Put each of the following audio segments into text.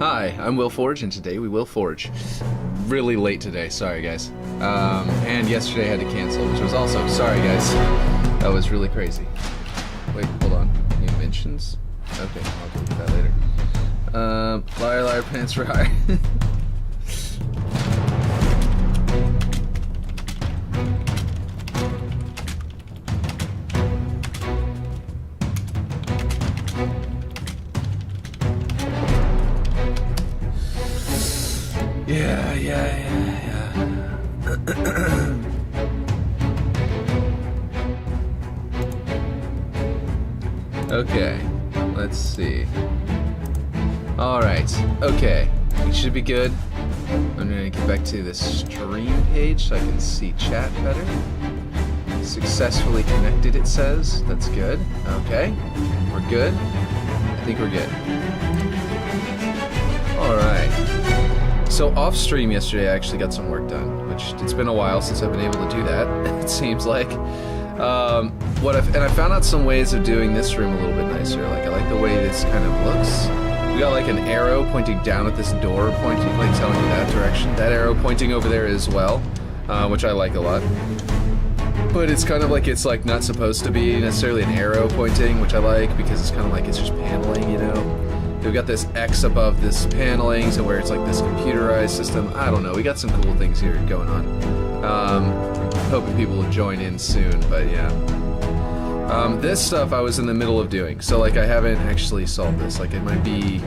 Hi, I'm Will Forge, and today we will forge. Really late today, sorry guys. And yesterday I had to cancel, which was also, sorry guys. That was really crazy. Wait, hold on. New mentions? Okay, I'll look at that later. Liar, liar, pants for hire. Yeah. Okay, let's see. Alright, okay. We should be good. I'm gonna get back to the stream page so I can see chat better. Successfully connected, it says. That's good. Okay, we're good. I think we're good. Alright. So off stream yesterday I actually got some work done, which it's been a while since I've been able to do that, it seems like. And I found out some ways of doing this room a little bit nicer. Like, I like the way this kind of looks. We got like an arrow pointing down at this door, pointing, like telling you that direction. That arrow pointing over there as well, which I like a lot. But it's kind of like it's like not supposed to be necessarily an arrow pointing, which I like because it's kind of like it's just paneling, you know? We've got this X above this paneling, so where it's like this computerized system. I don't know, we got some cool things here going on. Hoping people will join in soon, but yeah. This stuff I was in the middle of doing, so like I haven't actually solved this. Like it might be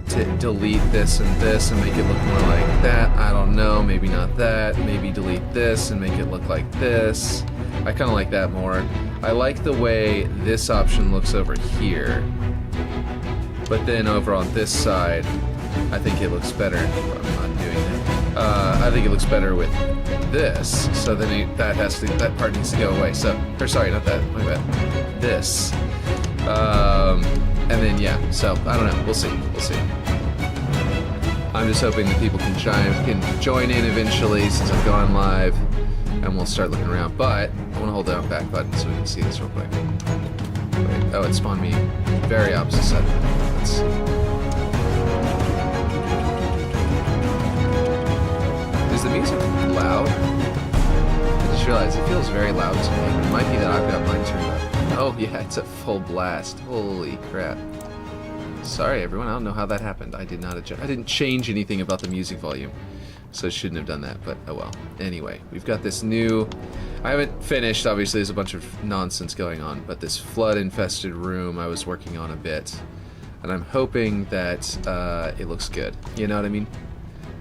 to delete this and make it look more like that. I don't know, maybe not that. Maybe delete this and make it look like this. I kind of like that more. I like the way this option looks over here. But then over on this side, I think it looks better. I'm not doing that. I think it looks better with this. So then that part needs to go away. So, or sorry, not that. My bad. This. And then yeah. So I don't know. We'll see. I'm just hoping that people can join in eventually since I've gone live, and we'll start looking around. But I want to hold down back button so we can see this real quick. Wait, oh, it spawned me very opposite side. Let's see. Is the music loud? I just realized it feels very loud to me. It might be that I've got mine turned up. Oh yeah, it's at full blast. Holy crap. Sorry everyone, I don't know how that happened. I did not adjust. I didn't change anything about the music volume. So I shouldn't have done that, but oh well. Anyway, we've got this new... I haven't finished, obviously there's a bunch of nonsense going on, but this flood-infested room I was working on a bit. And I'm hoping that it looks good. You know what I mean?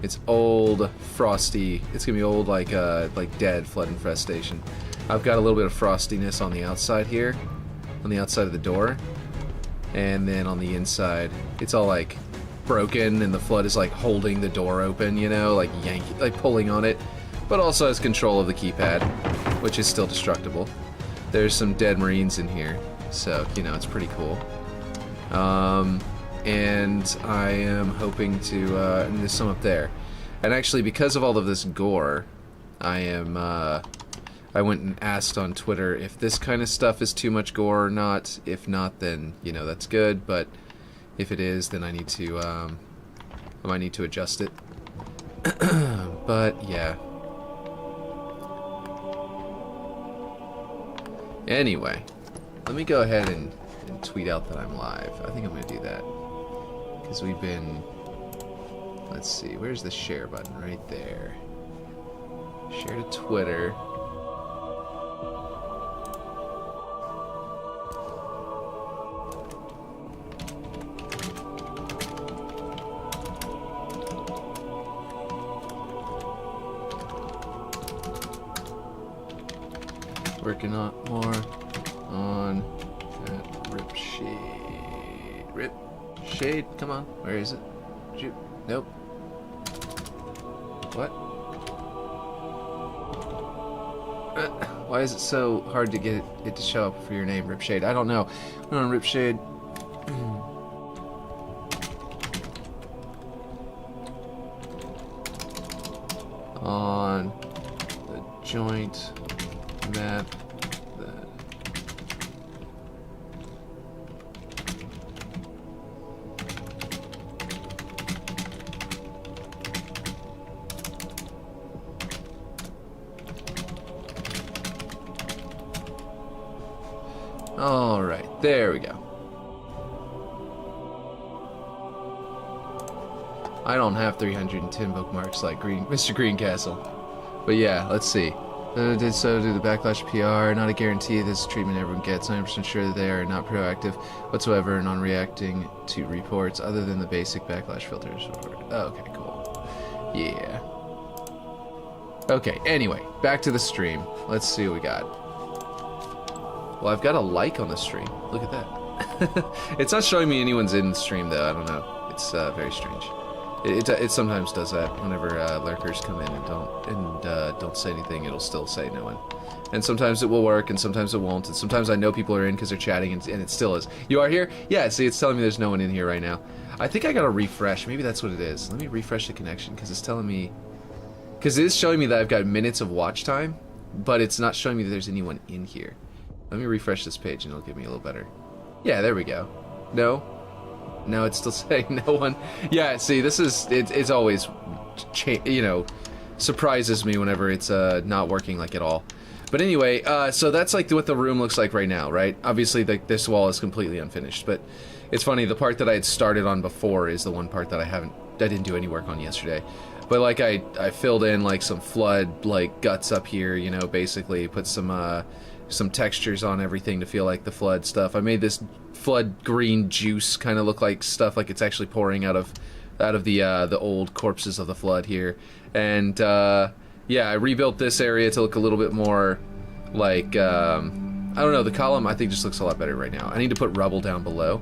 It's old, frosty. It's gonna be old like dead flood infestation. I've got a little bit of frostiness on the outside here, on the outside of the door, and then on the inside, it's all like broken, and the flood is like holding the door open, you know, like pulling on it, but also has control of the keypad, which is still destructible. There's some dead Marines in here, so you know it's pretty cool. And I am hoping to, and there's some up there. And actually, because of all of this gore, I went and asked on Twitter if this kind of stuff is too much gore or not. If not, then, you know, that's good, but if it is, then I need to, I might need to adjust it. But, yeah. Anyway, let me go ahead and tweet out that I'm live. I think I'm going to do that. Because we've been... Let's see, where's the share button? Right there. Share to Twitter. Working on more on that Ripshade. Ripshade, come on, where is it? Nope. What? Why is it so hard to get it to show up for your name, Ripshade? I don't know. We're on Ripshade. On the joint map. All right, there we go. I don't have 310 bookmarks like Mr. Greencastle. But yeah, let's see. Did so do the backlash PR. Not a guarantee this treatment everyone gets. 90% sure that they are not proactive whatsoever and on reacting to reports other than the basic backlash filters. Okay, cool. Yeah. Okay, anyway, back to the stream. Let's see what we got. Well, I've got a like on the stream. Look at that. It's not showing me anyone's in the stream, though. I don't know. It's very strange. It sometimes does that whenever lurkers come in and don't say anything. It'll still say no one. And sometimes it will work, and sometimes it won't. And sometimes I know people are in because they're chatting, and it still is. You are here? Yeah. See, it's telling me there's no one in here right now. I think I gotta refresh. Maybe that's what it is. Let me refresh the connection because it's telling me. Because it is showing me that I've got minutes of watch time, but it's not showing me that there's anyone in here. Let me refresh this page, and it'll give me a little better. Yeah, there we go. No. No, it's still saying no one. Yeah, see, this is it's always, you know, surprises me whenever it's not working like at all. But anyway, so that's like what the room looks like right now, right? Obviously, this wall is completely unfinished, but it's funny. The part that I had started on before is the one part that I didn't do any work on yesterday. But like I filled in like some flood like guts up here, you know, basically put some textures on everything to feel like the flood stuff. I made this flood green juice kind of look like stuff like it's actually pouring out of the old corpses of the flood here. And yeah, I rebuilt this area to look a little bit more like I don't know, the column I think just looks a lot better right now. I need to put rubble down below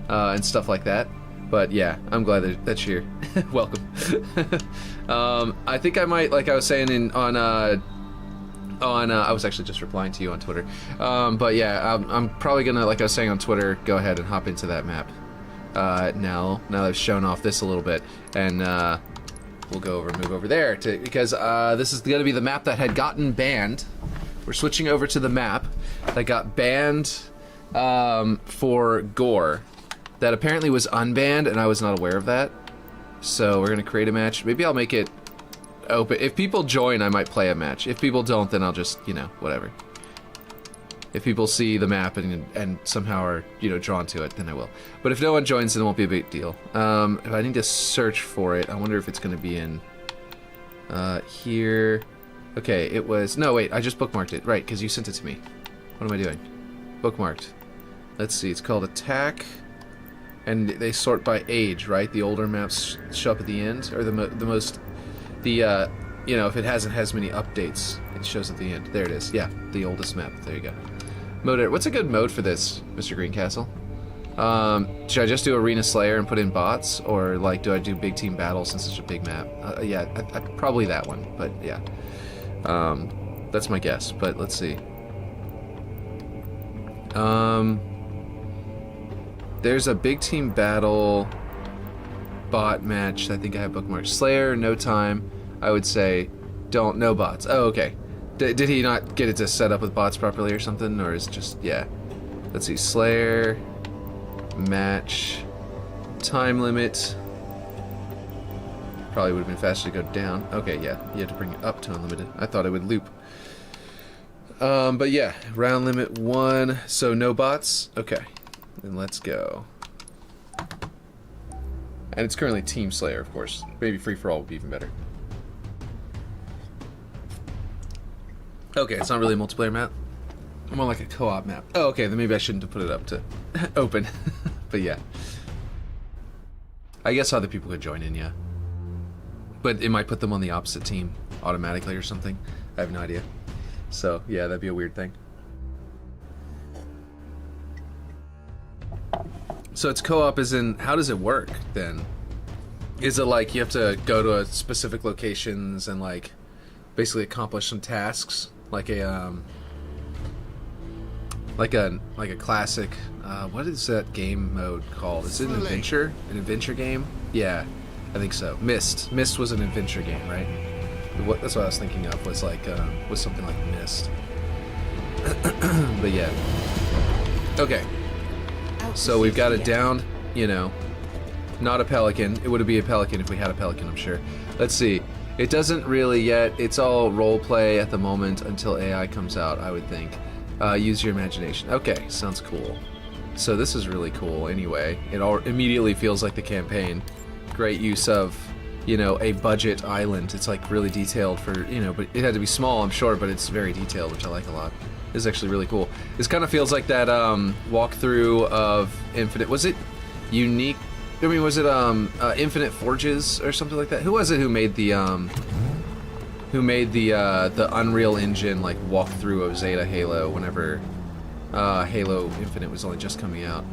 and stuff like that. But yeah, I'm glad that you're here. Welcome. I think I might, like I was saying I was actually just replying to you on Twitter. But yeah, I'm probably gonna, like I was saying on Twitter, go ahead and hop into that map. Now that I've shown off this a little bit, and we'll move over there because this is gonna be the map that had gotten banned. We're switching over to the map that got banned for gore. That apparently was unbanned, and I was not aware of that. So we're gonna create a match. Maybe I'll make it open. If people join, I might play a match. If people don't, then I'll just, you know, whatever. If people see the map and somehow are, you know, drawn to it, then I will. But if no one joins, then it won't be a big deal. If I need to search for it, I wonder if it's gonna be in here. Okay, it was, no wait, I just bookmarked it, right, because you sent it to me. What am I doing? Bookmarked. Let's see, it's called Attack. And they sort by age, right? The older maps show up at the end, or you know, if it hasn't has many updates, it shows at the end. There it is. Yeah, the oldest map. There you go. Mode. What's a good mode for this, Mr. Greencastle? Should I just do Arena Slayer and put in bots, or like do I do big team battle since it's a big map? Yeah, probably that one. But yeah, that's my guess. But let's see. There's a big team battle bot match. I think I have bookmarked. Slayer, no time. I would say no bots. Oh, okay. Did he not get it to set up with bots properly or something? Or is it just, yeah. Let's see. Slayer, match, time limit. Probably would have been faster to go down. Okay, yeah. You had to bring it up to unlimited. I thought it would loop. But yeah, round limit 1. So no bots. Okay. Then let's go. And it's currently Team Slayer, of course. Maybe Free For All would be even better. Okay, it's not really a multiplayer map. More like a co-op map. Oh, okay, then maybe I shouldn't have put it up to open. But yeah. I guess other people could join in, yeah. But it might put them on the opposite team automatically or something. I have no idea. So, yeah, that'd be a weird thing. So it's co-op as in, how does it work then? Is it like you have to go to a specific locations and like basically accomplish some tasks? Like a classic, what is that game mode called? Is it an adventure? An adventure game? Yeah, I think so. Myst was an adventure game, right? That's what I was thinking of, was like, was something like Myst. But yeah. Okay. So we've got it down, you know, not a pelican. It would be a pelican if we had a pelican, I'm sure. Let's see. It doesn't really yet. It's all role play at the moment until AI comes out, I would think. Use your imagination. Okay, sounds cool. So this is really cool anyway. It all immediately feels like the campaign. Great use of, you know, a budget island. It's like really detailed for, you know, but it had to be small, I'm sure, but it's very detailed, which I like a lot. This is actually really cool. This kind of feels like that walkthrough of Infinite. Was it Unique? I mean, was it Infinite Forges or something like that? Who was it who made the Unreal Engine like walkthrough of Zeta Halo whenever Halo Infinite was only just coming out?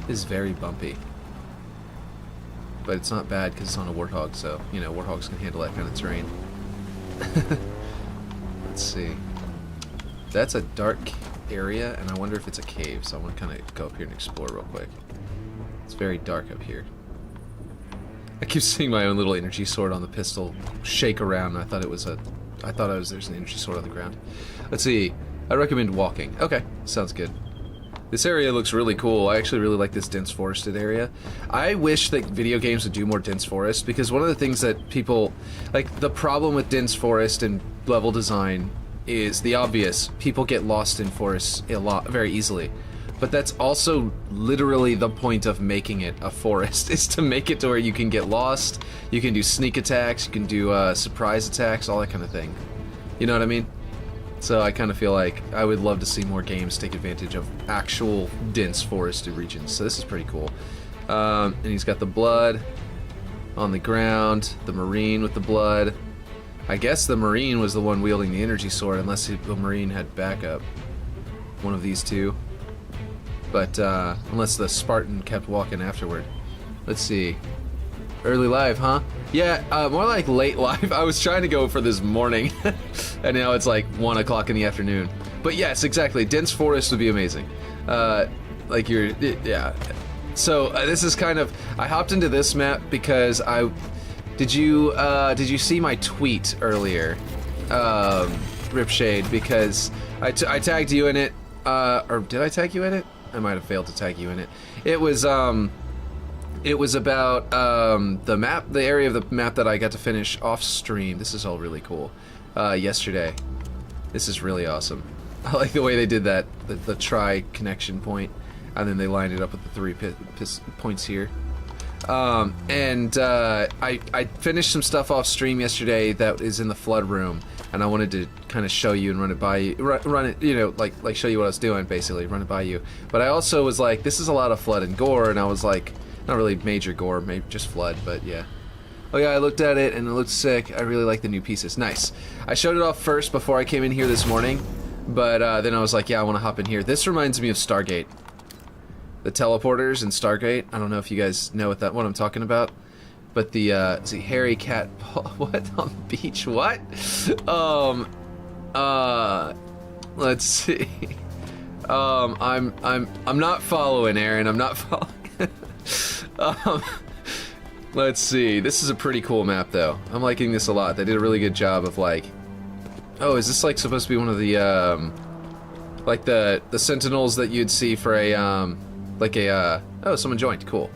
It is very bumpy, but it's not bad because it's on a Warthog, so you know Warthogs can handle that kind of terrain. Let's see. That's a dark area, and I wonder if it's a cave. So I want to kind of go up here and explore real quick. It's very dark up here. I keep seeing my own little energy sword on the pistol shake around. And I thought there's an energy sword on the ground. Let's see. I recommend walking. Okay, sounds good. This area looks really cool. I actually really like this dense forested area. I wish that video games would do more dense forest, because one of the things that people like, the problem with dense forest and level design is the obvious. People get lost in forests very easily. But that's also literally the point of making it a forest, is to make it to where you can get lost, you can do sneak attacks, you can do surprise attacks, all that kind of thing. You know what I mean? So I kind of feel like I would love to see more games take advantage of actual dense forested regions. So this is pretty cool. And he's got the blood on the ground, the Marine with the blood. I guess the Marine was the one wielding the energy sword, unless the Marine had backup. One of these two. But unless the Spartan kept walking afterward. Let's see. Early live, huh? Yeah, more like late live. I was trying to go for this morning, and now it's like 1 o'clock in the afternoon. But yes, exactly. Dense forest would be amazing. Like yeah. So this is kind of. I hopped into this map because I. Did you see my tweet earlier, Ripshade? Because I tagged you in it, or did I tag you in it? I might have failed to tag you in it. It was about the map, the area of the map that I got to finish off stream. This is all really cool. Yesterday. This is really awesome. I like the way they did that, the try connection point, and then they lined it up with the 3 points here. I finished some stuff off stream yesterday that is in the flood room, and I wanted to kind of show you and run it by you, run it, you know, like show you what I was doing, basically, run it by you. But I also was like, this is a lot of flood and gore, and I was like, not really major gore, maybe just flood, but yeah. Oh yeah, I looked at it and it looked sick. I really like the new pieces. Nice. I showed it off first before I came in here this morning, but then I was like, yeah, I want to hop in here. This reminds me of Stargate. The teleporters in Stargate. I don't know if you guys know what I'm talking about, but the hairy cat. What on the beach? What? Let's see. I'm not following, Aaron. I'm not following. Let's see. This is a pretty cool map, though. I'm liking this a lot. They did a really good job of like. Oh, is this like supposed to be one of the like the sentinels that you'd see for a like a oh, someone joined. Cool.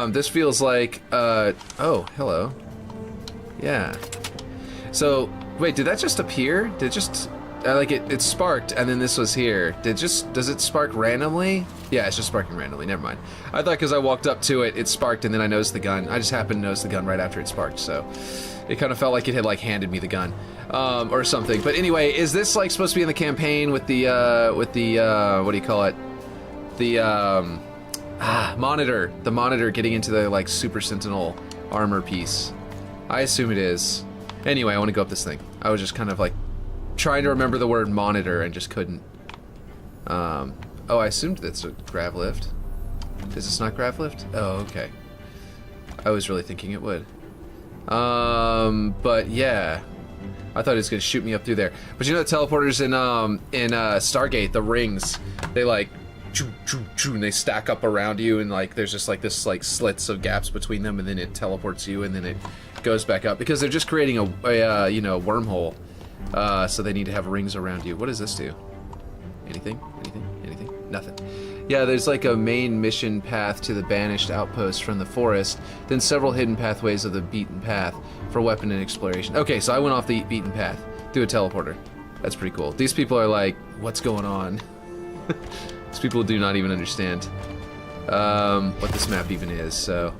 This feels like oh, hello. Yeah. So wait, did that just appear? Did it just like it sparked and then this was here? Does it spark randomly? Yeah, it's just sparking randomly. Never mind. I thought because I walked up to it, it sparked and then I noticed the gun. I just happened to notice the gun right after it sparked, so it kind of felt like it had like handed me the gun or something. But anyway, is this like supposed to be in the campaign with the what do you call it? The monitor. The monitor getting into the like Super Sentinel armor piece. I assume it is. Anyway, I want to go up this thing. I was just kind of like trying to remember the word monitor and just couldn't. Oh, I assumed that's a grav lift. Is this not grav lift? Oh, okay. I was really thinking it would. But yeah. I thought it was gonna shoot me up through there. But you know the teleporters in Stargate, the rings, they like choo choo choo and they stack up around you and like there's just like this like slits of gaps between them and then it teleports you and then it goes back up because they're just creating a you know, wormhole. So they need to have rings around you. What does this do? Anything? Anything? Anything? Nothing. Yeah, there's like a main mission path to the banished outpost from the forest, then several hidden pathways of the beaten path for weapon and exploration. Okay, so I went off the beaten path through a teleporter. That's pretty cool. These people are like, what's going on? These people do not even understand what this map even is, so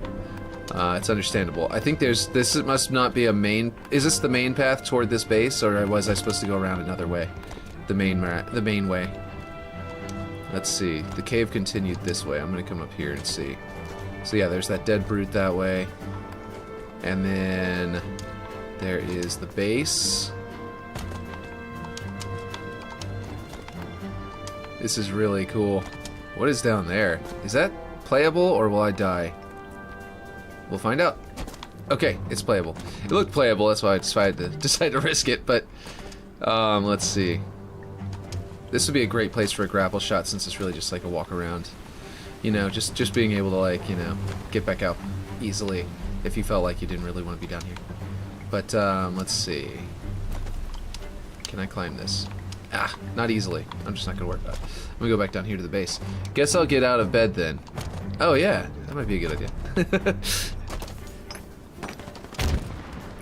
it's understandable. I think this must not be a main. Is this the main path toward this base, or was I supposed to go around another way? The main way. Let's see. The cave continued this way. I'm gonna come up here and see. So yeah, there's that dead brute that way, and then there is the base. This is really cool. What is down there? Is that playable, or will I die? We'll find out. Okay, it's playable. It looked playable, that's why I decided to risk it, but let's see. This would be a great place for a grapple shot since it's really just like a walk around. You know, just being able to, like, you know, get back up easily if you felt like you didn't really want to be down here. But let's see. Can I climb this? Ah, not easily. I'm just not gonna worry about it. I'm gonna go back down here to the base. Guess I'll get out of bed then. Oh yeah, that might be a good idea.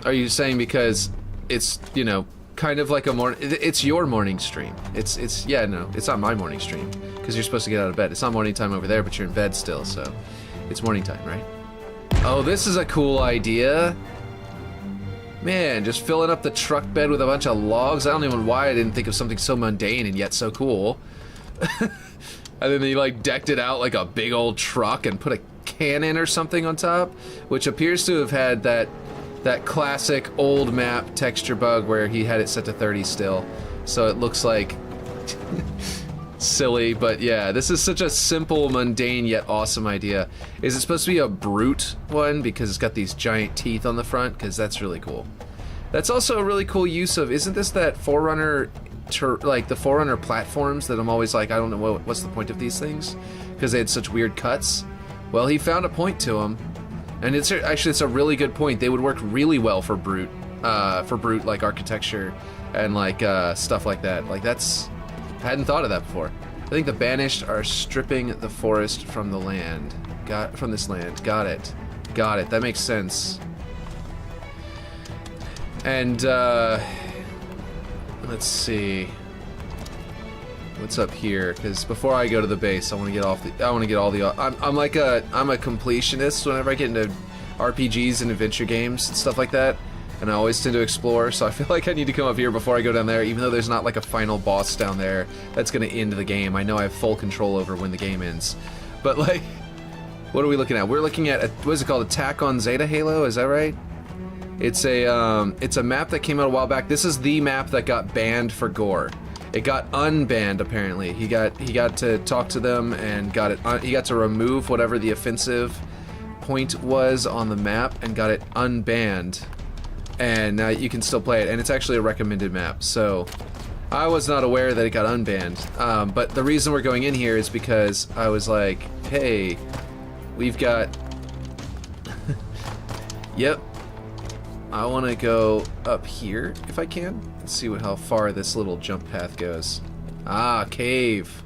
Are you saying because it's, you know, kind of like a morning? It's your morning stream. It's yeah, no, it's not my morning stream because you're supposed to get out of bed. It's not morning time over there, but you're in bed still, so it's morning time, right? Oh, this is a cool idea. Man, just filling up the truck bed with a bunch of logs. I don't even know why I didn't think of something so mundane and yet so cool. And then they like decked it out like a big old truck and put a cannon or something on top, which appears to have had that classic old map texture bug where he had it set to 30 still. So it looks like silly, but yeah, this is such a simple, mundane, yet awesome idea. Is it supposed to be a brute one because it's got these giant teeth on the front? Because that's really cool. That's also a really cool use of, isn't this that Forerunner, like the Forerunner platforms that I'm always like, I don't know what's the point of these things? Because they had such weird cuts. Well, he found a point to them, and it's a really good point. They would work really well for brute like architecture and like stuff like that. Like that's, I hadn't thought of that before. I think the banished are stripping the forest from the land. From this land. Got it. Got it. That makes sense. And let's see. What's up here? Because before I go to the base, I want to get off the. I want to get all the. I'm a completionist whenever I get into RPGs and adventure games and stuff like that. And I always tend to explore, so I feel like I need to come up here before I go down there, even though there's not like a final boss down there that's gonna end the game. I know I have full control over when the game ends. But like, what are we looking at? We're looking at, what is it called? Attack on Zeta Halo, is that right? It's a map that came out a while back. This is the map that got banned for gore. It got unbanned apparently. He got to talk to them and got it, he got to remove whatever the offensive point was on the map and got it unbanned. And now you can still play it, and it's actually a recommended map, so I was not aware that it got unbanned. But the reason we're going in here is because I was like, hey, we've got... Yep. I want to go up here, if I can. Let's see how far this little jump path goes. Ah, cave.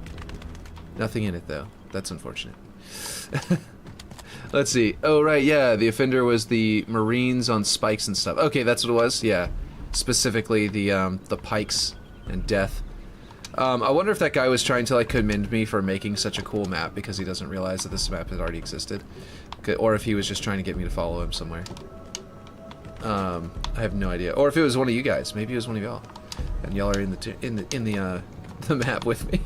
Nothing in it, though. That's unfortunate. Let's see. Oh, right, yeah, the offender was the Marines on spikes and stuff. Okay, that's what it was? Yeah. Specifically the pikes and death. I wonder if that guy was trying to, like, commend me for making such a cool map because he doesn't realize that this map had already existed. Or if he was just trying to get me to follow him somewhere. I have no idea. Or if it was one of you guys. Maybe it was one of y'all. And y'all are in the map with me.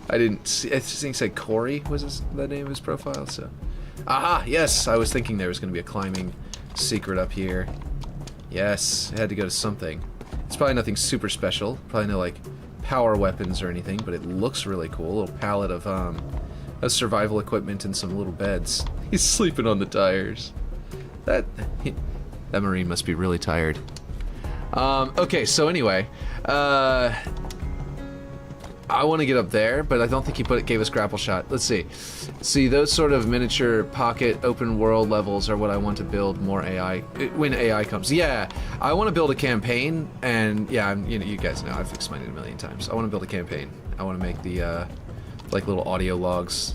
I didn't see... I think it said Corey was the name of his profile, so... Aha! Yes! I was thinking there was going to be a climbing secret up here. Yes, it had to go to something. It's probably nothing super special. Probably no, like, power weapons or anything, but it looks really cool. A little pallet of survival equipment and some little beds. He's sleeping on the tires. That Marine must be really tired. Okay, so anyway, I want to get up there, but I don't think he gave us grapple shot. Let's see. See, those sort of miniature pocket open world levels are what I want to build more AI when AI comes. Yeah, I want to build a campaign, and yeah, you guys know I've explained it a million times. I want to build a campaign. I want to make the like little audio logs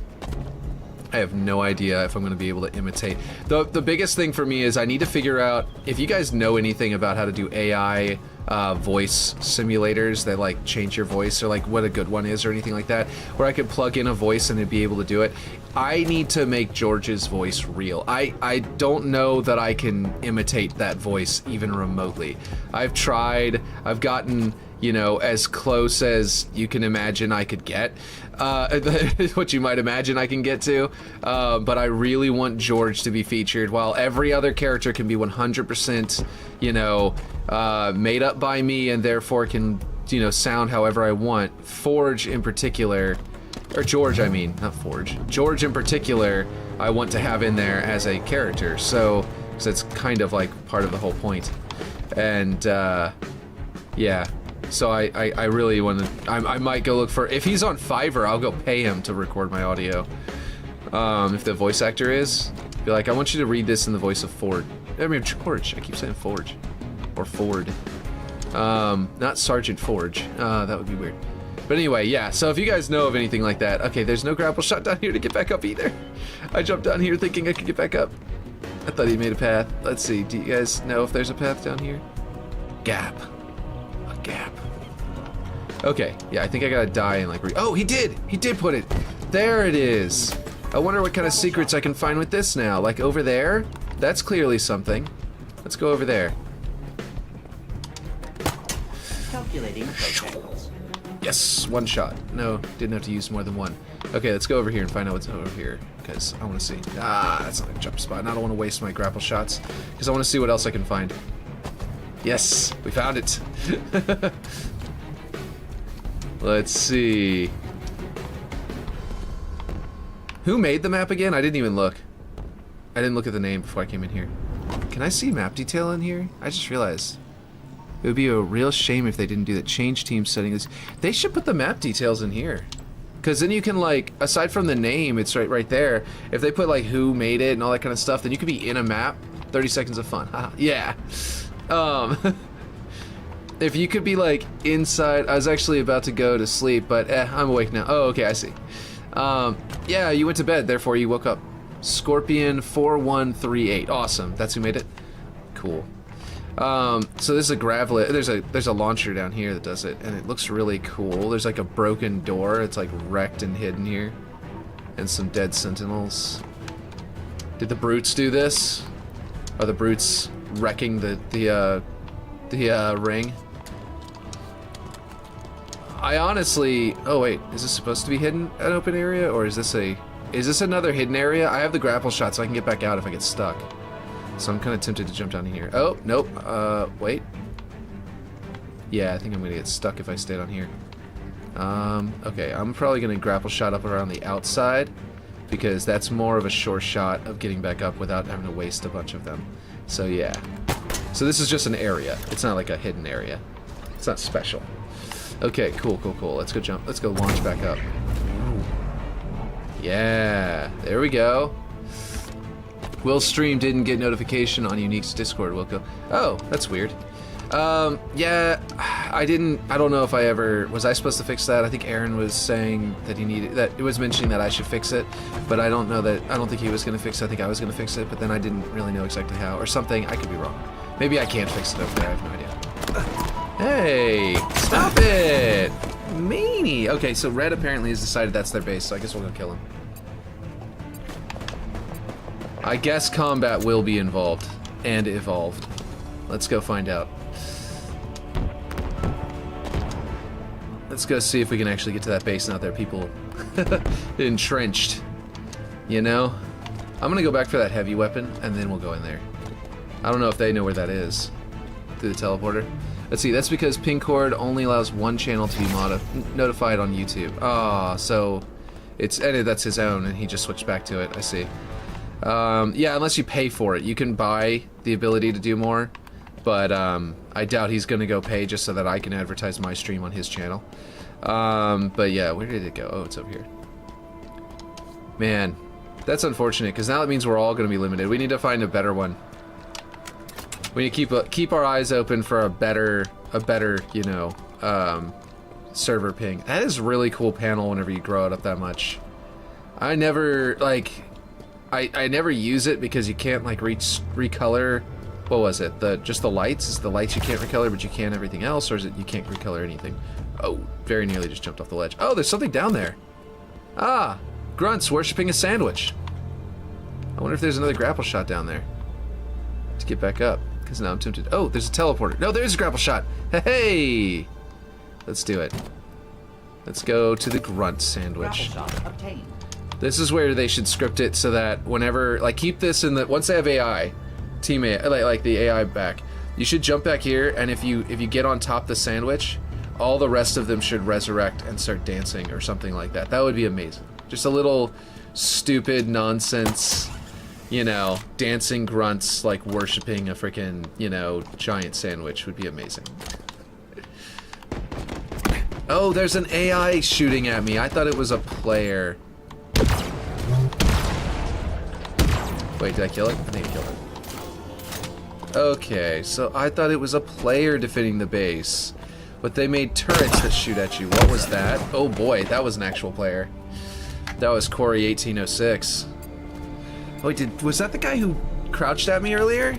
I have no idea if I'm going to be able to imitate. The biggest thing for me is I need to figure out if you guys know anything about how to do AI voice simulators that like change your voice, or like what a good one is or anything like that, where I could plug in a voice and it'd be able to do it. I need to make George's voice real. I don't know that I can imitate that voice even remotely. I've tried, I've gotten, you know, as close as you can imagine I could get, what you might imagine I can get to, but I really want George to be featured, while every other character can be 100%, you know, made up by me and therefore can, you know, sound however I want. Forge in particular, or George, I mean, not Forge. George in particular, I want to have in there as a character, so it's kind of like part of the whole point. And, yeah. So I really want to, I might go look for, if he's on Fiverr, I'll go pay him to record my audio. If the voice actor is, be like, I want you to read this in the voice of Ford. I mean, George, I keep saying Forge. Or Ford. Not Sergeant Forge. That would be weird. But anyway, yeah, so if you guys know of anything like that, okay, there's no grapple shot down here to get back up either. I jumped down here thinking I could get back up. I thought he made a path. Let's see, do you guys know if there's a path down here? Gap. A gap. Okay, yeah, I think I gotta die and like oh, he did put it. There it is. I wonder what kind of secrets I can find with this now. Like over there? That's clearly something. Let's go over there. Calculating projectiles. Yes, one shot. No, didn't have to use more than one. Okay, let's go over here and find out what's over here, because I want to see. Ah, that's not a jump spot, and I don't want to waste my grapple shots, because I want to see what else I can find. Yes, we found it. Let's see. Who made the map again? I didn't even look. I didn't look at the name before I came in here. Can I see map detail in here? I just realized. It would be a real shame if they didn't do that. Change team settings. They should put the map details in here. Because then you can, like, aside from the name, it's right there. If they put, like, who made it and all that kind of stuff, then you could be in a map. 30 seconds of fun. Yeah. If you could be, like, inside... I was actually about to go to sleep, but I'm awake now. Oh, okay, I see. Yeah, you went to bed, therefore you woke up. Scorpion 4138. Awesome. That's who made it? Cool. So this is a gravelet. There's a launcher down here that does it, and it looks really cool. There's like a broken door. It's like wrecked and hidden here, and some dead sentinels. Did the brutes do this? Are the brutes wrecking the ring? I honestly. Oh wait, is this supposed to be hidden, an open area, or is this another hidden area? I have the grapple shot, so I can get back out if I get stuck. So I'm kind of tempted to jump down here. Oh, nope. Wait. Yeah, I think I'm gonna get stuck if I stay down here. Okay, I'm probably gonna grapple shot up around the outside, because that's more of a sure shot of getting back up without having to waste a bunch of them. So yeah. So this is just an area. It's not like a hidden area. It's not special. Okay, cool. Let's go jump. Let's go launch back up. Yeah, there we go. Will stream didn't get notification on Unique's Discord, Wilco. Oh, that's weird. Yeah, I don't know if I ever, was I supposed to fix that? I think Aaron was saying that it was mentioning that I should fix it, but I don't think he was gonna fix it. I think I was gonna fix it, but then I didn't really know exactly how, or something. I could be wrong. Maybe I can't fix it over there, I have no idea. Hey, stop it! Meanie! Okay, so Red apparently has decided that's their base, so I guess we'll go kill him. I guess combat will be involved and evolved. Let's go find out. Let's go see if we can actually get to that base now. There are people entrenched, you know? I'm gonna go back for that heavy weapon and then we'll go in there. I don't know if they know where that is. Through the teleporter. Let's see, that's because Pingcord only allows one channel to be notified on YouTube. Ah, so it's edited, that's his own and he just switched back to it. I see. Yeah, unless you pay for it. You can buy the ability to do more, but I doubt he's gonna go pay just so that I can advertise my stream on his channel. But yeah, where did it go? Oh, it's over here. Man, that's unfortunate, because now it means we're all gonna be limited. We need to find a better one. We need to keep our eyes open for a better, you know, server ping. That is a really cool panel whenever you grow it up that much. I never, like, I never use it because you can't, like, recolor, what was it? Just the lights? Is the lights you can't recolor, but you can everything else, or is it you can't recolor anything? Oh, very nearly just jumped off the ledge. Oh, there's something down there. Ah, grunts worshipping a sandwich. I wonder if there's another grapple shot down there to get back up, because now I'm tempted. Oh, there's a teleporter. No, there's a grapple shot. Hey! Let's do it. Let's go to the grunt sandwich. Grapple shot obtained. This is where they should script it so that whenever, like, keep this in the, once they have AI, team AI, like the AI back, you should jump back here, and if you get on top of the sandwich, all the rest of them should resurrect and start dancing or something like that. That would be amazing. Just a little stupid nonsense, you know, dancing grunts like worshiping a freaking, you know, giant sandwich would be amazing. Oh, there's an AI shooting at me. I thought it was a player. Wait, did I kill it? I think I killed it. Okay, so I thought it was a player defending the base. But they made turrets that shoot at you. What was that? Oh boy, that was an actual player. That was Corey 1806. Wait, was that the guy who crouched at me earlier?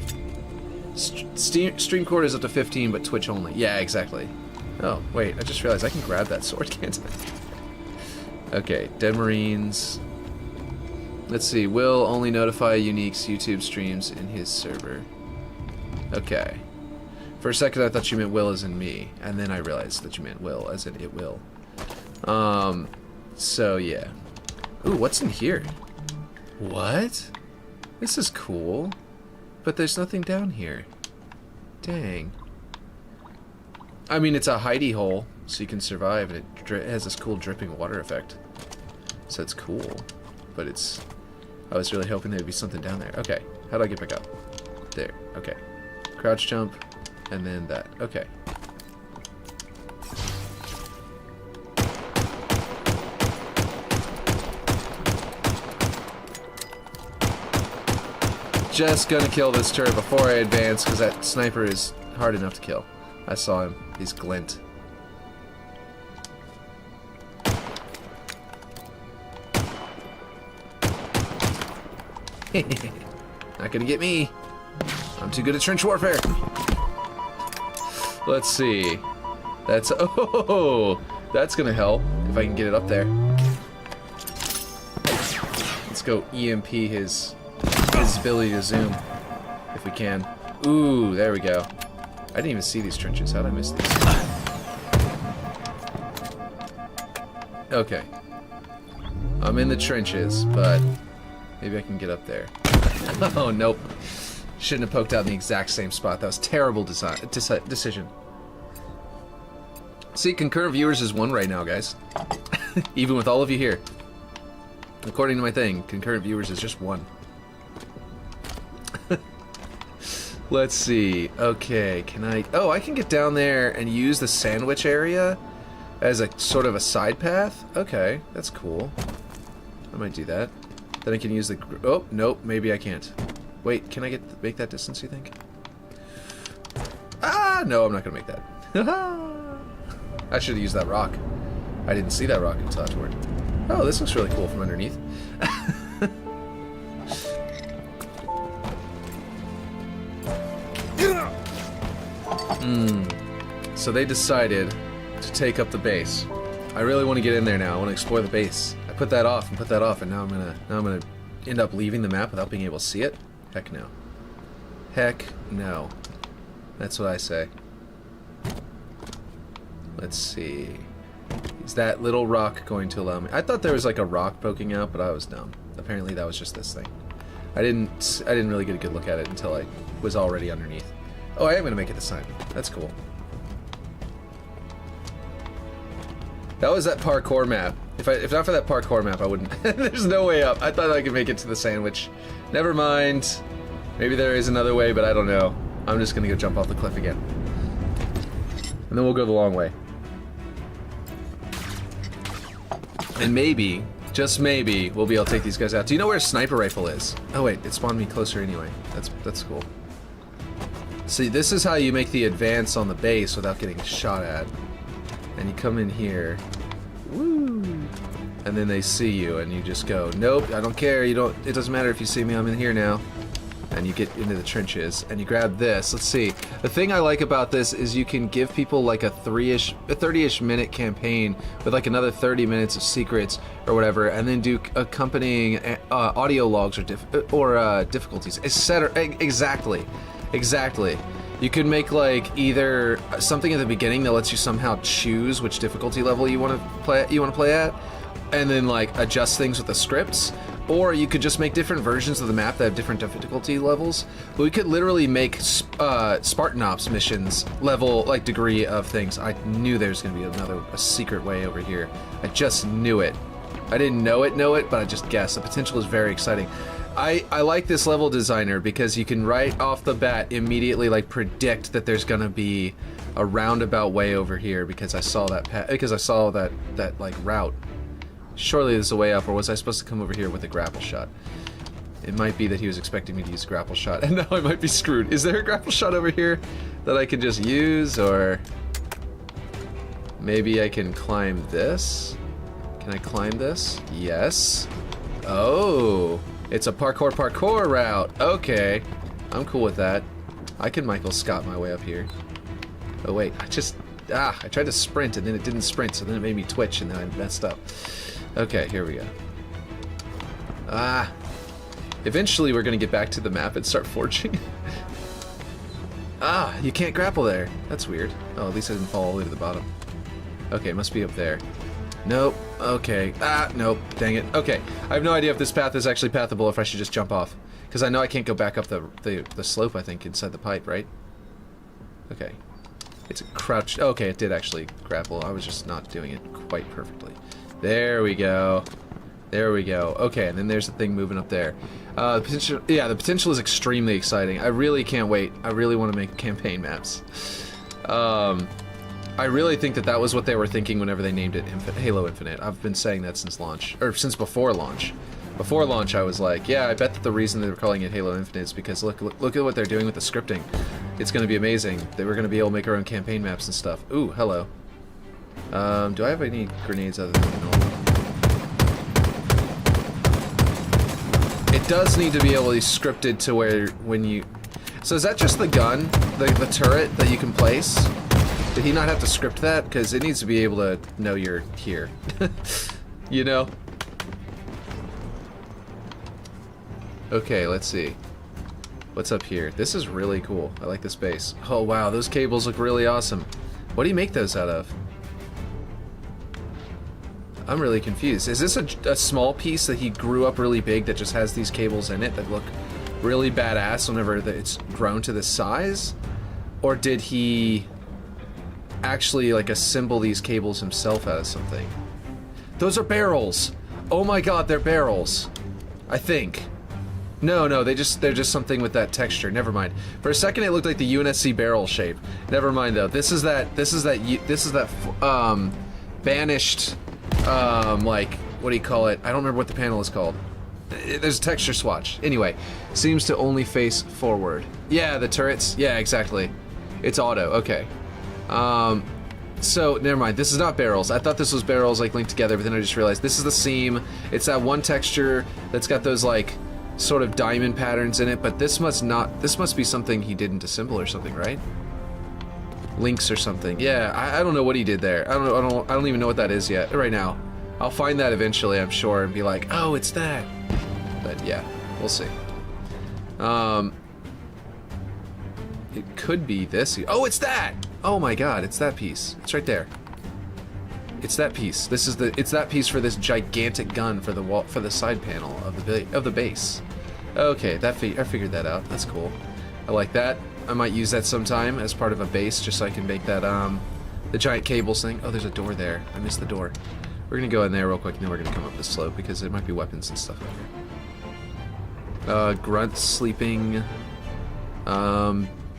Stream cord is up to 15, but Twitch only. Yeah, exactly. Oh, wait, I just realized I can grab that sword, can't I? Okay, Dead Marines. Let's see, Will only notify Unique's YouTube streams in his server. Okay. For a second I thought you meant Will as in me, and then I realized that you meant Will as in it will. So yeah. Ooh, what's in here? What? This is cool. But there's nothing down here. Dang. I mean, it's a hidey hole, so you can survive, and it has this cool dripping water effect. So it's cool. But it's... I was really hoping there'd be something down there. Okay, how do I get back up? There, okay. Crouch jump. And then that. Okay. Just gonna kill this turret before I advance, because that sniper is hard enough to kill. I saw him. He's glint. Not gonna get me. I'm too good at trench warfare. Let's see. That's... Oh! That's gonna help, if I can get it up there. Let's go EMP his ability to zoom, if we can. Ooh, there we go. I didn't even see these trenches. How did I miss these? Okay. I'm in the trenches, but maybe I can get up there. Oh, nope. Shouldn't have poked out in the exact same spot. That was terrible decision. See, concurrent viewers is 1 right now, guys. Even with all of you here. According to my thing, concurrent viewers is just 1. Let's see. Okay, can I... Oh, I can get down there and use the sandwich area as a sort of a side path? Okay, that's cool. I might do that. Then I can use the... Oh, nope, maybe I can't. Wait, can I make that distance, you think? Ah, no, I'm not gonna make that. I should have used that rock. I didn't see that rock until afterward. Oh, this looks really cool from underneath. So they decided to take up the base. I really want to get in there now. I want to explore the base. I put that off and put that off, and now I'm gonna end up leaving the map without being able to see it. Heck no. Heck no. That's what I say. Let's see. Is that little rock going to allow me? I thought there was like a rock poking out, but I was dumb. Apparently that was just this thing. I didn't really get a good look at it until I was already underneath. Oh, I am gonna make it this time. That's cool. That was that parkour map. If not for that parkour map, I wouldn't. There's no way up. I thought I could make it to the sandwich. Never mind. Maybe there is another way, but I don't know. I'm just gonna go jump off the cliff again. And then we'll go the long way. And maybe, just maybe, we'll be able to take these guys out. Do you know where a sniper rifle is? Oh wait, it spawned me closer anyway. That's cool. See, this is how you make the advance on the base without getting shot at. And you come in here. Woo! and then they see you, and you just go, nope, I don't care. You don't. It doesn't matter if you see me. I'm in here now. And you get into the trenches, and you grab this. Let's see. The thing I like about this is you can give people like a 30-ish minute campaign with like another 30 minutes of secrets or whatever, and then do accompanying audio logs or difficulties, etc. Exactly. You could make like either something at the beginning that lets you somehow choose which difficulty level you want to play at, and then like adjust things with the scripts. Or you could just make different versions of the map that have different difficulty levels. But we could literally make Spartan Ops missions level, like, degree of things. I knew there was going to be a secret way over here. I just knew it. I didn't know it, but I just guessed. The potential is very exciting. I like this level designer because you can right off the bat immediately, like, predict that there's going to be a roundabout way over here because I saw that like, route. Surely there's a way up, or was I supposed to come over here with a grapple shot? It might be that he was expecting me to use a grapple shot, and now I might be screwed. Is there a grapple shot over here that I can just use, or maybe I can climb this? Can I climb this? Yes. Oh, it's a parkour route. Okay, I'm cool with that. I can Michael Scott my way up here. Oh wait, I tried to sprint and then it didn't sprint, so then it made me twitch and then I messed up. Okay, here we go. Eventually we're gonna get back to the map and start forging. You can't grapple there. That's weird. Oh, at least I didn't fall all the way to the bottom. Okay, it must be up there. Nope. Okay. Nope. Dang it. Okay, I have no idea if this path is actually pathable or if I should just jump off. Because I know I can't go back up the slope, I think, inside the pipe, right? Okay. It's a crouch. Okay, it did actually grapple. I was just not doing it quite perfectly. There we go. There we go. Okay, and then there's the thing moving up there. The potential is extremely exciting. I really can't wait. I really want to make campaign maps. I really think that was what they were thinking whenever they named it Halo Infinite. I've been saying that since launch, or since before launch. Before launch, I was like, yeah, I bet that the reason they were calling it Halo Infinite is because look at what they're doing with the scripting. It's going to be amazing. They were going to be able to make our own campaign maps and stuff. Ooh, hello. Do I have any grenades other than normal? It does need to be able to be scripted to where when you... So is that just the gun, the turret that you can place? Did he not have to script that? Because it needs to be able to know you're here. You know? Okay, let's see. What's up here? This is really cool. I like this base. Oh wow, those cables look really awesome. What do you make those out of? I'm really confused. Is this a small piece that he grew up really big that just has these cables in it that look really badass whenever it's grown to this size? Or did he actually like assemble these cables himself out of something? Those are barrels! Oh my god, they're barrels. I think. No, they're just something with that texture. Never mind. For a second, it looked like the UNSC barrel shape. Never mind though. This is that banished, like, what do you call it? I don't remember what the panel is called. There's a texture swatch. Anyway, seems to only face forward. Yeah, the turrets. Yeah, exactly. It's auto. Okay. So never mind. This is not barrels. I thought this was barrels like linked together, but then I just realized this is the seam. It's that one texture that's got those like sort of diamond patterns in it, but this must be something he didn't assemble or something, right? Links or something. Yeah, I don't know what he did there. I don't even know what that is yet right now. I'll find that eventually, I'm sure, and be like, oh, it's that. But yeah, we'll see. It could be this. Oh, it's that! Oh my god, it's that piece. It's right there. It's that piece. It's that piece for this gigantic gun for the wall, for the side panel of the base. Okay, I figured that out. That's cool. I like that. I might use that sometime as part of a base, just so I can make that the giant cables thing. Oh, there's a door there. I missed the door. We're gonna go in there real quick, and then we're gonna come up this slope because there might be weapons and stuff out here. Grunt sleeping.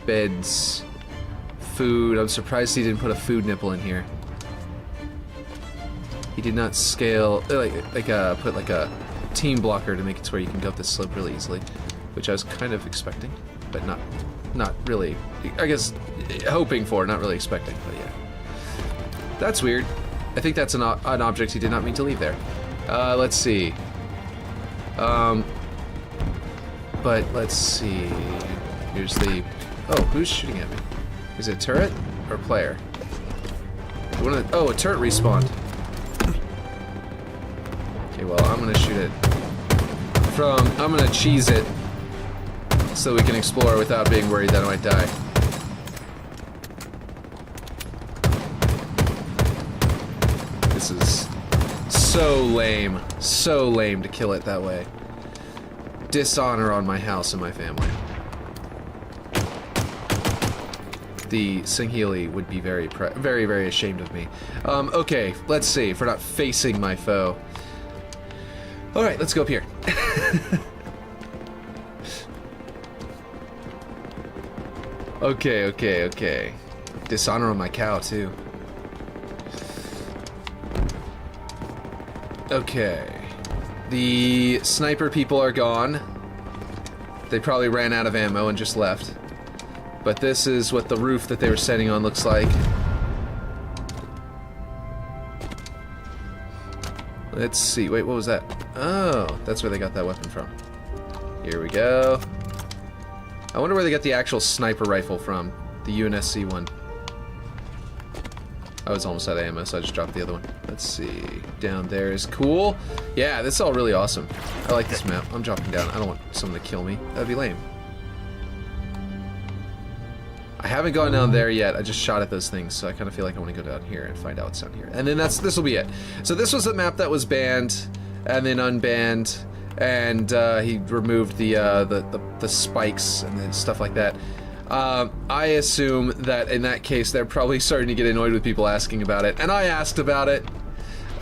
Beds. Food. I'm surprised he didn't put a food nipple in here. He did not scale, put like a team blocker to make it to where you can go up this slope really easily, which I was kind of expecting, but not really. I guess hoping for, not really expecting. But yeah, that's weird. I think that's an object he did not mean to leave there. Let's see. But let's see. Here's the... Oh, who's shooting at me? Is it turret or player? Oh, a turret respawned. Okay, well, I'm gonna shoot it from... I'm gonna cheese it so we can explore without being worried that I might die. This is so lame. So lame to kill it that way. Dishonor on my house and my family. The Singhili would be very, very ashamed of me. Okay, let's see if we're not facing my foe. Alright, let's go up here. Okay. Dishonor on my cow, too. Okay. The sniper people are gone. They probably ran out of ammo and just left. But this is what the roof that they were standing on looks like. Let's see. Wait, what was that? Oh, that's where they got that weapon from. Here we go. I wonder where they got the actual sniper rifle from. The UNSC one. I was almost out of ammo, so I just dropped the other one. Let's see. Down there is cool. Yeah, this is all really awesome. I like this map. I'm dropping down. I don't want someone to kill me. That'd be lame. I haven't gone down there yet. I just shot at those things, so I kind of feel like I want to go down here and find out what's down here. And then this will be it. So this was the map that was banned, and then unbanned, and he removed the spikes and then stuff like that. I assume that in that case they're probably starting to get annoyed with people asking about it, and I asked about it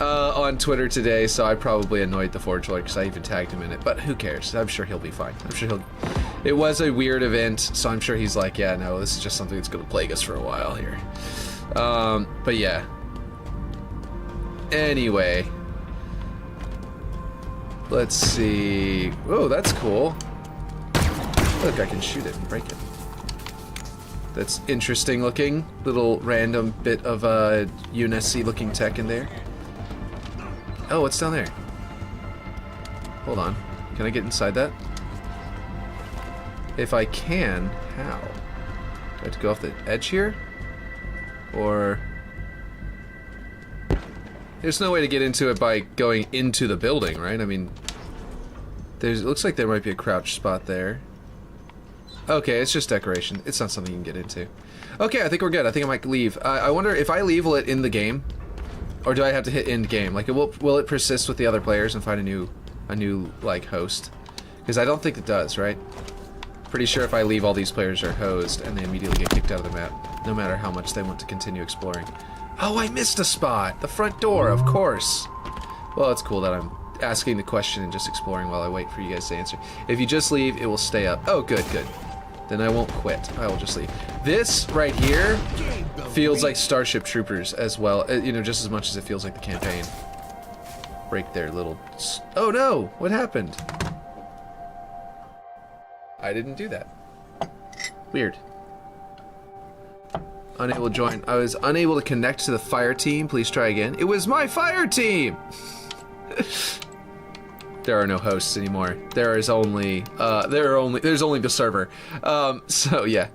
on Twitter today, so I probably annoyed the Forge Lord because I even tagged him in it. But who cares? I'm sure he'll be fine. I'm sure he'll. It was a weird event, so I'm sure he's like, yeah, no, this is just something that's going to plague us for a while here. But yeah. Anyway. Let's see. Oh, that's cool. Look, I can shoot it and break it. That's interesting looking. Little random bit of UNSC looking tech in there. Oh, what's down there? Hold on. Can I get inside that? If I can, how? Do I have to go off the edge here? Or... There's no way to get into it by going into the building, right? I mean... It looks like there might be a crouch spot there. Okay, it's just decoration. It's not something you can get into. Okay, I think we're good. I think I might leave. I wonder if I leave, will it end the game? Or do I have to hit end game? Like, will it persist with the other players and find a new like, host? Because I don't think it does, right? Pretty sure if I leave, all these players are hosed and they immediately get kicked out of the map, no matter how much they want to continue exploring. Oh, I missed a spot! The front door, of course! Well, it's cool that I'm asking the question and just exploring while I wait for you guys to answer. If you just leave, it will stay up. Oh, good. Then I won't quit. I will just leave. This right here feels like Starship Troopers as well, you know, just as much as it feels like the campaign. Break their little... Oh no! What happened? I didn't do that. Weird. Unable to join. I was unable to connect to the fire team. Please try again. It was my fire team! There are no hosts anymore. There's only the server. So yeah.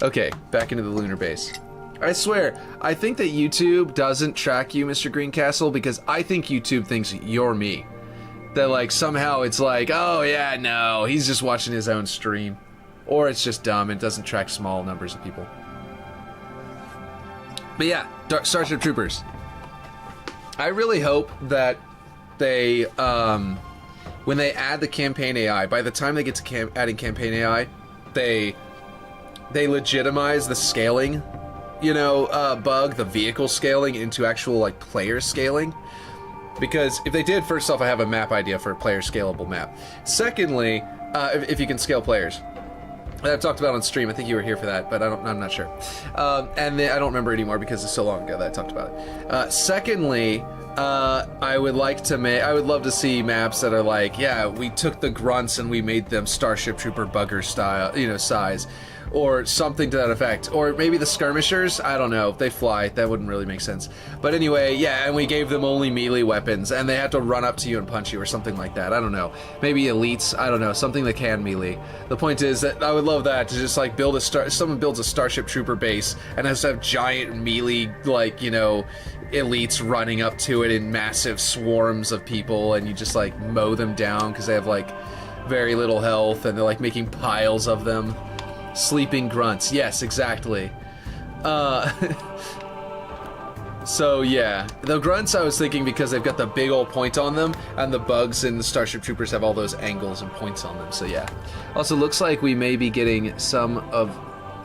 Okay, back into the lunar base. I swear, I think that YouTube doesn't track you, Mr. Greencastle, because I think YouTube thinks you're me. That like somehow it's like, oh yeah, no, he's just watching his own stream. Or it's just dumb and doesn't track small numbers of people. But yeah, Starship Troopers. I really hope that they, when they add the campaign AI, by the time they get to adding campaign AI, they legitimize the scaling, you know, bug, the vehicle scaling into actual, like, player scaling. Because if they did, first off, I have a map idea for a player scalable map. Secondly, if you can scale players. I've talked about on stream. I think you were here for that, but I'm not sure. And I don't remember anymore because it's so long ago that I talked about it. Secondly, I would love to see maps that are like, yeah, we took the grunts and we made them Starship Trooper bugger style, you know, size. or something to that effect. Or maybe the skirmishers, I don't know, they fly, that wouldn't really make sense. But anyway, yeah, and we gave them only melee weapons, and they had to run up to you and punch you or something like that, I don't know. Maybe elites, I don't know, something that can melee. The point is that I would love that, to just like build someone builds a Starship Trooper base, and has to have giant melee, like, you know, elites running up to it in massive swarms of people, and you just like mow them down because they have like very little health, and they're like making piles of them. Sleeping grunts, yes, exactly. So yeah, the grunts I was thinking because they've got the big old point on them, and the bugs in the Starship Troopers have all those angles and points on them, so yeah. Also looks like we may be getting some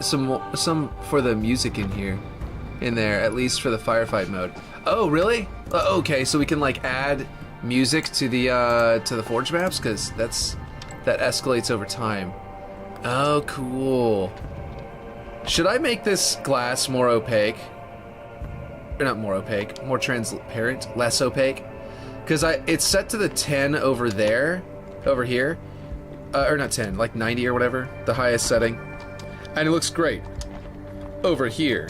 for the music in there, at least for the firefight mode. Oh, really? Okay, so we can like add music to the Forge maps, because that escalates over time. Oh, cool. Should I make this glass more opaque? Or not more opaque, more transparent, less opaque? Because it's set to the 10 over here. Or not 10, like 90 or whatever, the highest setting. And it looks great over here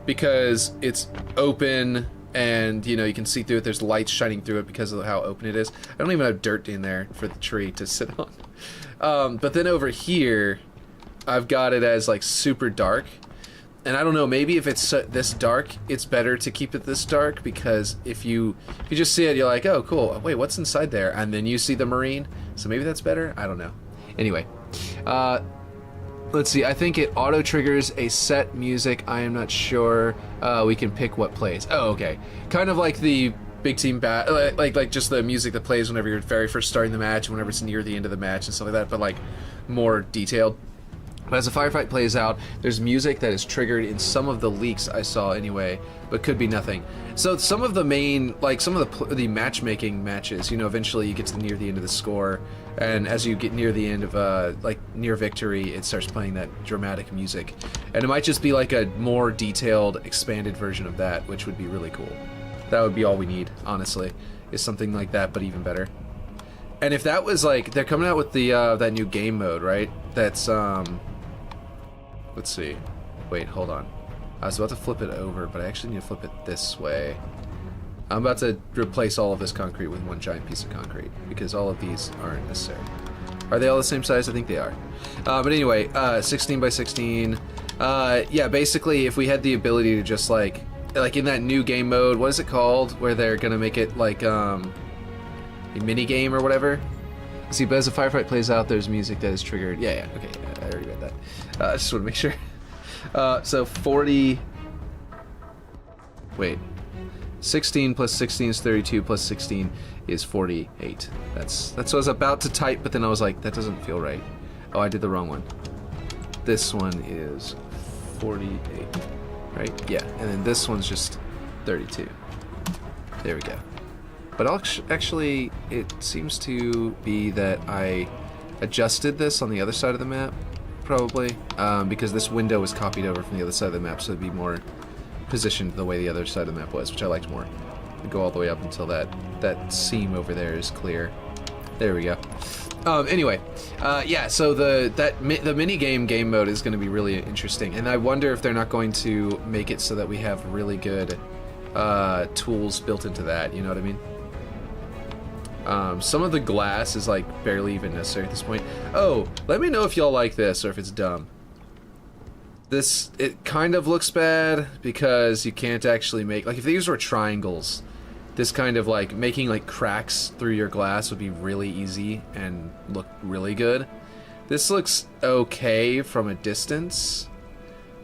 because it's open, and you know, you can see through it. There's lights shining through it because of how open it is. I don't even have dirt in there for the tree to sit on. But then over here, I've got it as like super dark. And I don't know, maybe if it's this dark, it's better to keep it this dark, because if you just see it, you're like, oh, cool. Wait, what's inside there? And then you see the marine. So maybe that's better? I don't know. Anyway, let's see. I think it auto triggers a set music. I am not sure. We can pick what plays. Oh, okay. Kind of like the big team like just the music that plays whenever you're very first starting the match, whenever it's near the end of the match and stuff like that, but like more detailed. But as the firefight plays out, there's music that is triggered in some of the leaks I saw anyway, but could be nothing. So some of the main, like some of the matchmaking matches, you know, eventually you get to near the end of the score, and as you get near the end of like near victory, it starts playing that dramatic music, and it might just be like a more detailed, expanded version of that, which would be really cool. That would be all we need, honestly, is something like that, but even better. And if that was like, they're coming out with the that new game mode, right? That's let's see. Wait, hold on. I was about to flip it over, but I actually need to flip it this way. I'm about to replace all of this concrete with one giant piece of concrete, because all of these aren't necessary. Are they all the same size? I think they are. But anyway, 16 by 16. Yeah, basically, if we had the ability to just like in that new game mode, what is it called? Where they're gonna make it like a mini game or whatever. See, but as the firefight plays out, there's music that is triggered. Yeah, okay, I already read that. I just want to make sure. So 40. Wait. 16 plus 16 is 32, plus 16 is 48. That's what I was about to type, but then I was like, that doesn't feel right. Oh, I did the wrong one. This one is 48, right? Yeah, and then this one's just 32. There we go. But actually, it seems to be that I adjusted this on the other side of the map, probably, because this window was copied over from the other side of the map, so it'd be more positioned the way the other side of the map was, which I liked more. We go all the way up until that seam over there is clear. There we go. Anyway, yeah, so the mini game mode is going to be really interesting, and I wonder if they're not going to make it so that we have really good tools built into that, you know what I mean? Some of the glass is like barely even necessary at this point. Oh, let me know if y'all like this or if it's dumb. It kind of looks bad because you can't actually make, like if these were triangles, this kind of like making like cracks through your glass would be really easy and look really good. This looks okay from a distance,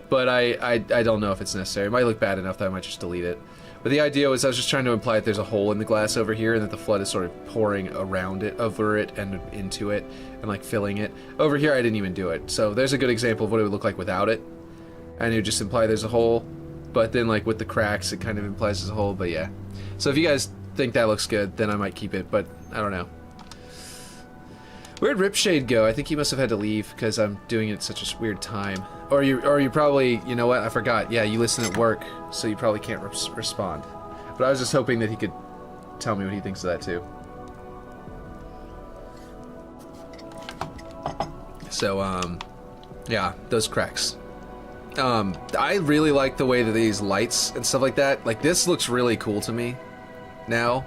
but I don't know if it's necessary. It might look bad enough that I might just delete it. But the idea was I was just trying to imply that there's a hole in the glass over here and that the flood is sort of pouring around it, over it, and into it, and like filling it. Over here I didn't even do it. So there's a good example of what it would look like without it. And it would just imply there's a hole. But then like with the cracks it kind of implies there's a hole, but yeah. So if you guys think that looks good, then I might keep it, but I don't know. Where'd Ripshade go? I think he must have had to leave because I'm doing it at such a weird time. Or you probably, you know what, I forgot. Yeah, you listen at work, so you probably can't respond. But I was just hoping that he could tell me what he thinks of that too. So, Yeah, those cracks. I really like the way that these lights and stuff like that, like this looks really cool to me now.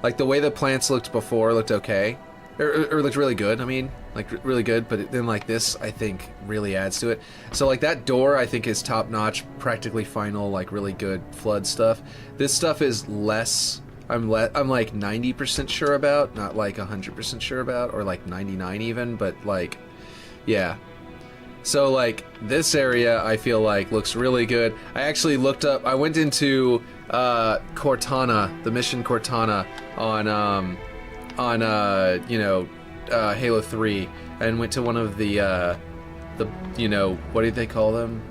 Like the way the plants looked before looked okay. Or looked really good, I mean. Like really good, but then like this I think really adds to it. So like that door I think is top notch, practically final, like really good flood stuff. This stuff is less, I'm like 90% sure about, not like 100% sure about, or like 99 even, but like, yeah. So like this area I feel like looks really good. I actually looked up, I went into Cortana, the mission Cortana on you know, Halo 3, and went to one of the you know, what do they call them?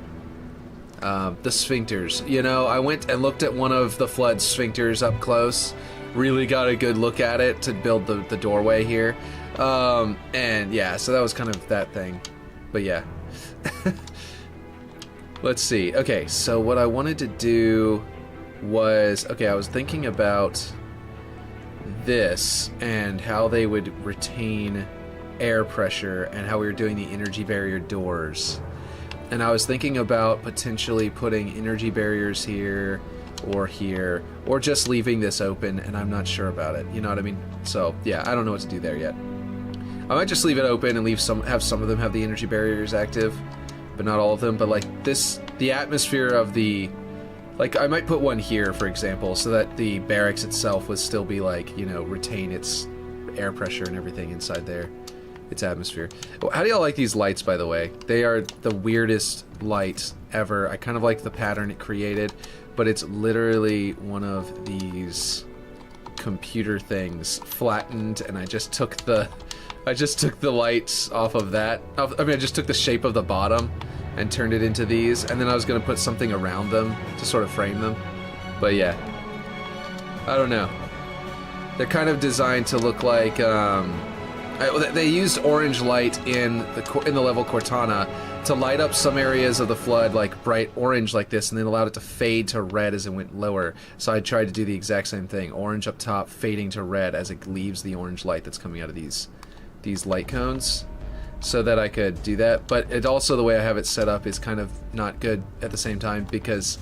The sphincters. You know, I went and looked at one of the flood sphincters up close. Really got a good look at it to build the doorway here. And yeah, so that was kind of that thing. But yeah. Let's see. Okay, so what I wanted to do was, okay, I was thinking about this and how they would retain air pressure and how we were doing the energy barrier doors. And I was thinking about potentially putting energy barriers here, or just leaving this open, and I'm not sure about it. You know what I mean? So yeah, I don't know what to do there yet. I might just leave it open and have some of them have the energy barriers active, but not all of them. But like this, the atmosphere of the, like I might put one here, for example, so that the barracks itself would still be like, you know, retain its air pressure and everything inside there, its atmosphere. How do y'all like these lights, by the way? They are the weirdest light ever. I kind of like the pattern it created, but it's literally one of these computer things flattened, and I just took the lights off of that. I mean, I just took the shape of the bottom and turned it into these, and then I was going to put something around them to sort of frame them. But yeah, I don't know. They're kind of designed to look like, they used orange light in the level Cortana to light up some areas of the flood like bright orange like this, and then allowed it to fade to red as it went lower. So I tried to do the exact same thing. Orange up top, fading to red as it leaves the orange light that's coming out of these light cones, so that I could do that. But it also, the way I have it set up is kind of not good at the same time, because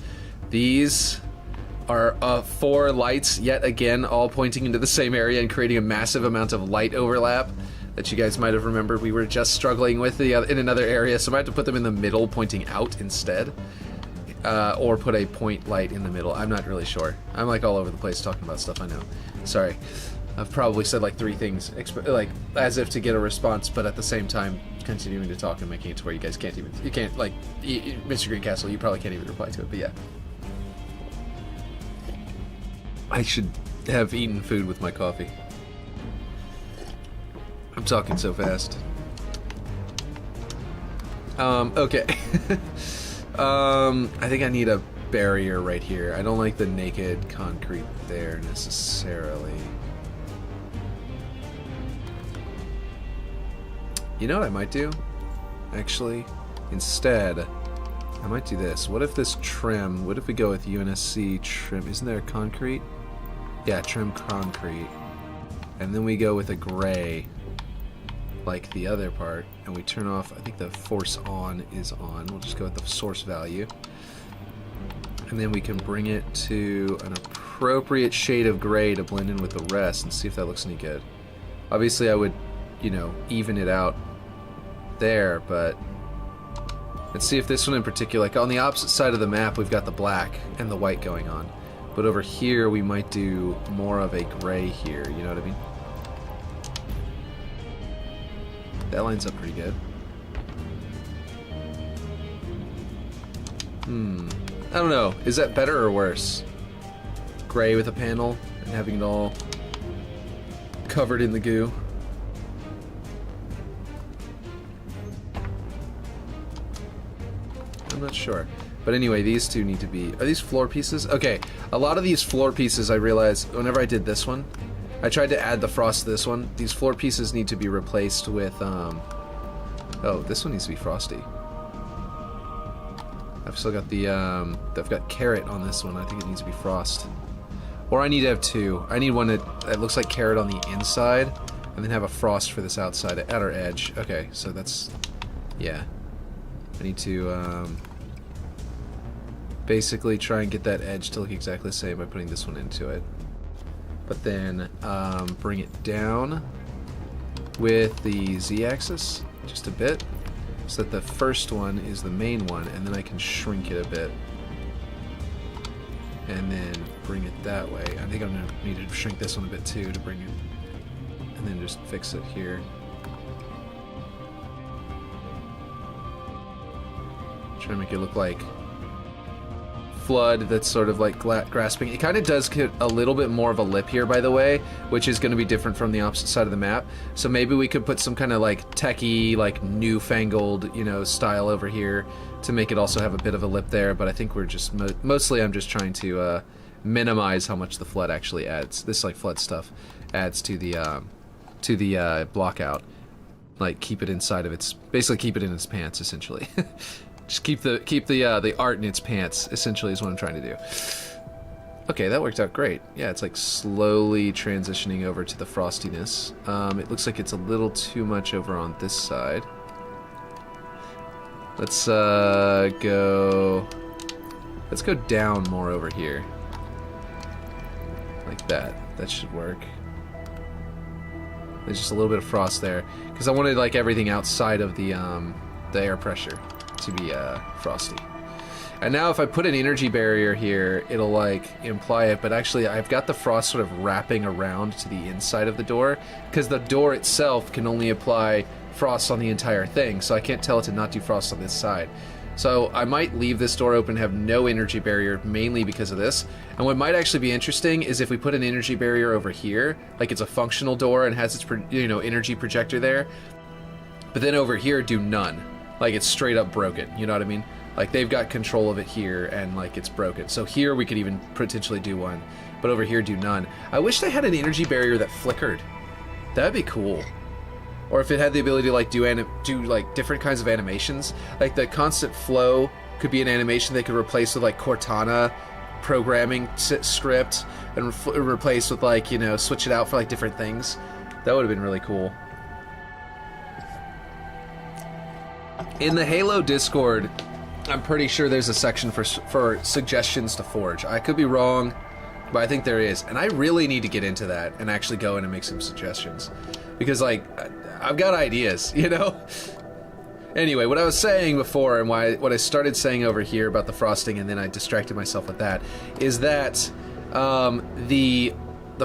these are 4 lights, yet again, all pointing into the same area and creating a massive amount of light overlap that you guys might have remembered we were just struggling with in another area. So I might have to put them in the middle, pointing out instead, or put a point light in the middle. I'm not really sure. I'm like all over the place talking about stuff, I know. Sorry. I've probably said like 3 things, like as if to get a response, but at the same time continuing to talk and making it to where you guys can't even, like, Mr. Greencastle, you probably can't even reply to it, but yeah. I should have eaten food with my coffee. I'm talking so fast. Okay. I think I need a barrier right here. I don't like the naked concrete there necessarily. You know what I might do? Actually, instead, I might do this. What if this trim, what if we go with UNSC trim? Isn't there concrete? Yeah, trim concrete. And then we go with a gray, like the other part, and we turn off, I think the force on is on. We'll just go with the source value. And then we can bring it to an appropriate shade of gray to blend in with the rest and see if that looks any good. Obviously I would, you know, even it out there, but let's see if this one in particular, like on the opposite side of the map we've got the black and the white going on, but over here we might do more of a gray here, you know what I mean? That lines up pretty good. I don't know, is that better or worse? Gray with a panel and having it all covered in the goo. I'm not sure. But anyway, these two need to be... Are these floor pieces? Okay, a lot of these floor pieces, I realized whenever I did this one, I tried to add the frost to this one. These floor pieces need to be replaced with... Oh, this one needs to be frosty. I've still got the... I've got carrot on this one. I think it needs to be frost. Or I need to have 2. I need one that looks like carrot on the inside, and then have a frost for this outside, outer edge. Okay, so that's... Yeah. I need to basically try and get that edge to look exactly the same by putting this one into it. But then bring it down with the z-axis just a bit, so that the first one is the main one, and then I can shrink it a bit. And then bring it that way. I think I'm going to need to shrink this one a bit too to bring it, and then just fix it here. Try to make it look like flood that's sort of like grasping. It kind of does get a little bit more of a lip here, by the way, which is going to be different from the opposite side of the map. So maybe we could put some kind of like techie, like newfangled, you know, style over here to make it also have a bit of a lip there. But I think we're just mostly I'm just trying to minimize how much the flood actually adds. This like flood stuff adds to the block out. Like keep it inside of its, basically keep it in its pants essentially. Just keep the art in its pants, essentially, is what I'm trying to do. Okay, that worked out great. Yeah, it's like slowly transitioning over to the frostiness. It looks like it's a little too much over on this side. Let's go down more over here. Like that. That should work. There's just a little bit of frost there, because I wanted like everything outside of the air pressure to be frosty. And now if I put an energy barrier here, it'll like imply it, but actually I've got the frost sort of wrapping around to the inside of the door, because the door itself can only apply frost on the entire thing, so I can't tell it to not do frost on this side. So I might leave this door open, have no energy barrier, mainly because of this. And what might actually be interesting is if we put an energy barrier over here, like it's a functional door and has its energy projector there, but then over here do none. Like it's straight up broken, you know what I mean? Like they've got control of it here and like it's broken. So here we could even potentially do one, but over here do none. I wish they had an energy barrier that flickered. That'd be cool. Or if it had the ability to like do like different kinds of animations. Like the constant flow could be an animation they could replace with like Cortana programming script and replace with like, you know, switch it out for like different things. That would have been really cool. In the Halo Discord, I'm pretty sure there's a section for suggestions to forge. I could be wrong, but I think there is. And I really need to get into that and actually go in and make some suggestions. Because, like, I've got ideas, you know? Anyway, what I was saying before and what I started saying over here about the frosting, and then I distracted myself with that, is that the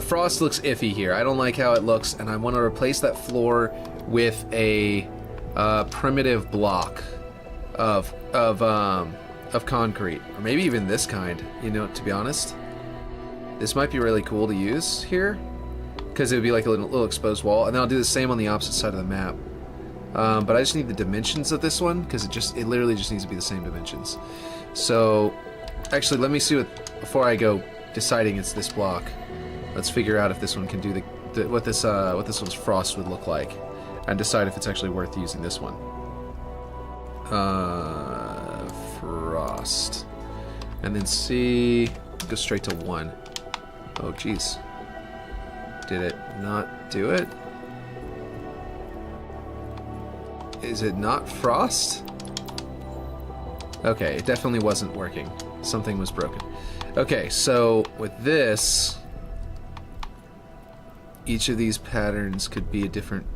frost looks iffy here. I don't like how it looks, and I want to replace that floor with a primitive block of concrete, or maybe even this kind. You know, to be honest, this might be really cool to use here because it would be like a little exposed wall. And then I'll do the same on the opposite side of the map. But I just need the dimensions of this one because it literally just needs to be the same dimensions. So, actually, let me see before I go deciding it's this block. Let's figure out if this one can do what this one's frost would look like, and decide if it's actually worth using this one. Frost. And then see, go straight to 1. Oh, jeez. Did it not do it? Is it not frost? Okay, it definitely wasn't working. Something was broken. Okay, so with this, each of these patterns could be a different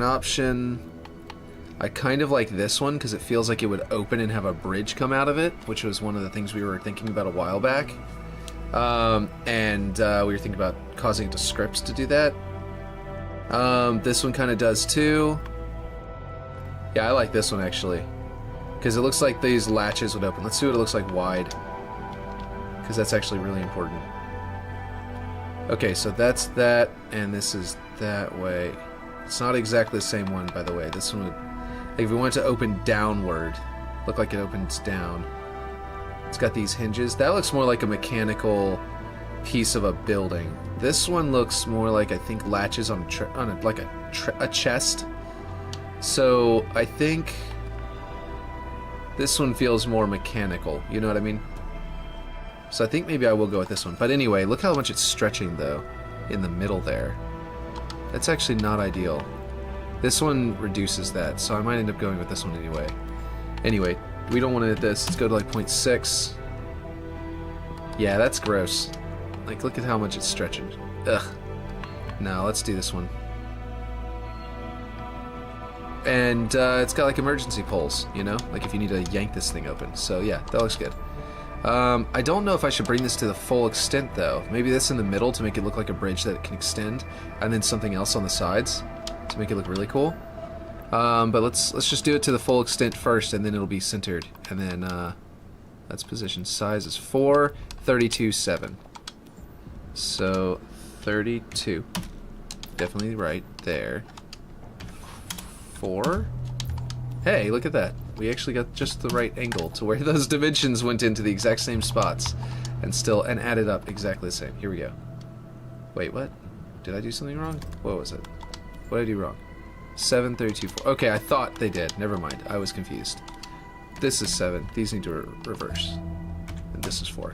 option. I kind of like this one because it feels like it would open and have a bridge come out of it, which was one of the things we were thinking about a while back. And we were thinking about causing it to scripts to do that. This one kind of does too. Yeah, I like this one actually, because it looks like these latches would open. Let's see what it looks like wide, because that's actually really important. Okay, so that's that, and this is that way. It's not exactly the same one, by the way. This one would, like, if we want it to open downward, look like it opens down. It's got these hinges. That looks more like a mechanical piece of a building. This one looks more like, I think, latches on a chest. So I think this one feels more mechanical. You know what I mean? So I think maybe I will go with this one. But anyway, look how much it's stretching though in the middle there. That's actually not ideal. This one reduces that, so I might end up going with this one anyway. Anyway, we don't want to hit this. Let's go to like 0.6. Yeah, that's gross. Like, look at how much it's stretching. Ugh. No, let's do this one. And it's got like emergency poles, you know? Like if you need to yank this thing open. So yeah, that looks good. I don't know if I should bring this to the full extent though. Maybe this in the middle to make it look like a bridge that it can extend. And then something else on the sides to make it look really cool. But let's just do it to the full extent first, and then it'll be centered. And then that's position. Size is 4, 32, 7. So 32. Definitely right there. 4. Hey, look at that. We actually got just the right angle to where those dimensions went into the exact same spots and added up exactly the same. Here we go. Wait, what? Did I do something wrong? What was it? What did I do wrong? 7, 32, 4. Okay, I thought they did. Never mind. I was confused. This is 7. These need to reverse. And this is 4.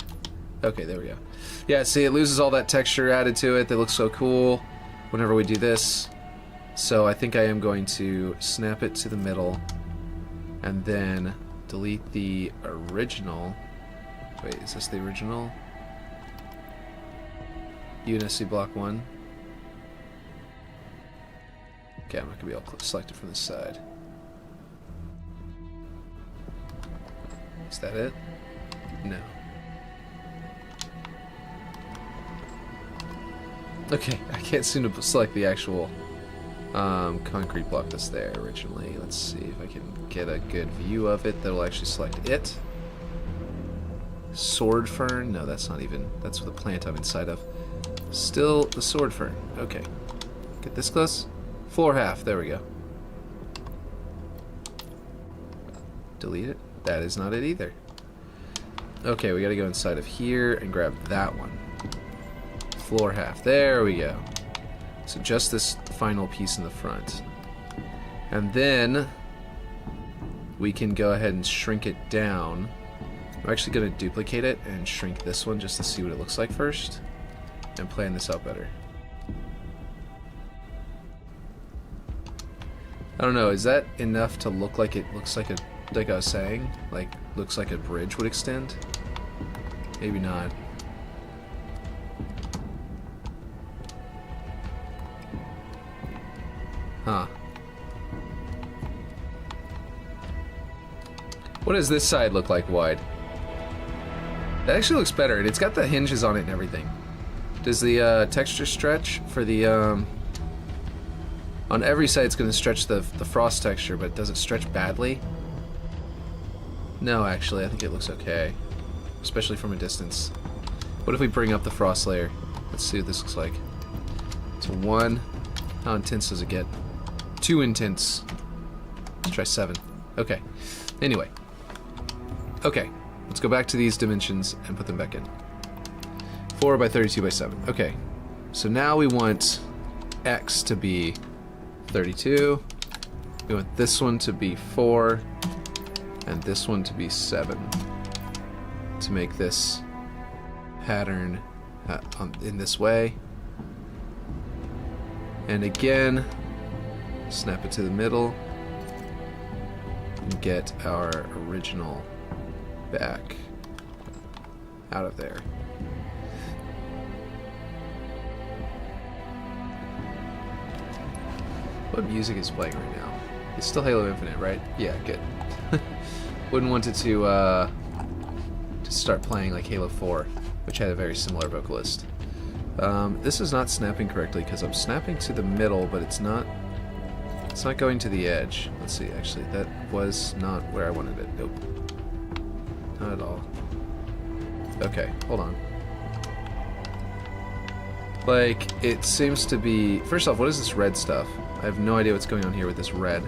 Okay, there we go. Yeah, see, it loses all that texture added to it that looks so cool whenever we do this. So I think I am going to snap it to the middle and then delete the original. Wait, is this the original? UNSC block 1. Okay, I'm not going to be able to select it from this side. Is that it? No. Okay, I can't seem to select the actual concrete block that's there originally. Let's see if I can get a good view of it that'll actually select it. Sword fern? No, that's not even. That's the plant I'm inside of. Still the sword fern. Okay. Get this close. Floor half. There we go. Delete it. That is not it either. Okay, we gotta go inside of here and grab that one. Floor half. There we go. So just this final piece in the front. And then we can go ahead and shrink it down. I'm actually going to duplicate it and shrink this one just to see what it looks like first. And plan this out better. I don't know, is that enough to look like it looks like like I was saying? Like, looks like a bridge would extend? Maybe not. Huh. What does this side look like wide? That actually looks better, and it's got the hinges on it and everything. Does the texture stretch for the on every side it's going to stretch the frost texture, but does it stretch badly? No, actually, I think it looks okay. Especially from a distance. What if we bring up the frost layer? Let's see what this looks like. So 1. How intense does it get? 2 intense. Let's try 7. Okay. Anyway. Okay. Let's go back to these dimensions and put them back in. 4 by 32 by 7. Okay. So now we want X to be 32. We want this one to be 4. And this one to be 7. To make this pattern in this way. And again, snap it to the middle and get our original back out of there. What music is playing right now? It's still Halo Infinite, right? Yeah, good. Wouldn't want it to start playing like Halo 4, which had a very similar vocalist. This is not snapping correctly because I'm snapping to the middle, but it's not going to the edge. Let's see, actually, that was not where I wanted it. Nope. Not at all. Okay, hold on. Like, it seems to be... First off, what is this red stuff? I have no idea what's going on here with this red.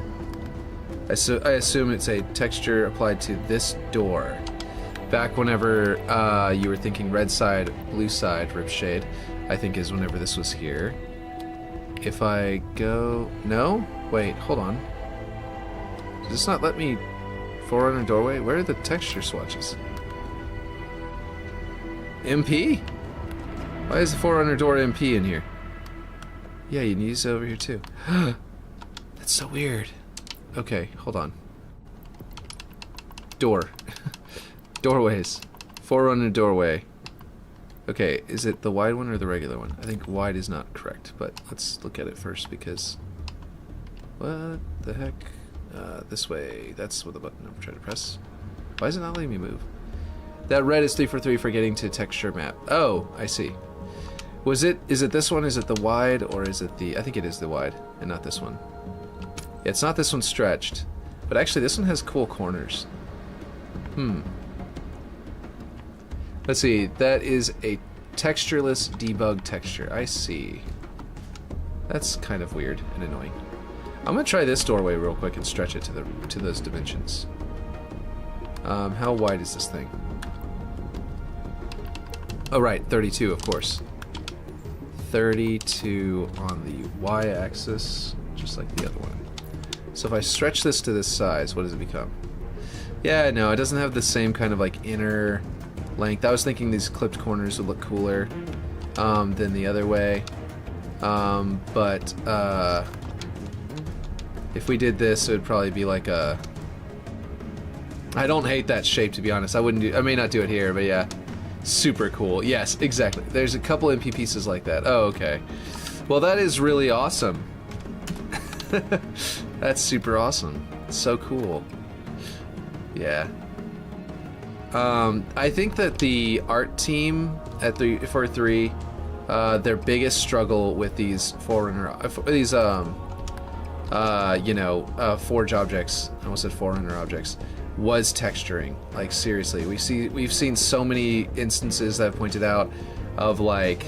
I assume it's a texture applied to this door. Back whenever you were thinking red side, blue side, Ripshade, I think is whenever this was here. If I go... No? Wait, hold on. Does this not let me forerunner doorway? Where are the texture swatches? MP? Why is the forerunner door MP in here? Yeah, you can use it over here too. That's so weird. Okay, hold on. door. Doorways. Forerunner doorway. Okay, is it the wide one or the regular one? I think wide is not correct, but let's look at it first because... What the heck? This way. That's what the button I'm trying to press. Why is it not letting me move? That red is 343 for getting to texture map. Oh, I see. Is it this one? Is it the wide or is it the... I think it is the wide and not this one. Yeah, it's not this one stretched. But actually this one has cool corners. Let's see. That is a textureless debug texture. I see. That's kind of weird and annoying. I'm gonna try this doorway real quick and stretch it to those dimensions. How wide is this thing? Oh right, 32 of course. 32 on the y-axis, just like the other one. So if I stretch this to this size, what does it become? Yeah, no, it doesn't have the same kind of like inner length. I was thinking these clipped corners would look cooler than the other way. If we did this, it would probably be like a... I don't hate that shape, to be honest. I may not do it here, but yeah. Super cool. Yes, exactly. There's a couple MP pieces like that. Oh, okay. Well, that is really awesome. That's super awesome. So cool. Yeah. I think that the art team at 343, their biggest struggle with these forge objects, I almost said forerunner objects, was texturing. Like seriously, we've seen so many instances that have pointed out of like,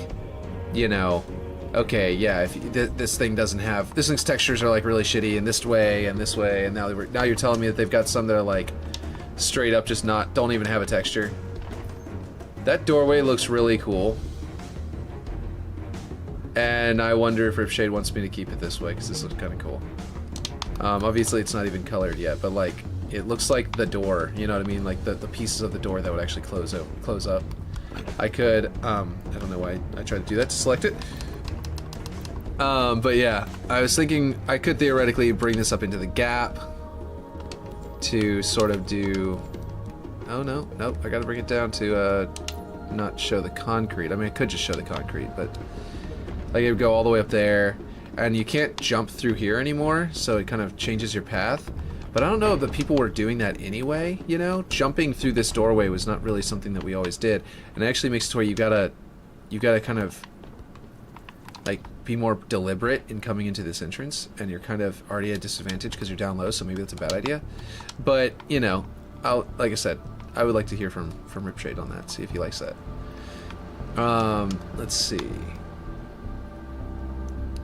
you know, okay, yeah, if this thing doesn't have, this thing's textures are like really shitty in this way and this way, and now you're telling me that they've got some that are like straight up just don't even have a texture. That doorway looks really cool. And I wonder if Ripshade wants me to keep it this way, because this looks kind of cool. Obviously it's not even colored yet, but like, it looks like the door, you know what I mean? Like the pieces of the door that would actually close up. I could, I don't know why I tried to do that to select it. But yeah, I was thinking I could theoretically bring this up into the gap to sort of do... Oh no, nope, I gotta bring it down to not show the concrete. I mean, I could just show the concrete, but like it would go all the way up there, and you can't jump through here anymore, so it kind of changes your path. But I don't know if the people were doing that anyway, you know? Jumping through this doorway was not really something that we always did, and it actually makes it to where you gotta kind of like be more deliberate in coming into this entrance, and you're kind of already at a disadvantage because you're down low, so maybe that's a bad idea. But you know, like I said, I would like to hear from Ripshade on that, see if he likes that. Let's see.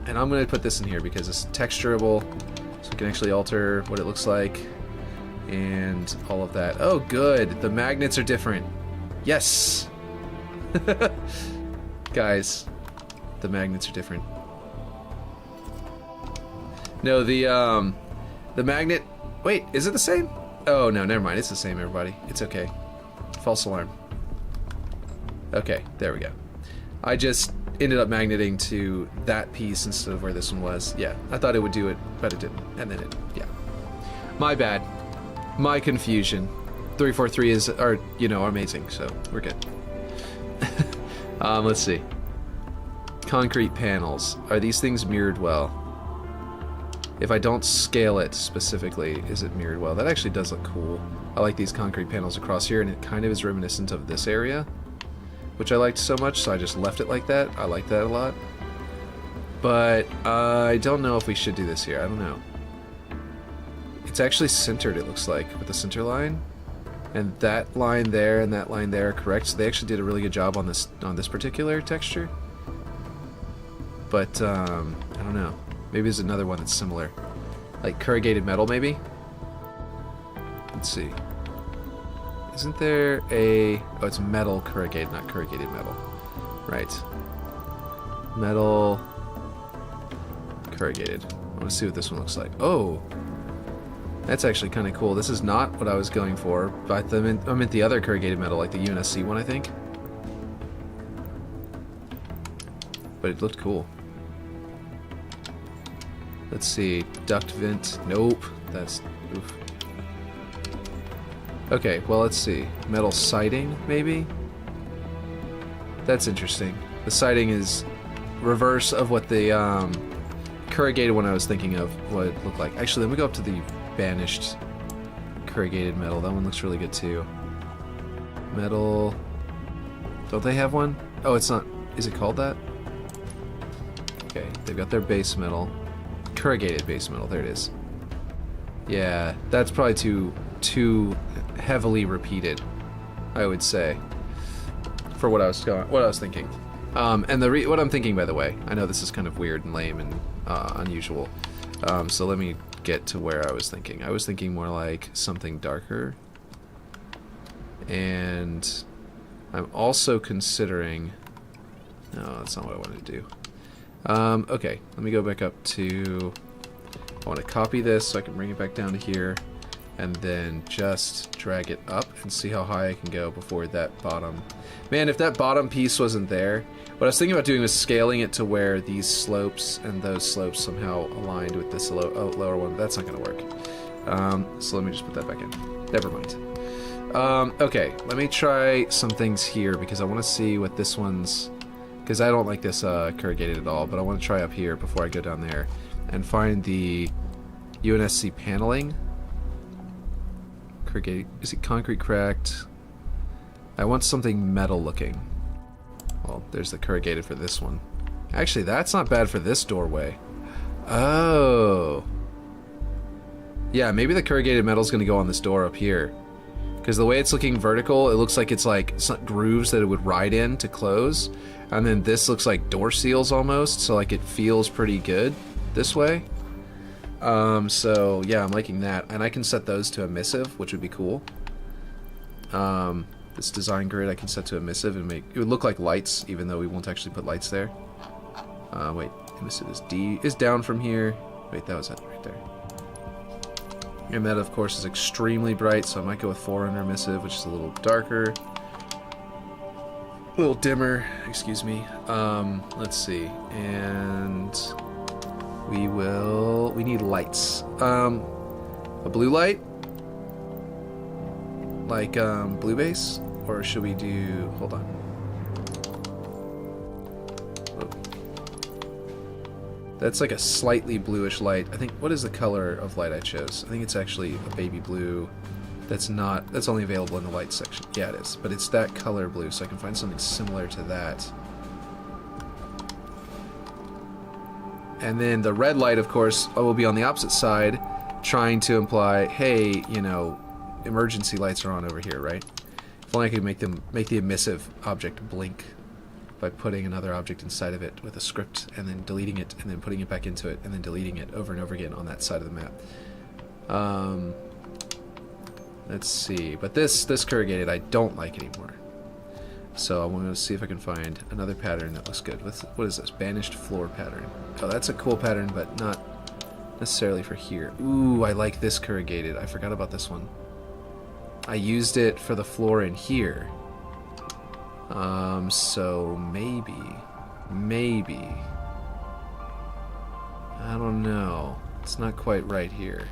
And I'm going to put this in here because it's texturable, so we can actually alter what it looks like and all of that. Oh, good. The magnets are different. Yes! Guys, the magnets are different. No, the magnet... Wait, is it the same? Oh, no, never mind. It's the same, everybody. It's okay. False alarm. Okay, there we go. I just ended up magneting to that piece instead of where this one was. Yeah, I thought it would do it, but it didn't. And then it, yeah. My bad. My confusion. 343 are, you know, amazing, so we're good. Let's see. Concrete panels. Are these things mirrored well? If I don't scale it specifically, is it mirrored well? That actually does look cool. I like these concrete panels across here, and it kind of is reminiscent of this area, which I liked so much, so I just left it like that. I like that a lot. But I don't know if we should do this here. I don't know. It's actually centered, it looks like, with the center line. And that line there and that line there are correct, so they actually did a really good job on this particular texture. But, I don't know. Maybe there's another one that's similar. Like corrugated metal, maybe? Let's see. Isn't there a... Oh, it's metal corrugated, not corrugated metal. Right. Metal... corrugated. I want to see what this one looks like. Oh! That's actually kind of cool. This is not what I was going for, but I meant the other corrugated metal, like the UNSC one, I think. But it looked cool. Let's see. Duct vent. Nope. That's... Oof. Okay, well, let's see. Metal siding, maybe? That's interesting. The siding is reverse of what the corrugated one I was thinking of would look like. Actually, let me go up to the banished corrugated metal. That one looks really good too. Metal. Don't they have one? Oh, it's not. Is it called that? Okay, they've got their base metal. Corrugated base metal. There it is. Yeah, that's probably too heavily repeated, I would say, for what I was thinking. And what I'm thinking, by the way, I know this is kind of weird and lame and unusual. So let me get to where I was thinking. I was thinking more like something darker. And I'm also considering... No, that's not what I wanted to do. Okay, let me go back up to... I want to copy this so I can bring it back down to here. And then just drag it up and see how high I can go before that bottom... Man, if that bottom piece wasn't there... What I was thinking about doing was scaling it to where these slopes and those slopes somehow aligned with this lower one. That's not going to work. So let me just put that back in. Never mind. Okay, let me try some things here because I want to see what this one's... Because I don't like this corrugated at all, but I want to try up here before I go down there and find the UNSC paneling. Corrugated... Is it concrete cracked? I want something metal looking. Well, there's the corrugated for this one. Actually, that's not bad for this doorway. Oh. Yeah, maybe the corrugated metal's gonna go on this door up here. Because the way it's looking vertical, it looks like it's like some grooves that it would ride in to close. And then this looks like door seals almost, so like it feels pretty good this way. So yeah, I'm liking that. And I can set those to emissive, which would be cool. This design grid I can set to emissive and make it would look like lights, even though we won't actually put lights there. Wait, emissive is down from here. Wait, that was it right there. And that, of course, is extremely bright, so I might go with 400 emissive, which is a little darker, a little dimmer. Excuse me. Let's see, and we need lights. A blue light. Like blue base, or should we do? Hold on. Oh. That's like a slightly bluish light. I think. What is the color of light I chose? I think it's actually a baby blue. That's not. That's only available in the light section. Yeah, it is. But it's that color blue, so I can find something similar to that. And then the red light, of course, will be on the opposite side, trying to imply, hey, you know, emergency lights are on over here, right? If only I could make the emissive object blink by putting another object inside of it with a script and then deleting it and then putting it back into it and then deleting it over and over again on that side of the map. Let's see, but this corrugated I don't like anymore. So I want to see if I can find another pattern that looks good. What is this? Banished floor pattern. Oh, that's a cool pattern, but not necessarily for here. Ooh, I like this corrugated. I forgot about this one. I used it for the floor in here. So maybe. I don't know. It's not quite right here.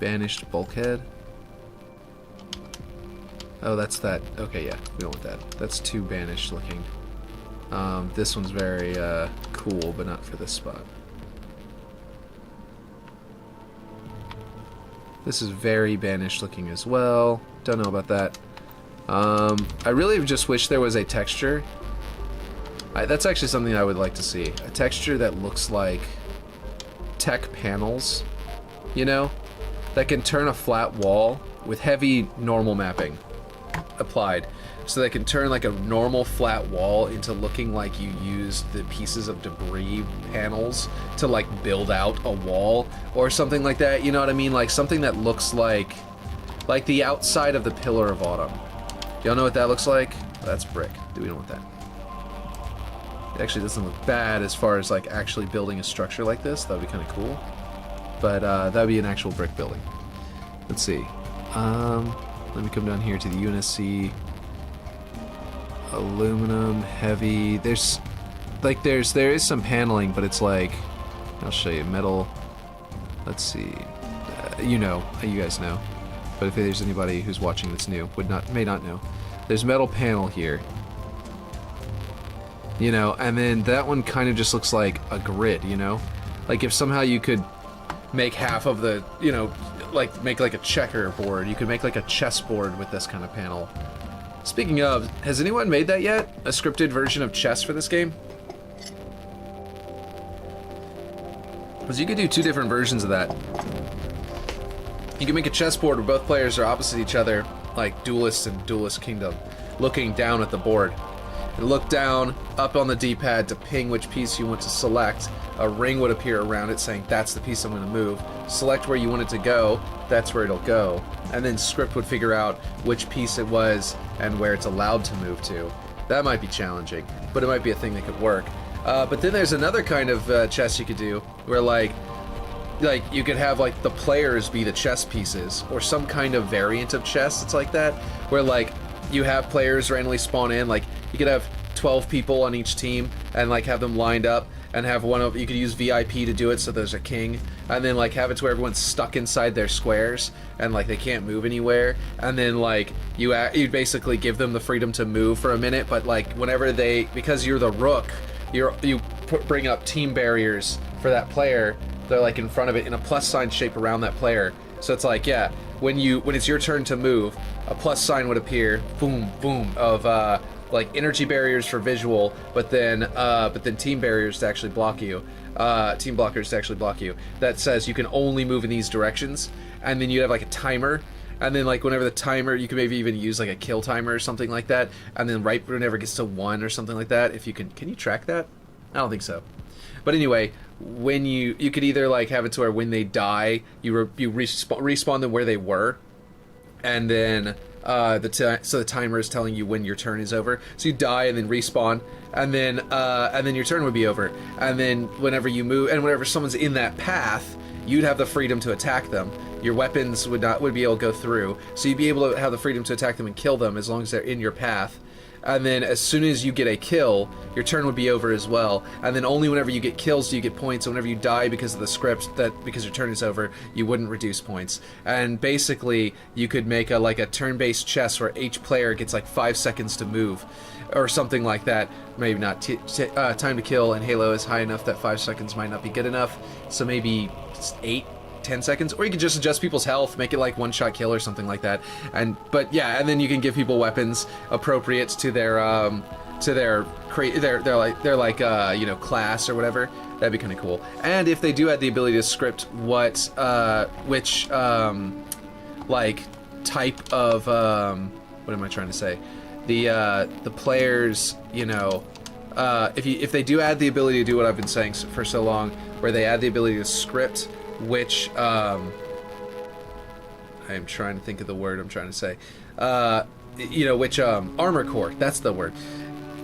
Banished bulkhead. Oh, that's that. Okay, yeah, we don't want that. That's too banished looking. This one's very cool, but not for this spot. This is very banished looking as well. Don't know about that. I really just wish there was a texture. That's actually something I would like to see. A texture that looks like tech panels, you know? That can turn a flat wall with heavy normal mapping applied. So they can turn like a normal flat wall into looking like you used the pieces of debris panels to like build out a wall or something like that, you know what I mean? Like something that looks like the outside of the Pillar of Autumn. Y'all know what that looks like? That's brick. We don't want that. It actually doesn't look bad as far as like actually building a structure like this. That would be kind of cool. But that would be an actual brick building. Let's see. Let me come down here to the UNSC. Aluminum, heavy. There is some paneling, but it's like, I'll show you, metal. Let's see. you know, you guys know. But if there's anybody who's watching that's new, may not know. There's metal panel here. You know, and then that one kind of just looks like a grid, you know? Like if somehow you could make half of the, you know, like make like a checkerboard, you could make like a chessboard with this kind of panel. Speaking of, has anyone made that yet? A scripted version of chess for this game? Because you could do 2 different versions of that. You can make a chessboard where both players are opposite each other, like Duelist and Duelist Kingdom, looking down at the board. You look down, up on the D-pad to ping which piece you want to select. A ring would appear around it saying, that's the piece I'm going to move. Select where you want it to go, that's where it'll go. And then script would figure out which piece it was and where it's allowed to move to. That might be challenging, but it might be a thing that could work. But then there's another kind of chess you could do, where like you could have like the players be the chess pieces, or some kind of variant of chess that's like that, where like you have players randomly spawn in, like you could have 12 people on each team and like have them lined up and have one of, you could use VIP to do it so there's a king, and then like have it to where everyone's stuck inside their squares and like they can't move anywhere, and then like you basically give them the freedom to move for a minute, but like whenever they, because you're the rook, bring up team barriers for that player. They're like in front of it in a plus sign shape around that player. So it's like, yeah, when it's your turn to move, a plus sign would appear, boom, boom, of like energy barriers for visual, but then team barriers to actually block you, team blockers to actually block you. That says you can only move in these directions, and then you have like a timer. And then like whenever the timer, you can maybe even use like a kill timer or something like that. And then right whenever it gets to 1 or something like that, if you can you track that? I don't think so. But anyway, when you could either like have it to where when they die, you respawn them where they were, and then so the timer is telling you when your turn is over. So you die and then respawn, and then your turn would be over. And then whenever you move, and whenever someone's in that path, you'd have the freedom to attack them. Your weapons would be able to go through, so you'd be able to have the freedom to attack them and kill them as long as they're in your path. And then as soon as you get a kill, your turn would be over as well. And then only whenever you get kills do you get points. So whenever you die because of the script, because your turn is over, you wouldn't reduce points. And basically, you could make a turn-based chess where each player gets like 5 seconds to move, or something like that. Maybe not. Time to kill in Halo is high enough that 5 seconds might not be good enough. So maybe 8-10 seconds, or you could just adjust people's health, make it like one-shot kill or something like that. But yeah, and then you can give people weapons appropriate to their class or whatever. That'd be kind of cool. And if they do have the ability to script which like type of what am I trying to say? The players, you know, if they do add the ability to do what I've been saying for so long, where they add the ability to script which I am trying to think of the word I'm trying to say, which armor core, that's the word,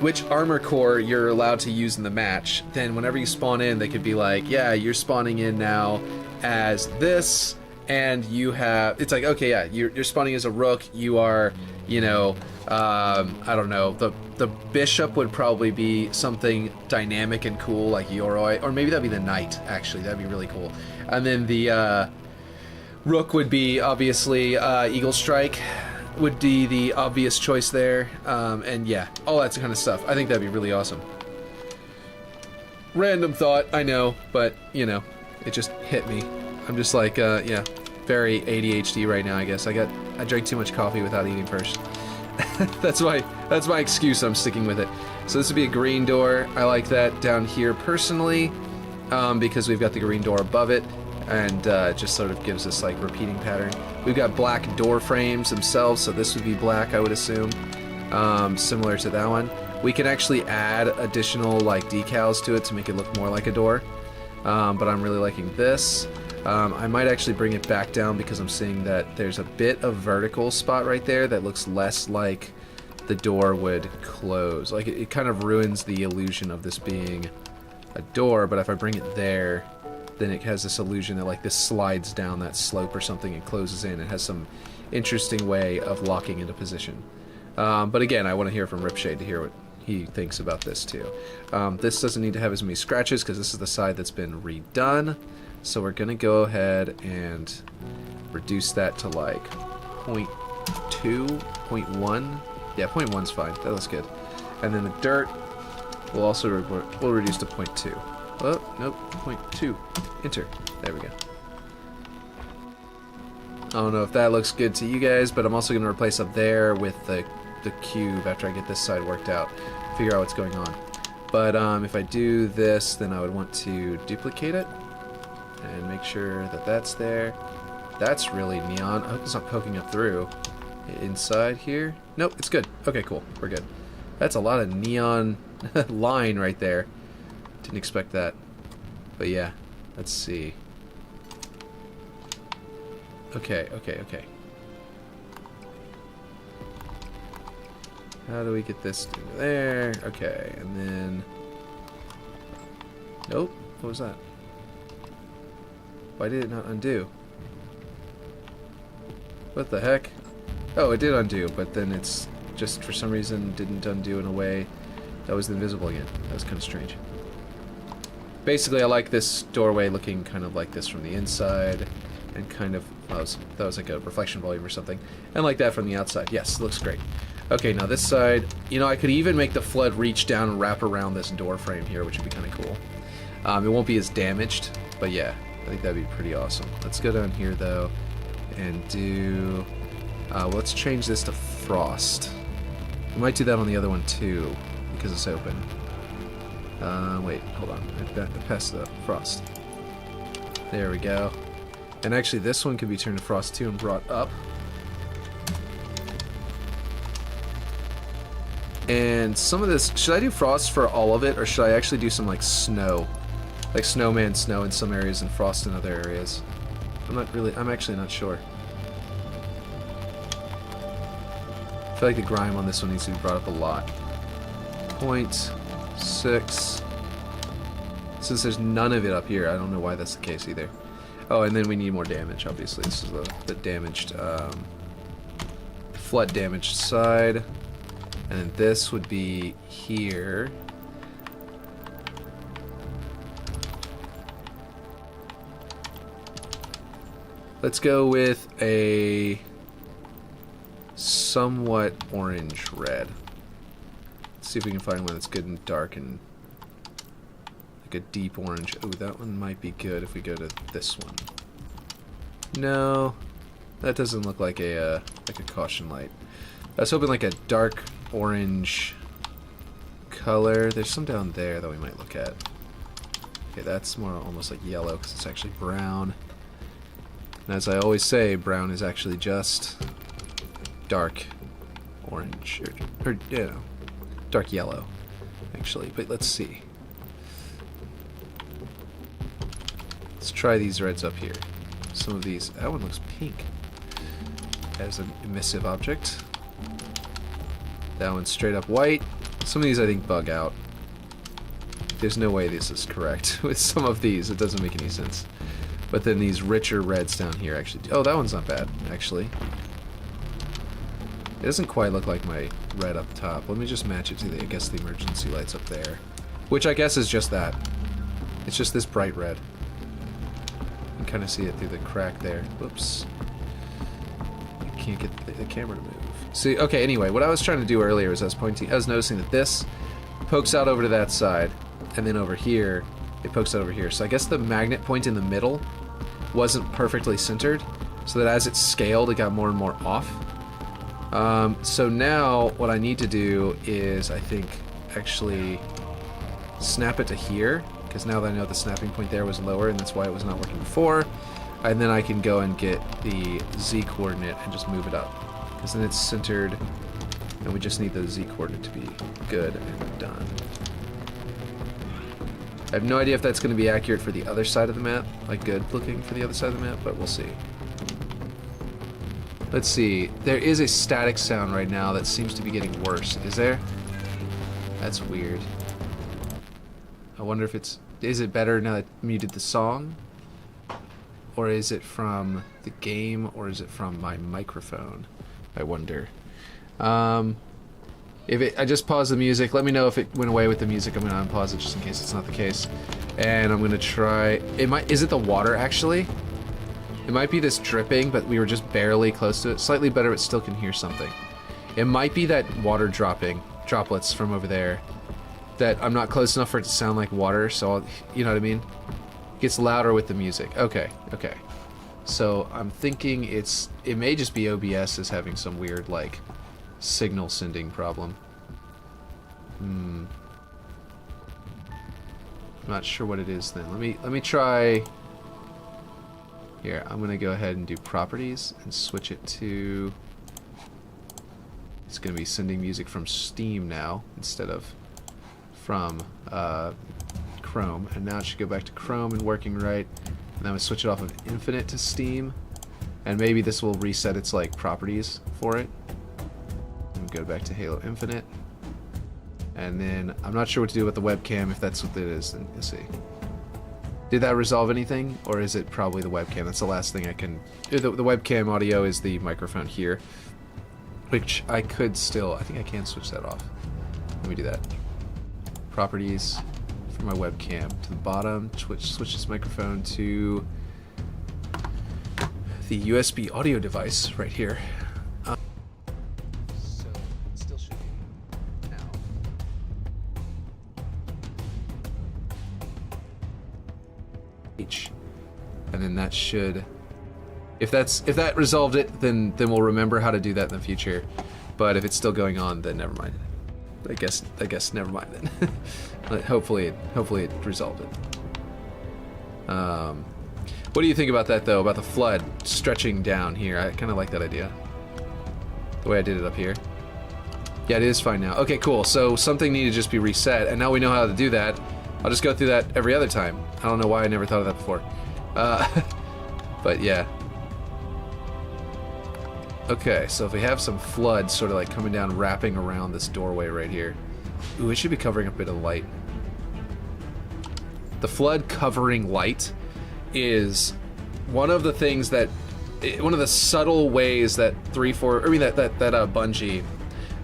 which armor core you're allowed to use in the match. Then whenever you spawn in, they could be like, yeah, you're spawning in now as this, and you have, it's like, okay, yeah, you're spawning as a rook, you are, you know, I don't know, the bishop would probably be something dynamic and cool like Yoroi, or maybe that'd be the knight, actually, that'd be really cool. And then the rook would be obviously Eagle Strike would be the obvious choice there, and yeah, all that kind of stuff. I think that'd be really awesome. Random thought, I know, but you know, it just hit me. I'm just like, yeah, very ADHD right now, I guess. I drank too much coffee without eating first. That's my excuse. I'm sticking with it. So this would be a green door. I like that down here personally, because we've got the green door above it, and it just sort of gives us like repeating pattern. We've got black door frames themselves, so this would be black, I would assume, similar to that one. We can actually add additional like decals to it to make it look more like a door, but I'm really liking this. I might actually bring it back down because I'm seeing that there's a bit of vertical spot right there that looks less like the door would close. Like it kind of ruins the illusion of this being a door, but if I bring it there, then it has this illusion that like this slides down that slope or something and closes in. It has some interesting way of locking into position. But again, I want to hear from Ripshade to hear what he thinks about this too. This doesn't need to have as many scratches because this is the side that's been redone. So we're gonna go ahead and reduce that to like 0.2, 0.1. Yeah, 0.1's fine. That looks good. And then the dirt will also we'll reduce to 0.2. Oh, nope, 0.2. Enter. There we go. I don't know if that looks good to you guys, but I'm also going to replace up there with the cube after I get this side worked out. Figure out what's going on. But if I do this, then I would want to duplicate it and make sure that that's there. That's really neon. I hope it's not poking up through. Inside here? Nope, it's good. Okay, cool. We're good. That's a lot of neon line right there. Didn't expect that. But yeah, let's see. Okay. How do we get this into there? Okay, and then... Nope. What was that? Why did it not undo? What the heck? Oh, it did undo, but then it's just for some reason didn't undo in a way that was invisible again. That was kind of strange. Basically, I like this doorway looking kind of like this from the inside, and kind of that was like a reflection volume or something, and like that from the outside. Yes, looks great. Okay, now this side, you know, I could even make the flood reach down and wrap around this door frame here, which would be kind of cool. It won't be as damaged, but yeah, I think that'd be pretty awesome. Let's go down here though, and do. Let's change this to frost. We might do that on the other one too, because it's open. Wait, hold on. I passed the frost. There we go. And actually, this one could be turned to frost too and brought up. And some of this, should I do frost for all of it, or should I actually do some like snow? Like snowman snow in some areas and frost in other areas? I'm actually not sure. I feel like the grime on this one needs to be brought up a lot. 0.6. Since there's none of it up here, I don't know why that's the case either. Oh, and then we need more damage, obviously. This is the damaged, flood damaged side. And then this would be here. Let's go with a somewhat orange red. Let's see if we can find one that's good and dark and like a deep orange. Oh, that one might be good if we go to this one. No, that doesn't look like a caution light. I was hoping like a dark orange color. There's some down there that we might look at. Okay, that's more almost like yellow because it's actually brown. And as I always say, brown is actually just dark orange, or you know, dark yellow, actually. But let's see. Let's try these reds up here. Some of these. That one looks pink as an emissive object. That one's straight up white. Some of these I think bug out. There's no way this is correct with some of these. It doesn't make any sense. But then these richer reds down here actually do. Oh, that one's not bad, actually. It doesn't quite look like my red up top. Let me just match it to the, I guess, the emergency lights up there. Which I guess is just that. It's just this bright red. You can kind of see it through the crack there. Whoops. I can't get the camera to move. See, okay, anyway, what I was trying to do earlier was I was noticing that this pokes out over to that side, and then over here, it pokes out over here. So I guess the magnet point in the middle wasn't perfectly centered, so that as it scaled, it got more and more off. So now what I need to do is, I think, actually snap it to here, because now that I know the snapping point there was lower, and that's why it was not working before, and then I can go and get the Z coordinate and just move it up, because then it's centered, and we just need the Z coordinate to be good and done. I have no idea if that's going to be accurate for the other side of the map, like good looking for the other side of the map, but we'll see. Let's see, there is a static sound right now that seems to be getting worse, is there? That's weird. I wonder if is it better now that I muted the song? Or is it from the game, or is it from my microphone? I wonder. If it, I just paused the music. Let me know if it went away with the music. I'm gonna unpause it just in case it's not the case. And I'm gonna try. It might. Is it the water actually? It might be this dripping, but we were just barely close to it. Slightly better, but still can hear something. It might be that water droplets from over there. That I'm not close enough for it to sound like water. So I'll, you know what I mean? It gets louder with the music. Okay. Okay. So I'm thinking it may just be OBS is having some weird like signal sending problem. I'm not sure what it is then. Let me try. Here, I'm gonna go ahead and do properties and switch it to. It's gonna be sending music from Steam now instead of from Chrome, and now it should go back to Chrome and working right. And then we switch it off of Infinite to Steam, and maybe this will reset its like properties for it. And go back to Halo Infinite, and then I'm not sure what to do with the webcam. If that's what it is, then you'll see. Did that resolve anything, or is it probably the webcam? That's the last thing I can. The webcam audio is the microphone here, which I could still. I think I can switch that off. Let me do that. Properties for my webcam to the bottom. Switch this microphone to the USB audio device right here. So it still should be now. And then that should, if that resolved it, then we'll remember how to do that in the future. But if it's still going on, then never mind. I guess never mind then. But hopefully it resolved it. What do you think about that though? About the flood stretching down here? I kind of like that idea. The way I did it up here. Yeah, it is fine now. Okay, cool. So something needed to just be reset, and now we know how to do that. I'll just go through that every other time. I don't know why I never thought of that before. But yeah. Okay, so if we have some flood sort of like coming down, wrapping around this doorway right here. Ooh, it should be covering a bit of light. The flood covering light is one of the things that, one of the subtle ways that Bungie,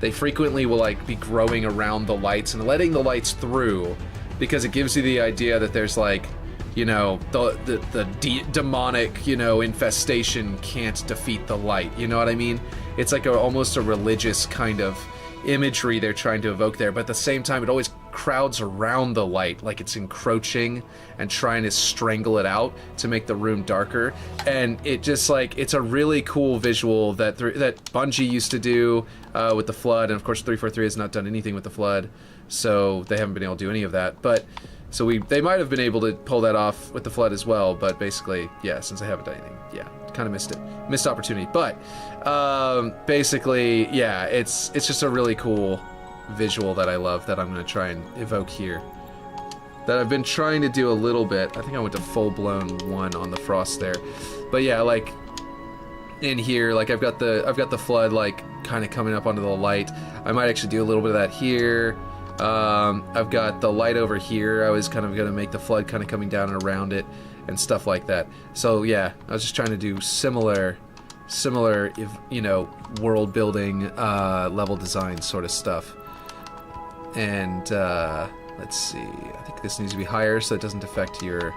they frequently will like be growing around the lights and letting the lights through, because it gives you the idea that there's like, you know, the demonic, you know, infestation can't defeat the light. You know what I mean? It's like almost a religious kind of imagery they're trying to evoke there, but at the same time it always crowds around the light, like it's encroaching and trying to strangle it out to make the room darker. And it just like, it's a really cool visual that Bungie used to do with the flood, and of course 343 has not done anything with the flood, so they haven't been able to do any of that. But so they might have been able to pull that off with the flood as well, but basically, yeah, since they haven't done anything, yeah, kind of missed opportunity. But basically, yeah, it's just a really cool visual that I love, that I'm going to try and evoke here, that I've been trying to do a little bit. I think I went to full-blown 1 on the frost there, but yeah, like in here, like I've got the flood like kind of coming up onto the light. I might actually do a little bit of that here. I've got the light over here. I was kind of going to make the flood kind of coming down and around it and stuff like that. So yeah, I was just trying to do similar, you know, world building, level design sort of stuff. And let's see, I think this needs to be higher so it doesn't affect your,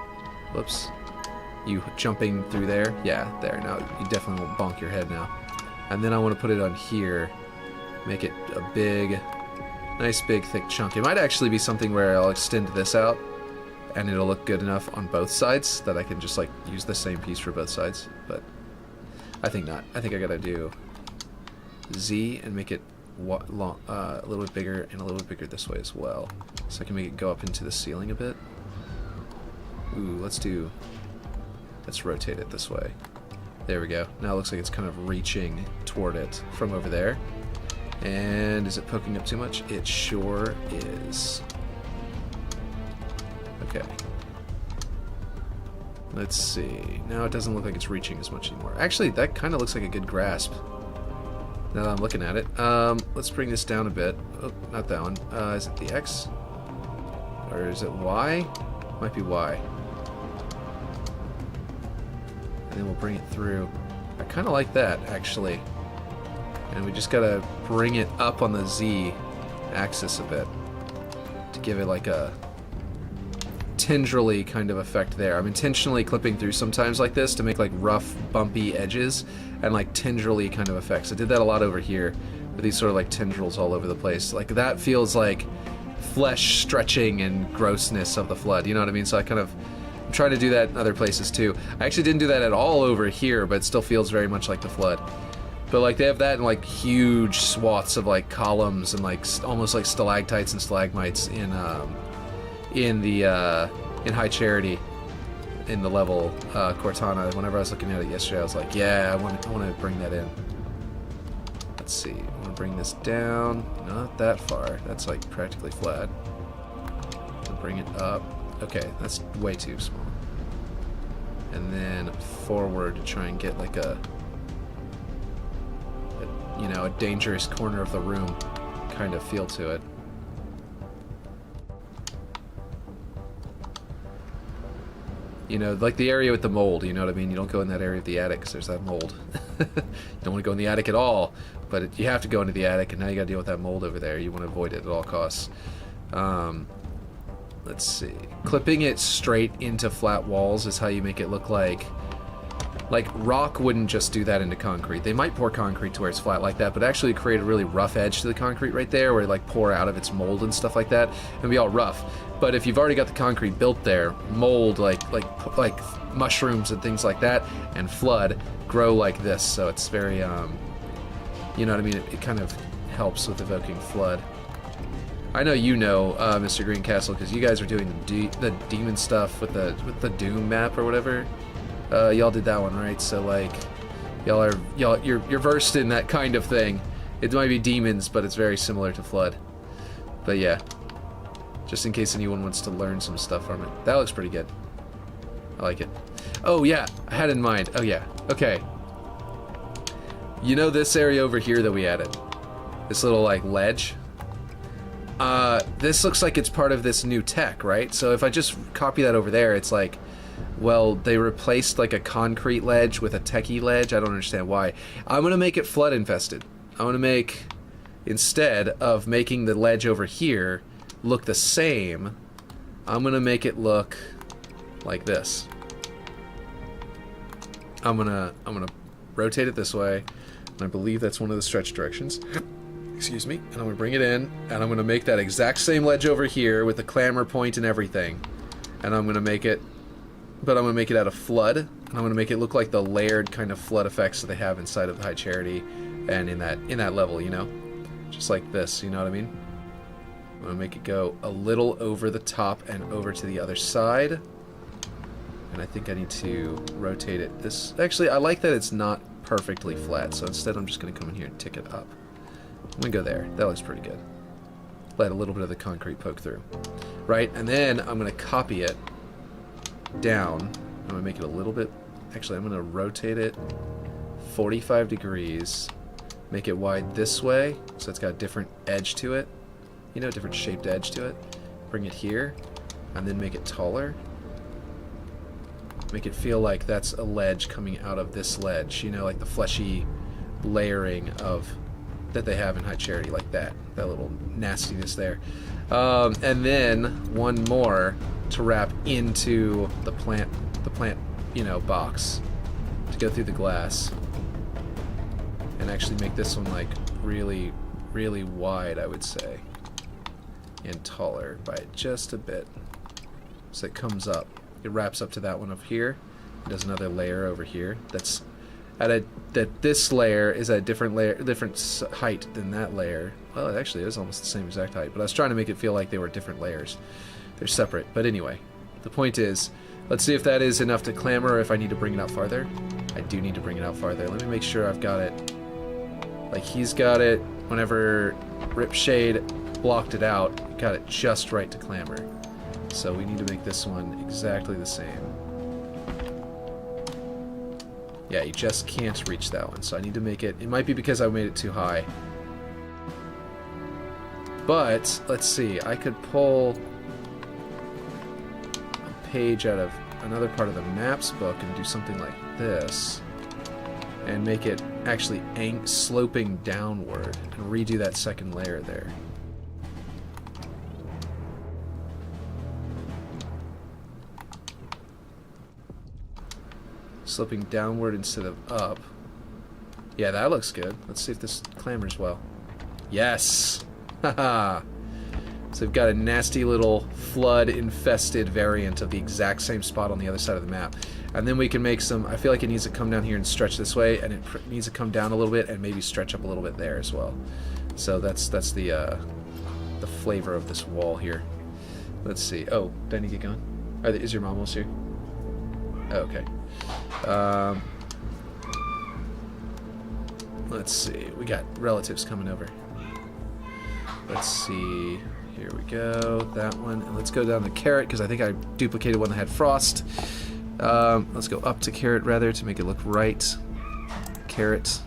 whoops, you jumping through there. Yeah, there. Now you definitely won't bonk your head now. And then I want to put it on here, make it a big, nice big thick chunk. It might actually be something where I'll extend this out and it'll look good enough on both sides that I can just like use the same piece for both sides, but I think not. I think I gotta do Z and make it a little bit bigger and a little bit bigger this way as well, so I can make it go up into the ceiling a bit. Ooh, let's rotate it this way. There we go. Now it looks like it's kind of reaching toward it from over there. And is it poking up too much? It sure is. Okay. Let's see. Now it doesn't look like it's reaching as much anymore. Actually, that kind of looks like a good grasp, now that I'm looking at it. Let's bring this down a bit. Oh, not that one. Is it the X? Or is it Y? Might be Y. And then we'll bring it through. I kind of like that, actually. And we just gotta bring it up on the Z axis a bit to give it like a tendrily kind of effect there. I'm intentionally clipping through sometimes like this to make like rough, bumpy edges and like tendrily kind of effects. I did that a lot over here with these sort of like tendrils all over the place. Like that feels like flesh stretching and grossness of the flood, you know what I mean? So I kind of, I'm trying to do that in other places too. I actually didn't do that at all over here, but it still feels very much like the flood. But like they have that in like huge swaths of like columns and like almost like stalactites and stalagmites in High Charity, in the level Cortana. Whenever I was looking at it yesterday, I was like, yeah, I want to bring that in. Let's see. I want to bring this down. Not that far. That's like practically flat. Bring it up. Okay, that's way too small. And then forward to try and get like a you know, a dangerous corner of the room kind of feel to it. You know, like the area with the mold, you know what I mean? You don't go in that area of the attic because there's that mold. You don't want to go in the attic at all, but you have to go into the attic, and now you got to deal with that mold over there. You want to avoid it at all costs. Let's see. Clipping it straight into flat walls is how you make it look like rock wouldn't just do that into concrete. They might pour concrete to where it's flat like that, but actually create a really rough edge to the concrete right there where it like pour out of its mold and stuff like that and be all rough. But if you've already got the concrete built there, mold like mushrooms and things like that and flood grow like this. So it's very you know what I mean? It kind of helps with evoking flood. I know you know, Mr. Greencastle, because you guys are doing the demon stuff with the Doom map or whatever. Y'all did that one, right? So like, you're versed in that kind of thing. It might be demons, but it's very similar to flood. But yeah, just in case anyone wants to learn some stuff from it. That looks pretty good. I like it. Oh yeah, I had in mind. Oh yeah, okay. You know this area over here that we added? This little like ledge? This looks like it's part of this new tech, right? So if I just copy that over there, it's like, well, they replaced like a concrete ledge with a techie ledge. I don't understand why. I'm gonna make it flood infested. I'm gonna make, instead of making the ledge over here look the same, I'm gonna make it look like this. I'm gonna rotate it this way, and I believe that's one of the stretch directions. Excuse me. And I'm gonna bring it in, and I'm gonna make that exact same ledge over here with the clamor point and everything. And I'm gonna make it, but I'm gonna make it out of flood, and I'm gonna make it look like the layered kind of flood effects that they have inside of the High Charity, and in that level, you know, just like this. You know what I mean? I'm gonna make it go a little over the top and over to the other side. And I think I need to rotate it. This actually, I like that it's not perfectly flat, so instead I'm just gonna come in here and tick it up. I'm gonna go there. That looks pretty good. Let a little bit of the concrete poke through, right? And then I'm gonna copy it down. I'm gonna make it a little bit, actually I'm gonna rotate it 45 degrees, make it wide this way so it's got a different edge to it, you know, different shaped edge to it. Bring it here and then make it taller, make it feel like that's a ledge coming out of this ledge, you know, like the fleshy layering of that they have in High Charity, like that little nastiness there. And then one more to wrap into the plant, you know, box to go through the glass, and actually make this one like really, really wide, I would say, and taller by just a bit. So it comes up, it wraps up to that one up here. It does another layer over here. That's that this layer is at a different height than that layer. Well, it actually is almost the same exact height, but I was trying to make it feel like they were different layers. They're separate, but anyway, the point is, let's see if that is enough to clamor or if I need to bring it out farther. I do need to bring it out farther. Let me make sure I've got it, like he's got it, whenever Ripshade blocked it out, got it just right to clamor. So we need to make this one exactly the same. Yeah, you just can't reach that one, so I need to make it, it might be because I made it too high. But, let's see, I could pull a page out of another part of the maps book and do something like this, and make it actually sloping downward, and redo that second layer there. sloping downward instead of up. Yeah, that looks good. Let's see if this clambers well. Yes! Haha! So we've got a nasty little flood-infested variant of the exact same spot on the other side of the map. And then we can make some... I feel like it needs to come down here and stretch this way, and it needs to come down a little bit and maybe stretch up a little bit there as well. So that's the flavor of this wall here. Let's see. Oh, do I need to get going? Is your mom almost here? Oh, okay. Let's see. We got relatives coming over. Let's see. Here we go. That one. And let's go down to carrot, because I think I duplicated one that had frost. Let's go up to carrot, rather, to make it look right. Carrot.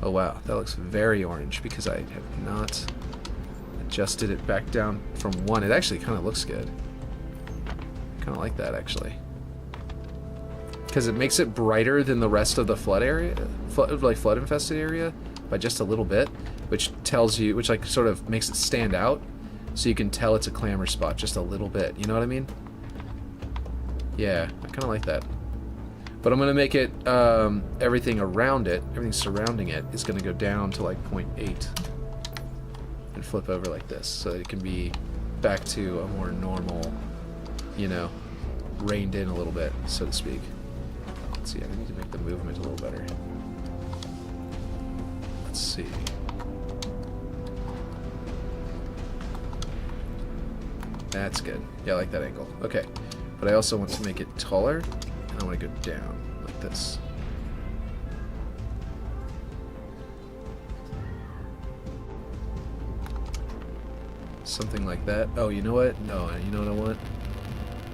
Oh, wow. That looks very orange, because I have not adjusted it back down from 1. It actually kind of looks good. Kind of like that, actually. Because it makes it brighter than the rest of the flood area, flood infested area, by just a little bit, which tells you, which like sort of makes it stand out, so you can tell it's a clamor spot just a little bit. You know what I mean? Yeah, I kind of like that. But I'm gonna make it everything around it, everything surrounding it, is gonna go down to like 0.8 and flip over like this, so that it can be back to a more normal, you know, reined in a little bit, so to speak. Let's see, I need to make the movement a little better. Let's see. That's good. Yeah, I like that angle. Okay. But I also want to make it taller, and I want to go down like this. Something like that. Oh, you know what? No, you know what I want?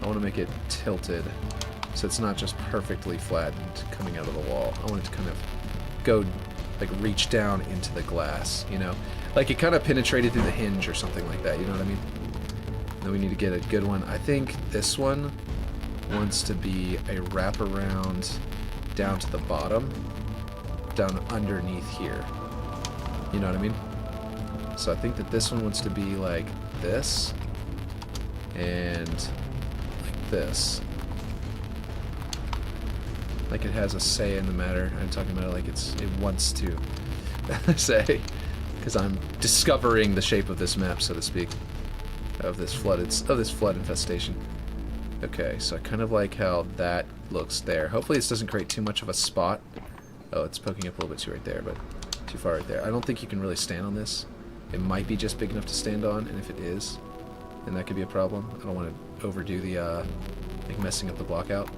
I want to make it tilted, so it's not just perfectly flattened coming out of the wall. I want it to kind of go, like, reach down into the glass, you know? Like it kind of penetrated through the hinge or something like that, you know what I mean? Then we need to get a good one. I think this one wants to be a wraparound down to the bottom, down underneath here. You know what I mean? So I think that this one wants to be like this, and like this. Like it has a say in the matter. I'm talking about it like it wants to say, because I'm discovering the shape of this map, so to speak, of this flood infestation. Okay, so I kind of like how that looks there. Hopefully this doesn't create too much of a spot. Oh, it's poking up a little bit too right there, but too far right there. I don't think you can really stand on this. It might be just big enough to stand on, and if it is, then that could be a problem. I don't want to overdo the like messing up the block out.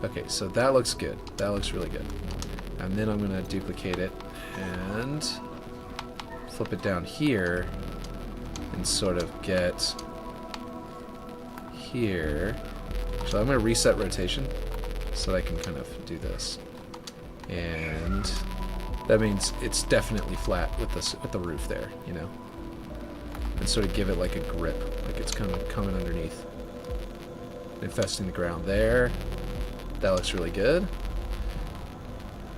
Okay, so that looks good. That looks really good. And then I'm going to duplicate it and flip it down here and sort of get here. So I'm going to reset rotation so that I can kind of do this. And that means it's definitely flat with this, with the roof there, you know? And sort of give it like a grip, like it's kind of coming underneath. Infesting the ground there. That looks really good.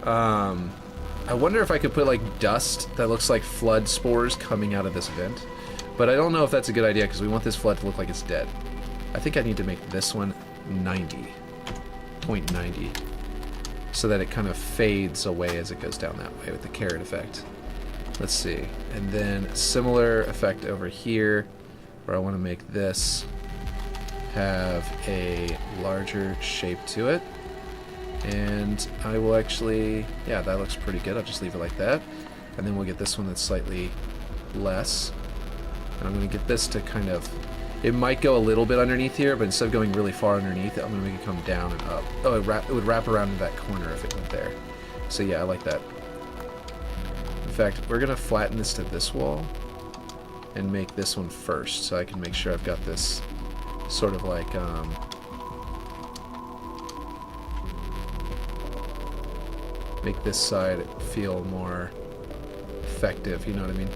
I wonder if I could put like dust that looks like flood spores coming out of this vent. But I don't know if that's a good idea because we want this flood to look like it's dead. I think I need to make this one 0.90. So that it kind of fades away as it goes down that way with the carrot effect. Let's see. And then similar effect over here where I want to make this have a larger shape to it. And I will actually, yeah, that looks pretty good. I'll just leave it like that. And then we'll get this one that's slightly less. And I'm going to get this to kind of, it might go a little bit underneath here, but instead of going really far underneath, I'm going to make it come down and up. Oh, it would wrap around in that corner if it went there. So yeah, I like that. In fact, we're going to flatten this to this wall and make this one first, so I can make sure I've got this sort of like, make this side feel more effective, you know what I mean?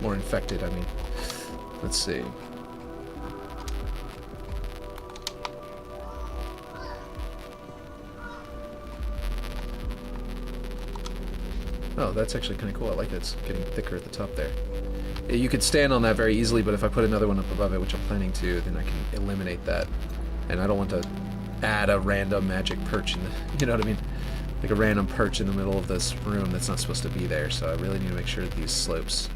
More infected, I mean. Let's see. Oh, that's actually kind of cool. I like that it's getting thicker at the top there. You could stand on that very easily, but if I put another one up above it, which I'm planning to, then I can eliminate that. And I don't want to add a random magic perch in the, you know what I mean? Like a random perch in the middle of this room that's not supposed to be there, so I really need to make sure that these slopes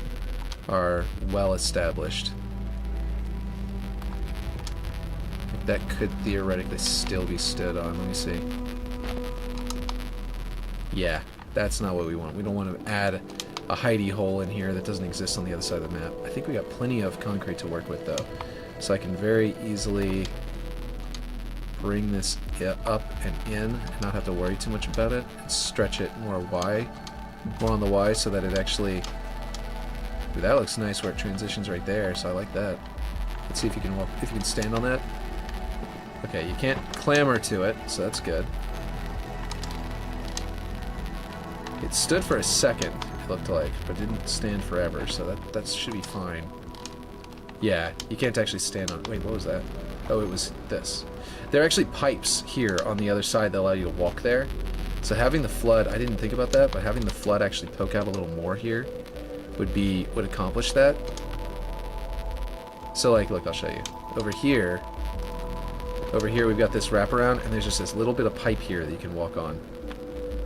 are well established. That could theoretically still be stood on. Let me see. Yeah, that's not what we want. We don't want to add a hidey hole in here that doesn't exist on the other side of the map. I think we got plenty of concrete to work with, though. So I can very easily bring this up and in and not have to worry too much about it. And stretch it more on the Y, so that it actually... Ooh, that looks nice where it transitions right there, so I like that. Let's see if you can walk, if you can stand on that. Okay, you can't clamber to it, so that's good. It stood for a second, it looked like, but didn't stand forever, so that should be fine. Yeah, you can't actually stand on... Wait, what was that? Oh, it was this. There are actually pipes here on the other side that allow you to walk there. So having the flood, I didn't think about that, but having the flood actually poke out a little more here would accomplish that. So like, look, I'll show you. Over here we've got this wraparound, and there's just this little bit of pipe here that you can walk on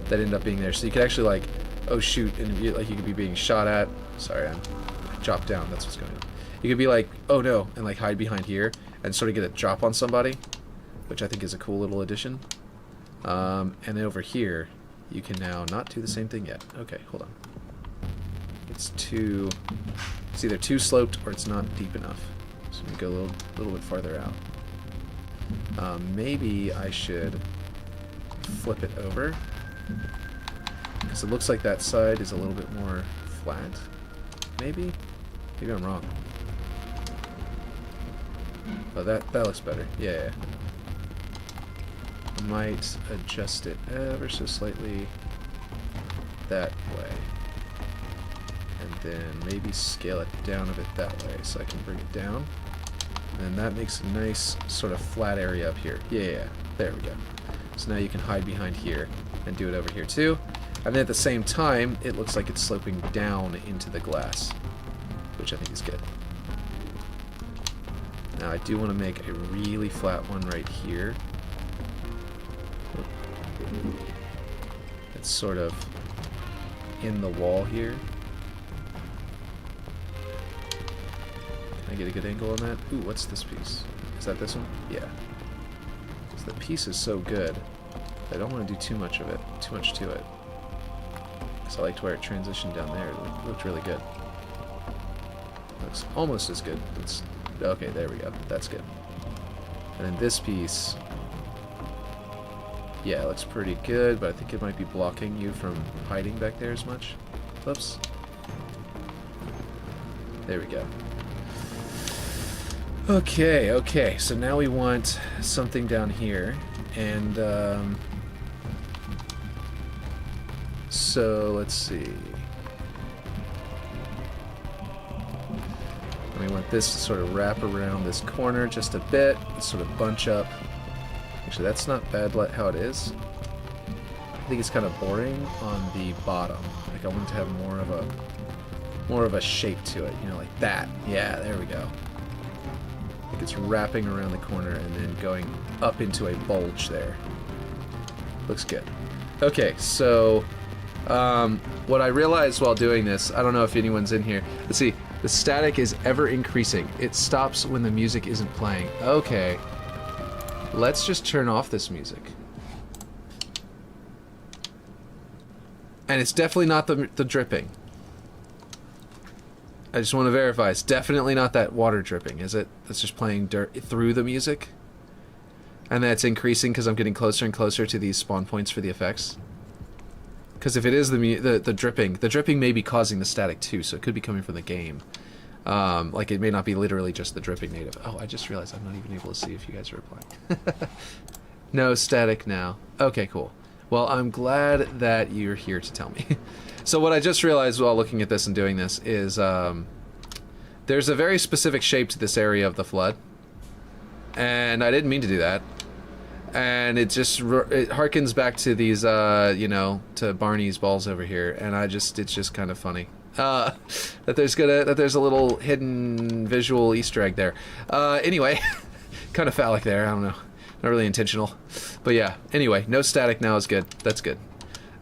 that ended up being there. So you could actually like, oh shoot, and like you could be being shot at. Sorry, I dropped down, that's what's going on. You could be like, oh no, and like hide behind here and sort of get a drop on somebody, which I think is a cool little addition. And then over here, you can now not do the same thing yet. Okay, hold on. It's either too sloped or it's not deep enough. So we go a little bit farther out. Maybe I should flip it over, because it looks like that side is a little bit more flat. Maybe I'm wrong. Oh, that looks better. Yeah. Might adjust it ever so slightly that way, and then maybe scale it down a bit that way so I can bring it down, and that makes a nice sort of flat area up here. Yeah, there we go. So now you can hide behind here and do it over here too, and then at the same time it looks like it's sloping down into the glass, which I think is good. Now I do want to make a really flat one right here. It's sort of in the wall here. Can I get a good angle on that? Ooh, what's this piece? Is that this one? Yeah. So the piece is so good, I don't want to do too much to it. Because I liked where it transitioned down there. It looked really good. Looks almost as good. Okay, there we go. That's good. And then this piece... Yeah, it looks pretty good, but I think it might be blocking you from hiding back there as much. Whoops. There we go. Okay, so now we want something down here, and so let's see. We want this to sort of wrap around this corner just a bit, sort of bunch up. Actually, that's not bad how it is. I think it's kind of boring on the bottom. Like I want it to have more of a shape to it, you know, like that. Yeah, there we go. Like it's wrapping around the corner and then going up into a bulge there. Looks good. Okay, so what I realized while doing this, I don't know if anyone's in here. Let's see. The static is ever increasing. It stops when the music isn't playing. Okay. Let's just turn off this music. And it's definitely not the dripping. I just want to verify. It's definitely not that water dripping, is it? That's just playing dirt through the music? And that's increasing because I'm getting closer and closer to these spawn points for the effects? Because if it is the dripping may be causing the static too, so it could be coming from the game. Like it may not be literally just the dripping native. Oh, I just realized I'm not even able to see if you guys are replying. No static now. Okay, cool. Well, I'm glad that you're here to tell me. So what I just realized while looking at this and doing this is there's a very specific shape to this area of the flood. And I didn't mean to do that. And it harkens back to these, you know, to Barney's balls over here. And it's just kind of funny. That there's a little hidden visual Easter egg there. Anyway, kind of phallic there. I don't know. Not really intentional. But yeah, anyway, no static now is good. That's good.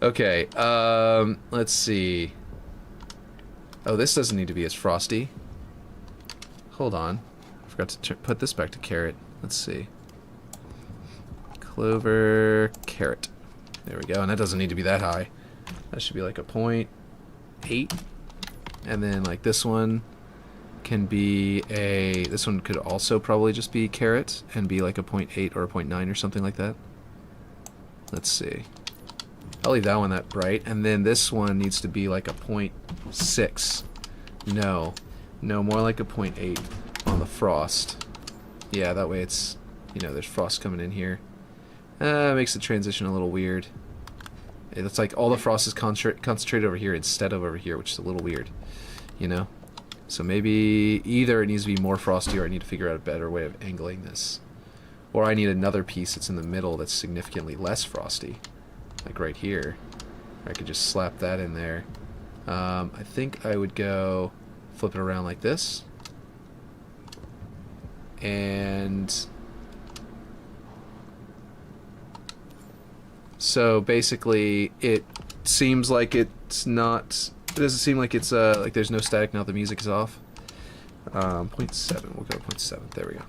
Okay, let's see. Oh, this doesn't need to be as frosty. Hold on. I forgot to put this back to carrot. Let's see. Clover, carrot. There we go, and that doesn't need to be that high. That should be like a 0.8. And then like this one can be a... This one could also probably just be carrot and be like a 0.8 or a 0.9 or something like that. Let's see. I'll leave that one that bright. And then this one needs to be like a 0.6. No, more like a 0.8 on the frost. Yeah, that way it's, you know, there's frost coming in here. Makes the transition a little weird. It's like all the frost is concentrated over here instead of over here, which is a little weird, you know? So maybe either it needs to be more frosty or I need to figure out a better way of angling this. Or I need another piece that's in the middle that's significantly less frosty. Like right here. I could just slap that in there. I think I would go flip it around like this. And so basically it seems like it's not, it doesn't seem like it's like there's no static now the music is off. 0.7, we'll go 0.7, there we go.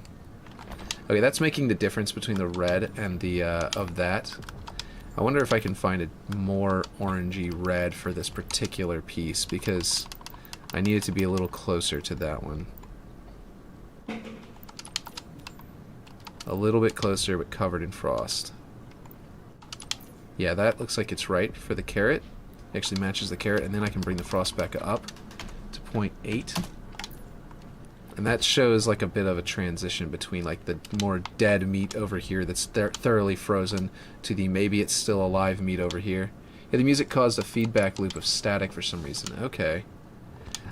Okay, that's making the difference between the red and the of that. I wonder if I can find a more orangey red for this particular piece because I need it to be a little closer to that one. A little bit closer but covered in frost. Yeah, that looks like it's right for the carrot. It actually matches the carrot, and then I can bring the frost back up to 0.8. And that shows like a bit of a transition between like the more dead meat over here that's thoroughly frozen to the maybe it's still alive meat over here. Yeah, the music caused a feedback loop of static for some reason. Okay.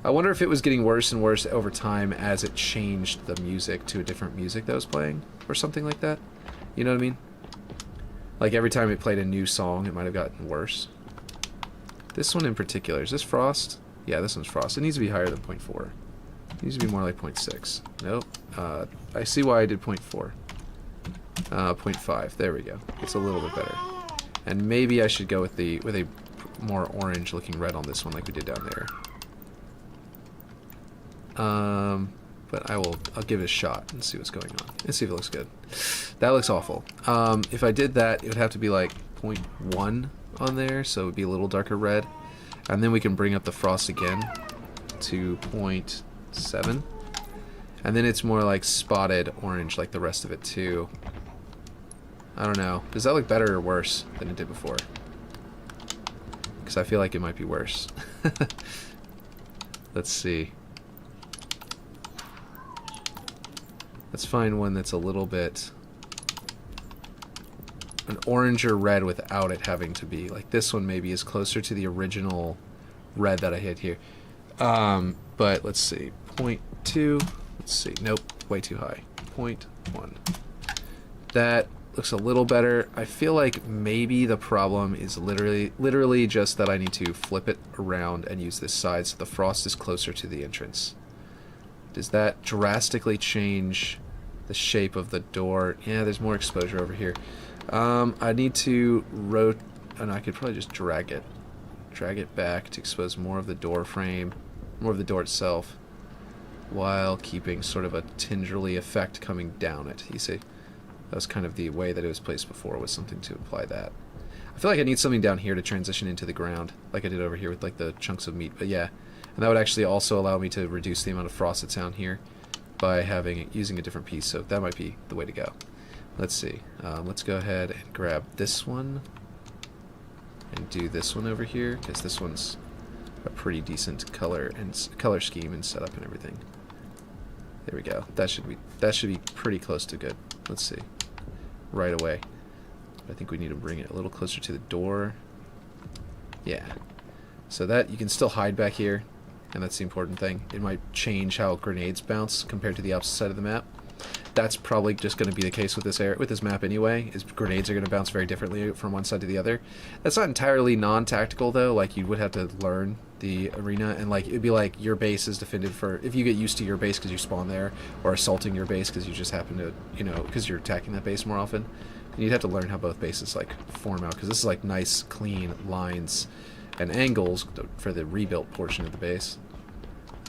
I wonder if it was getting worse and worse over time as it changed the music to a different music that was playing or something like that. You know what I mean? Like every time it played a new song, it might have gotten worse. This one in particular, is this frost? Yeah, this one's frost. It needs to be higher than 0.4. It needs to be more like 0.6. Nope. I see why I did 0.4. 0.5. There we go. It's a little bit better. And maybe I should go with a more orange looking red on this one like we did down there. But I'll give it a shot and see what's going on. And see if it looks good. That looks awful. If I did that, it would have to be like 0.1 on there, so it would be a little darker red. And then we can bring up the frost again to 0.7. And then it's more like spotted orange like the rest of it too. I don't know. Does that look better or worse than it did before? Because I feel like it might be worse. Let's see. Let's find one that's a little bit an orange or red without it having to be. Like this one maybe is closer to the original red that I hit here. But let's see. 0.2. Let's see. Nope. Way too high. 0.1. That looks a little better. I feel like maybe the problem is literally just that I need to flip it around and use this side so the frost is closer to the entrance. Does that drastically change the shape of the door? Yeah, there's more exposure over here. I need to rotate, and I could probably just drag it back to expose more of the door frame, more of the door itself, while keeping sort of a tingerly effect coming down it. You see, that was kind of the way that it was placed before, was something to apply that. I feel like I need something down here to transition into the ground, like I did over here with like the chunks of meat. But yeah. And that would actually also allow me to reduce the amount of frost that's down here by using a different piece, so that might be the way to go. Let's see. Let's go ahead and grab this one and do this one over here, because this one's a pretty decent color scheme and setup and everything. There we go. That should be pretty close to good. Let's see. Right away. I think we need to bring it a little closer to the door. Yeah. So that you can still hide back here. And that's the important thing. It might change how grenades bounce compared to the opposite side of the map. that's probably just going to be the case with this map anyway, is grenades are going to bounce very differently from one side to the other. That's not entirely non-tactical though, like you would have to learn the arena, and like it'd be like your base is defended for, if you get used to your base because you spawn there, or assaulting your base because you just happen to, you know, because you're attacking that base more often, and you'd have to learn how both bases like form out, because this is like nice clean lines and angles for the rebuilt portion of the base.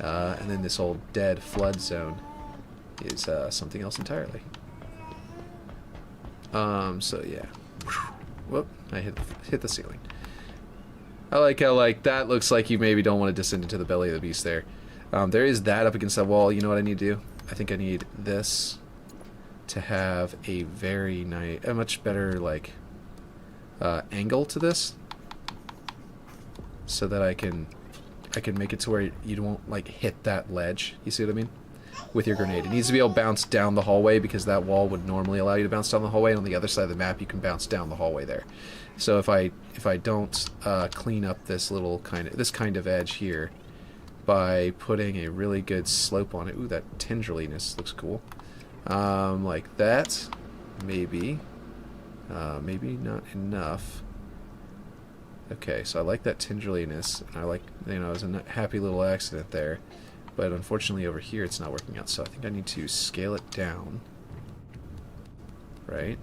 And then this old dead flood zone is something else entirely. So yeah. Whoop, I hit the ceiling. I like how like that looks like you maybe don't want to descend into the belly of the beast there. There is that up against that wall. You know what I need to do? I think I need this to have a very nice, a much better like angle to this, so that I can make it to where you won't like hit that ledge. You see what I mean? With your grenade, it needs to be able to bounce down the hallway, because that wall would normally allow you to bounce down the hallway, and on the other side of the map you can bounce down the hallway there. So if I don't clean up this little kind of edge here by putting a really good slope on it, ooh, that tendriliness looks cool, like that, maybe not enough. Okay, so I like that tendriliness, and I like, you know, it was a happy little accident there. But unfortunately over here it's not working out, so I think I need to scale it down. Right?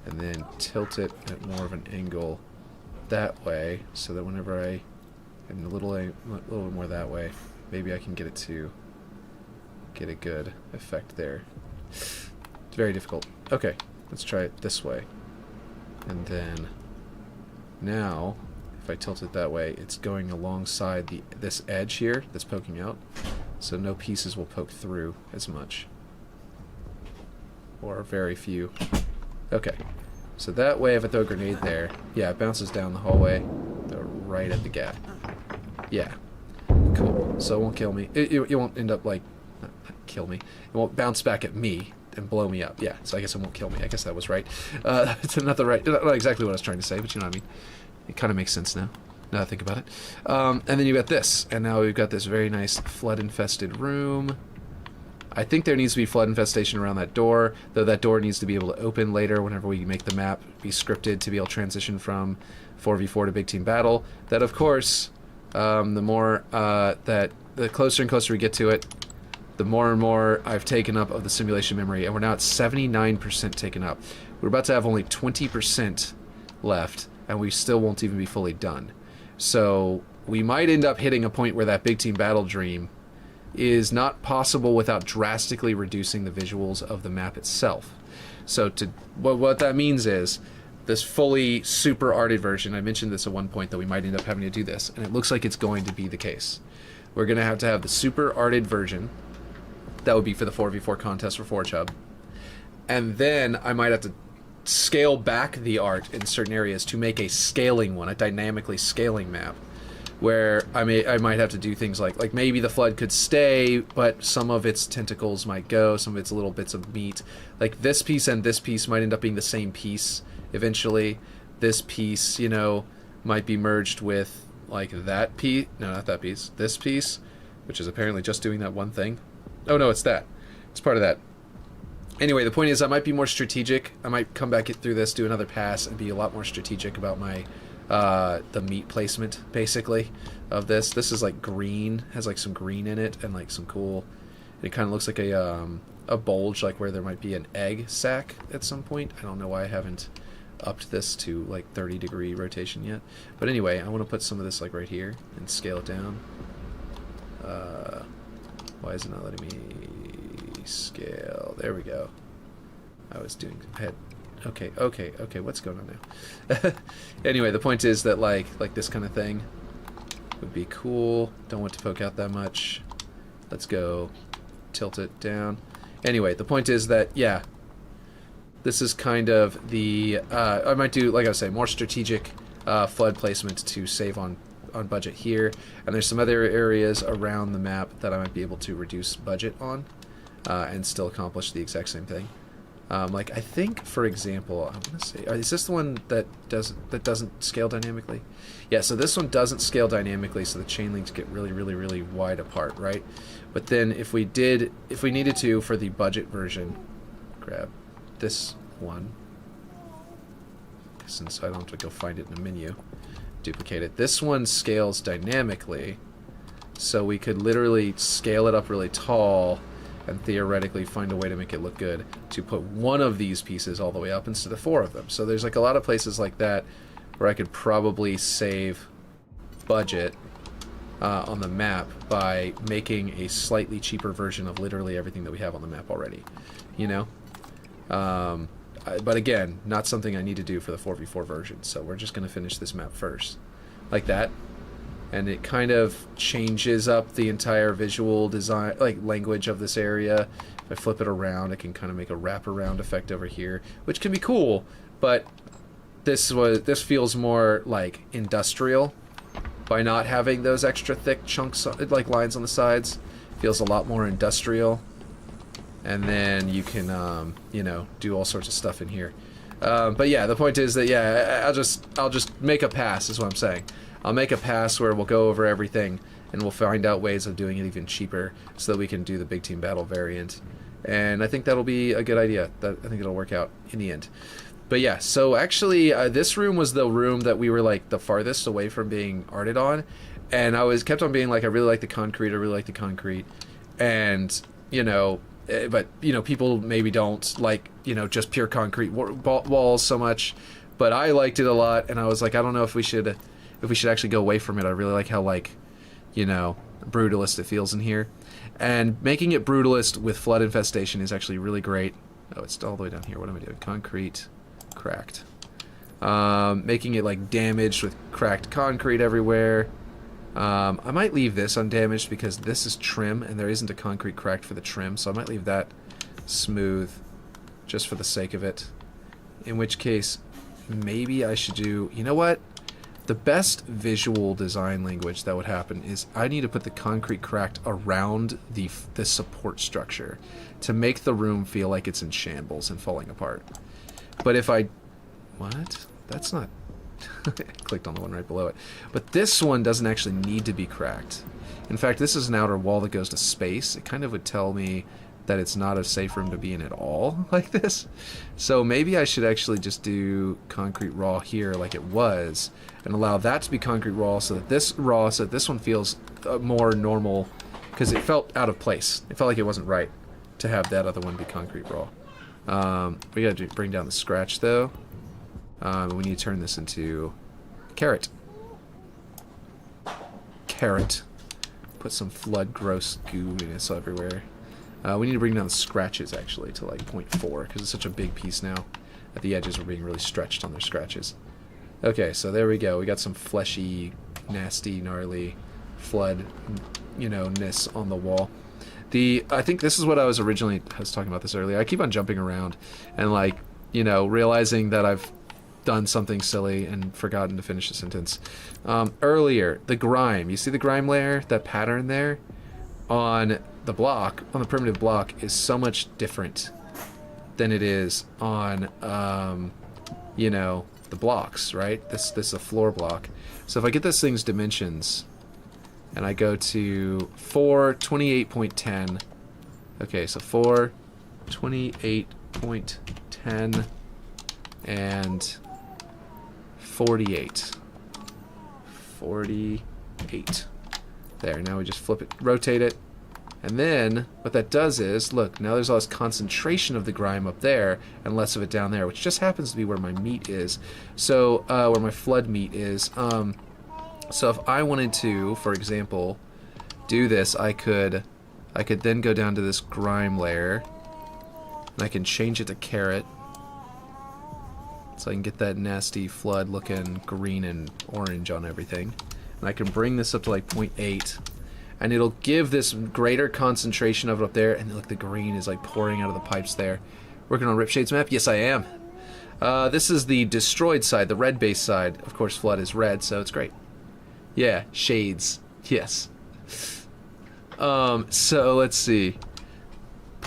And then tilt it at more of an angle that way, so that whenever I am a little bit more that way, maybe I can get it to get a good effect there. It's very difficult. Okay, let's try it this way. And then now, if I tilt it that way, it's going alongside this edge here that's poking out, so no pieces will poke through as much, or very few. Okay, so that way if I throw a grenade there, yeah, it bounces down the hallway, right at the gap. Yeah, cool. So it won't kill me. It won't end up like, not kill me. It won't bounce back at me and blow me up. Yeah, so I guess it won't kill me. I guess that was right. It's not exactly what I was trying to say, but you know what I mean. It kind of makes sense now that I think about it. And then you've got this, and now we've got this very nice flood-infested room. I think there needs to be flood infestation around that door, though that door needs to be able to open later whenever we make the map be scripted to be able to transition from 4v4 to big team battle. That, of course, the closer and closer we get to it, the more and more I've taken up of the simulation memory, and we're now at 79% taken up. We're about to have only 20% left, and we still won't even be fully done. So we might end up hitting a point where that big team battle dream is not possible without drastically reducing the visuals of the map itself. So what that means is this fully super arted version, I mentioned this at one point that we might end up having to do this, and it looks like it's going to be the case. We're going to have the super arted version. That would be for the 4v4 contest for Forge Hub. And then I might have to scale back the art in certain areas to make a scaling one, a dynamically scaling map, where I might have to do things like maybe the flood could stay, but some of its tentacles might go, some of its little bits of meat. Like this piece and this piece might end up being the same piece eventually. This piece, you know, might be merged with like that piece. No, not that piece. This piece, which is apparently just doing that one thing. Oh no, it's that. It's part of that. Anyway, the point is I might be more strategic. I might come back through this, do another pass, and be a lot more strategic about my the meat placement, basically, of this. This is like green, has like some green in it, and like some cool, it kind of looks like a bulge, like where there might be an egg sac at some point. I don't know why I haven't upped this to like 30-degree rotation yet. But anyway, I want to put some of this like right here and scale it down. Why is it not letting me scale? There we go. Okay, what's going on now? Anyway, the point is that like this kind of thing would be cool. Don't want to poke out that much. Let's go tilt it down. Anyway, the point is that, yeah, this is kind of the, I might do, like I was saying, more strategic flood placement to save on budget here. And there's some other areas around the map that I might be able to reduce budget on and still accomplish the exact same thing. Like I think, for example, I'm gonna say, is this the one that doesn't scale dynamically? Yeah, so this one doesn't scale dynamically, so the chain links get really, really, really wide apart, right? But then if we needed to for the budget version, grab this one, since I don't have to go find it in a menu, duplicate it. This one scales dynamically, so we could literally scale it up really tall and theoretically find a way to make it look good to put one of these pieces all the way up instead of 4 of them. So there's like a lot of places like that where I could probably save budget on the map by making a slightly cheaper version of literally everything that we have on the map already, you know? But again, not something I need to do for the 4v4 version, so we're just going to finish this map first. Like that. And it kind of changes up the entire visual design, like language of this area. If I flip it around, it can kind of make a wraparound effect over here, which can be cool, but this feels more like industrial by not having those extra thick chunks, like lines on the sides. Feels a lot more industrial. And then you can, you know, do all sorts of stuff in here. But yeah, the point is that, yeah, I'll just make a pass, is what I'm saying. I'll make a pass where we'll go over everything, and we'll find out ways of doing it even cheaper so that we can do the big team battle variant. And I think that'll be a good idea. I think it'll work out in the end. But yeah, so actually, this room was the room that we were like the farthest away from being arted on. And I kept on being like, I really like the concrete, and, you know, but, you know, people maybe don't like, you know, just pure concrete walls so much. But I liked it a lot, and I was like, I don't know if we should actually go away from it. I really like how, like, you know, brutalist it feels in here. And making it brutalist with flood infestation is actually really great. Oh, it's all the way down here. What am I doing? Concrete, cracked. Making it, like, damaged with cracked concrete everywhere. I might leave this undamaged because this is trim, and there isn't a concrete cracked for the trim, so I might leave that smooth just for the sake of it. In which case, maybe I should do... You know what? The best visual design language that would happen is I need to put the concrete cracked around the support structure to make the room feel like it's in shambles and falling apart. But if I... What? That's not... I clicked on the one right below it. But this one doesn't actually need to be cracked. In fact, this is an outer wall that goes to space. It kind of would tell me that it's not a safe room to be in at all, like this. So maybe I should actually just do concrete raw here like it was, and allow that to be concrete raw so that this one feels more normal, because it felt out of place. It felt like it wasn't right to have that other one be concrete raw. We gotta bring down the scratch though. We need to turn this into carrot. Carrot. Put some flood gross gooiness everywhere. We need to bring down the scratches actually to like 0.4 because it's such a big piece now. At the edges, we're being really stretched on their scratches. Okay, so there we go. We got some fleshy, nasty, gnarly flood, you know, ness on the wall. I think this is what I was talking about this earlier. I keep on jumping around and, like, you know, realizing that I've done something silly and forgotten to finish the sentence. Earlier, the grime. You see the grime layer? That pattern there? On the block, on the primitive block, is so much different than it is on, you know, the blocks, right? This is a floor block. So if I get this thing's dimensions, and I go to 428.10, okay, so 428.10 and 48. There, now we just flip it, rotate it, and then what that does is, look, now there's all this concentration of the grime up there and less of it down there, which just happens to be where my meat is. So, where my flood meat is. So if I wanted to, for example, do this, I could then go down to this grime layer, and I can change it to carrot, so I can get that nasty flood looking green and orange on everything. And I can bring this up to like 0.8, and it'll give this greater concentration of it up there, and look, the green is like pouring out of the pipes there. Working on Ripshade's map? Yes, I am. This is the destroyed side, the red base side. Of course, flood is red, so it's great. Yeah, shades. Yes. So let's see.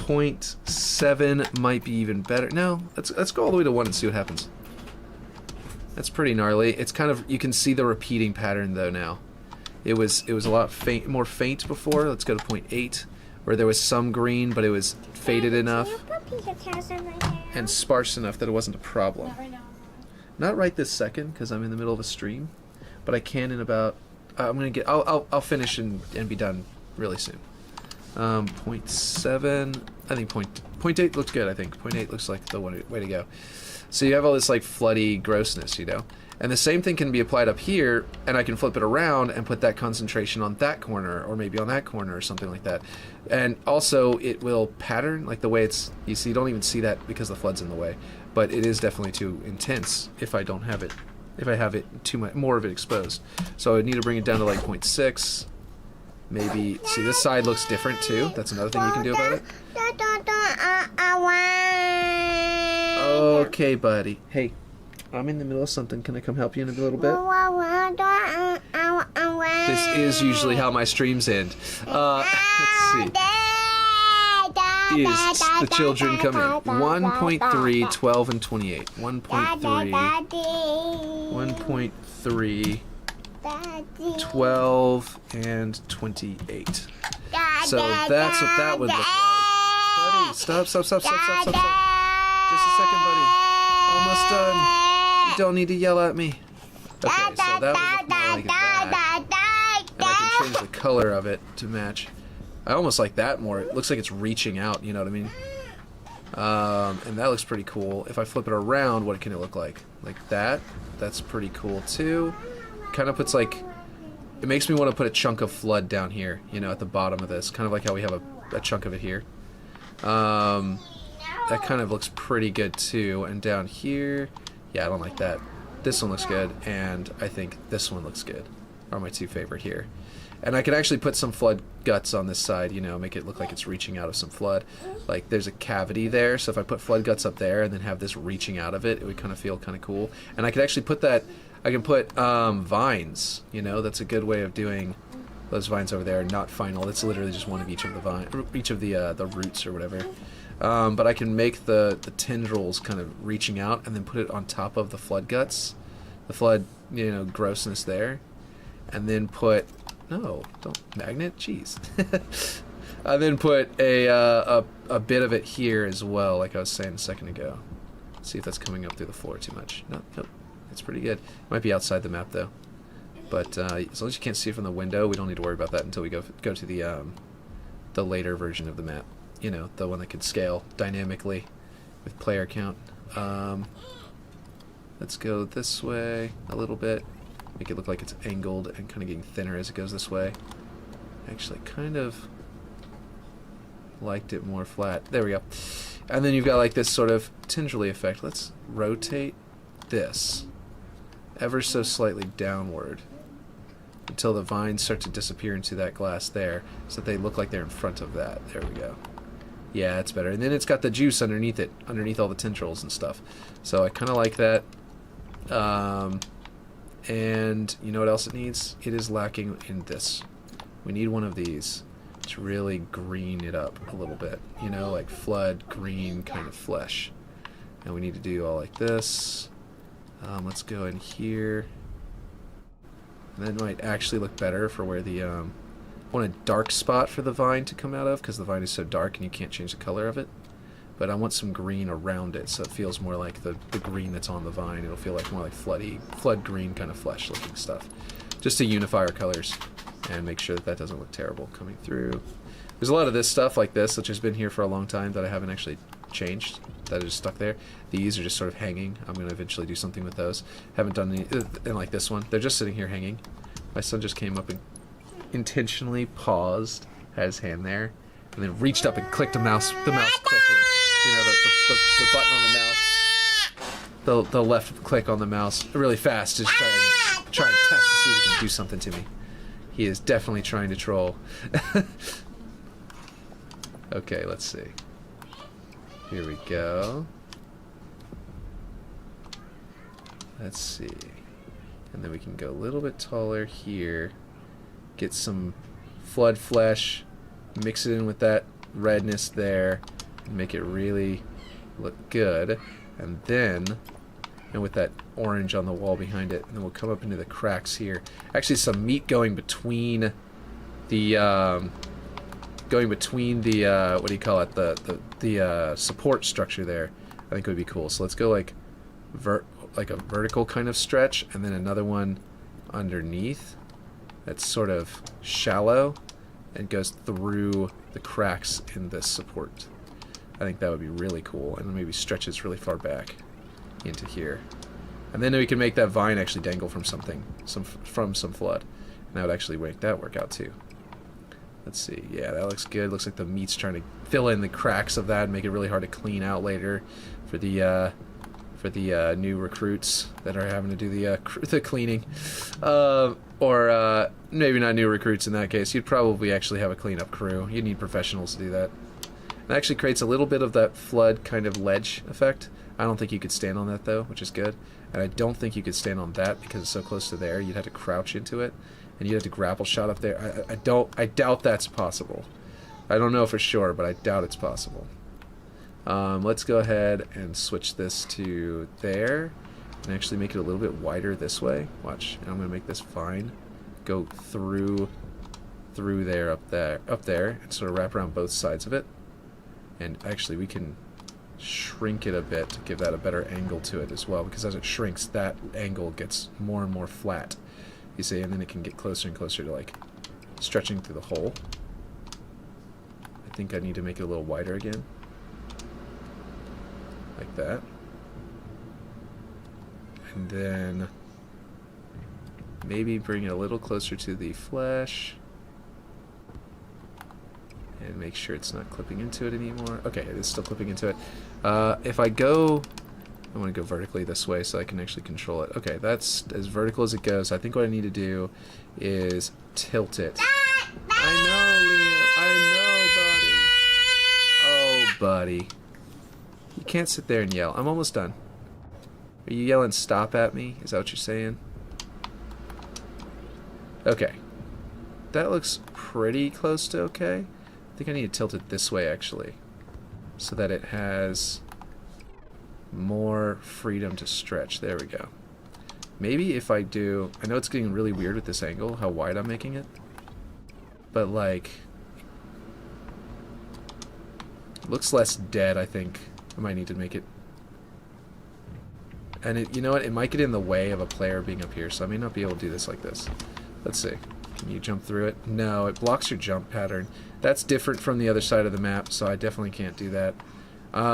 0.7 might be even better. No, let's go all the way to 1 and see what happens. That's pretty gnarly. It's kind of, you can see the repeating pattern though now. It was a lot more faint before. Let's go to 0.8, where there was some green, but it was faded enough and sparse enough that it wasn't a problem. Not right this second, because I'm in the middle of a stream, but I can in about. I'm gonna get. I'll finish and be done really soon. 0.7. I think 0.8 looks good. I think 0.8 looks like the way to go. So you have all this like floody grossness, you know. And the same thing can be applied up here, and I can flip it around and put that concentration on that corner, or maybe on that corner, or something like that. And also, it will pattern, like the way it's, you see, you don't even see that because the flood's in the way. But it is definitely too intense if I don't have it, if I have it too much, more of it exposed. So I need to bring it down to like 0.6. Maybe, see, this side looks different too. That's another thing you can do about it. Okay, buddy. Hey. I'm in the middle of something. Can I come help you in a little bit? This is usually how my streams end. Let's see. Is the children come in? 1.3, 12, and 28. 1.3, 1.3, 12, and 28. So that's what that would look like. Buddy, stop. Just a second, buddy. Almost done. You don't need to yell at me. Okay, so that would look more like that. And I can change the color of it to match. I almost like that more. It looks like it's reaching out, you know what I mean? And that looks pretty cool. If I flip it around, what can it look like? Like that. That's pretty cool too. Kind of puts like, it makes me want to put a chunk of flood down here, you know, at the bottom of this. Kind of like how we have a chunk of it here. That kind of looks pretty good too. And down here, yeah, I don't like that. This one looks good, and I think this one looks good. Are my two favorite here. And I could actually put some flood guts on this side, you know, make it look like it's reaching out of some flood. Like there's a cavity there, so if I put flood guts up there and then have this reaching out of it, it would kind of feel kind of cool. And I could actually put that, I can put vines, you know, that's a good way of doing those vines over there, not final. That's literally just one of each of the roots or whatever. But I can make the tendrils kind of reaching out and then put it on top of the flood guts, the flood, you know, grossness there, and then put, no, don't magnet, jeez. And then put a bit of it here as well, like I was saying a second ago. See if that's coming up through the floor too much. Nope, it's pretty good. It might be outside the map though, but as long as you can't see it from the window, we don't need to worry about that until we go to the later version of the map. You know, the one that can scale dynamically with player count. Let's go this way a little bit. Make it look like it's angled and kind of getting thinner as it goes this way. Actually, kind of liked it more flat. There we go. And then you've got like this sort of tendrily effect. Let's rotate this ever so slightly downward until the vines start to disappear into that glass there, so that they look like they're in front of that. There we go. Yeah, it's better. And then it's got the juice underneath it, underneath all the tendrils and stuff. So I kind of like that. And you know what else it needs? It is lacking in this. We need one of these to really green it up a little bit. You know, like flood, green kind of flesh. And we need to do all like this. Let's go in here. And that might actually look better for where the... I want a dark spot for the vine to come out of, because the vine is so dark and you can't change the color of it. But I want some green around it, so it feels more like the green that's on the vine. It'll feel like more like flood green kind of flesh looking stuff. Just to unify our colors and make sure that that doesn't look terrible coming through. There's a lot of this stuff like this, which has been here for a long time, that I haven't actually changed, that are just stuck there. These are just sort of hanging. I'm going to eventually do something with those. Haven't done any, and like this one, they're just sitting here hanging. My son just came up and intentionally paused, had his hand there, and then reached up and clicked the mouse clicker. You know, the button on the mouse. The left click on the mouse really fast, just trying to test to see if he can do something to me. He is definitely trying to troll. Okay, let's see. Here we go. Let's see. And then we can go a little bit taller here. Get some flood flesh. Mix it in with that redness there. Make it really look good. And then, and with that orange on the wall behind it, and then we'll come up into the cracks here. Actually, some meat going between the what do you call it, the support structure there. I think would be cool. So let's go like a vertical kind of stretch, and then another one underneath that's sort of shallow and goes through the cracks in this support. I think that would be really cool, and then maybe stretches really far back into here. And then we can make that vine actually dangle from something, from some flood. And that would actually make that work out too. Let's see. Yeah, that looks good. Looks like the meat's trying to fill in the cracks of that and make it really hard to clean out later for the new recruits that are having to do the cleaning. Or maybe not new recruits in that case. You'd probably actually have a cleanup crew. You'd need professionals to do that. It actually creates a little bit of that flood kind of ledge effect. I don't think you could stand on that though, which is good. And I don't think you could stand on that because it's so close to there. You'd have to crouch into it, and you'd have to grapple shot up there. I doubt that's possible. I don't know for sure, but I doubt it's possible. Let's go ahead and switch this to there, and actually make it a little bit wider this way. Watch, and I'm gonna make this vine go through there, up there, and sort of wrap around both sides of it. And actually, we can shrink it a bit to give that a better angle to it as well, because as it shrinks, that angle gets more and more flat, you see, and then it can get closer and closer to like stretching through the hole. I think I need to make it a little wider again, like that, and then maybe bring it a little closer to the flesh and make sure it's not clipping into it anymore. Okay, it is still clipping into it. If I want to go vertically this way so I can actually control it. Okay, that's as vertical as it goes. I think what I need to do is tilt it. I know, buddy. Oh, buddy. You can't sit there and yell. I'm almost done. Are you yelling stop at me? Is that what you're saying? Okay. That looks pretty close to okay. I think I need to tilt it this way actually, so that it has more freedom to stretch. There we go. Maybe if I do, I know it's getting really weird with this angle, how wide I'm making it, but like, it looks less dead. I think I might need to make it, and it, you know what, it might get in the way of a player being up here, so I may not be able to do this like this. Let's see. Can you jump through it? No, it blocks your jump pattern. That's different from the other side of the map, so I definitely can't do that.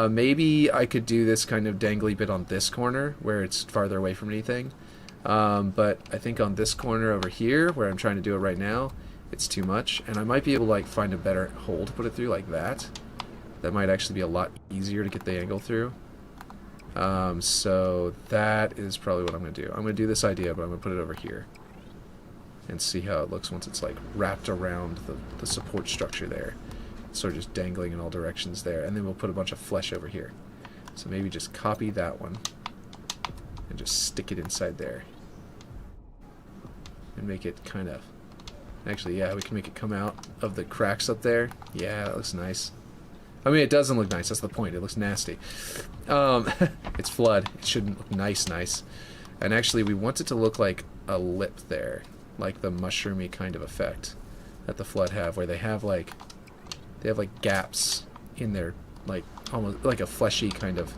Maybe I could do this kind of dangly bit on this corner, where it's farther away from anything. But I think on this corner over here, where I'm trying to do it right now, it's too much. And I might be able to like find a better hole to put it through, like that. That might actually be a lot easier to get the angle through. So that is probably what I'm going to do. I'm going to do this idea, but I'm going to put it over here and see how it looks once it's like wrapped around the support structure there. It's sort of just dangling in all directions there, and then we'll put a bunch of flesh over here. So maybe just copy that one and just stick it inside there and make it kind of, actually, yeah, we can make it come out of the cracks up there. Yeah, that looks nice. I mean, it doesn't look nice, that's the point, it looks nasty. It's flood, it shouldn't look nice. And actually we want it to look like a lip there, like the mushroomy kind of effect that the flood have, where they have like gaps in their, like almost like a fleshy kind of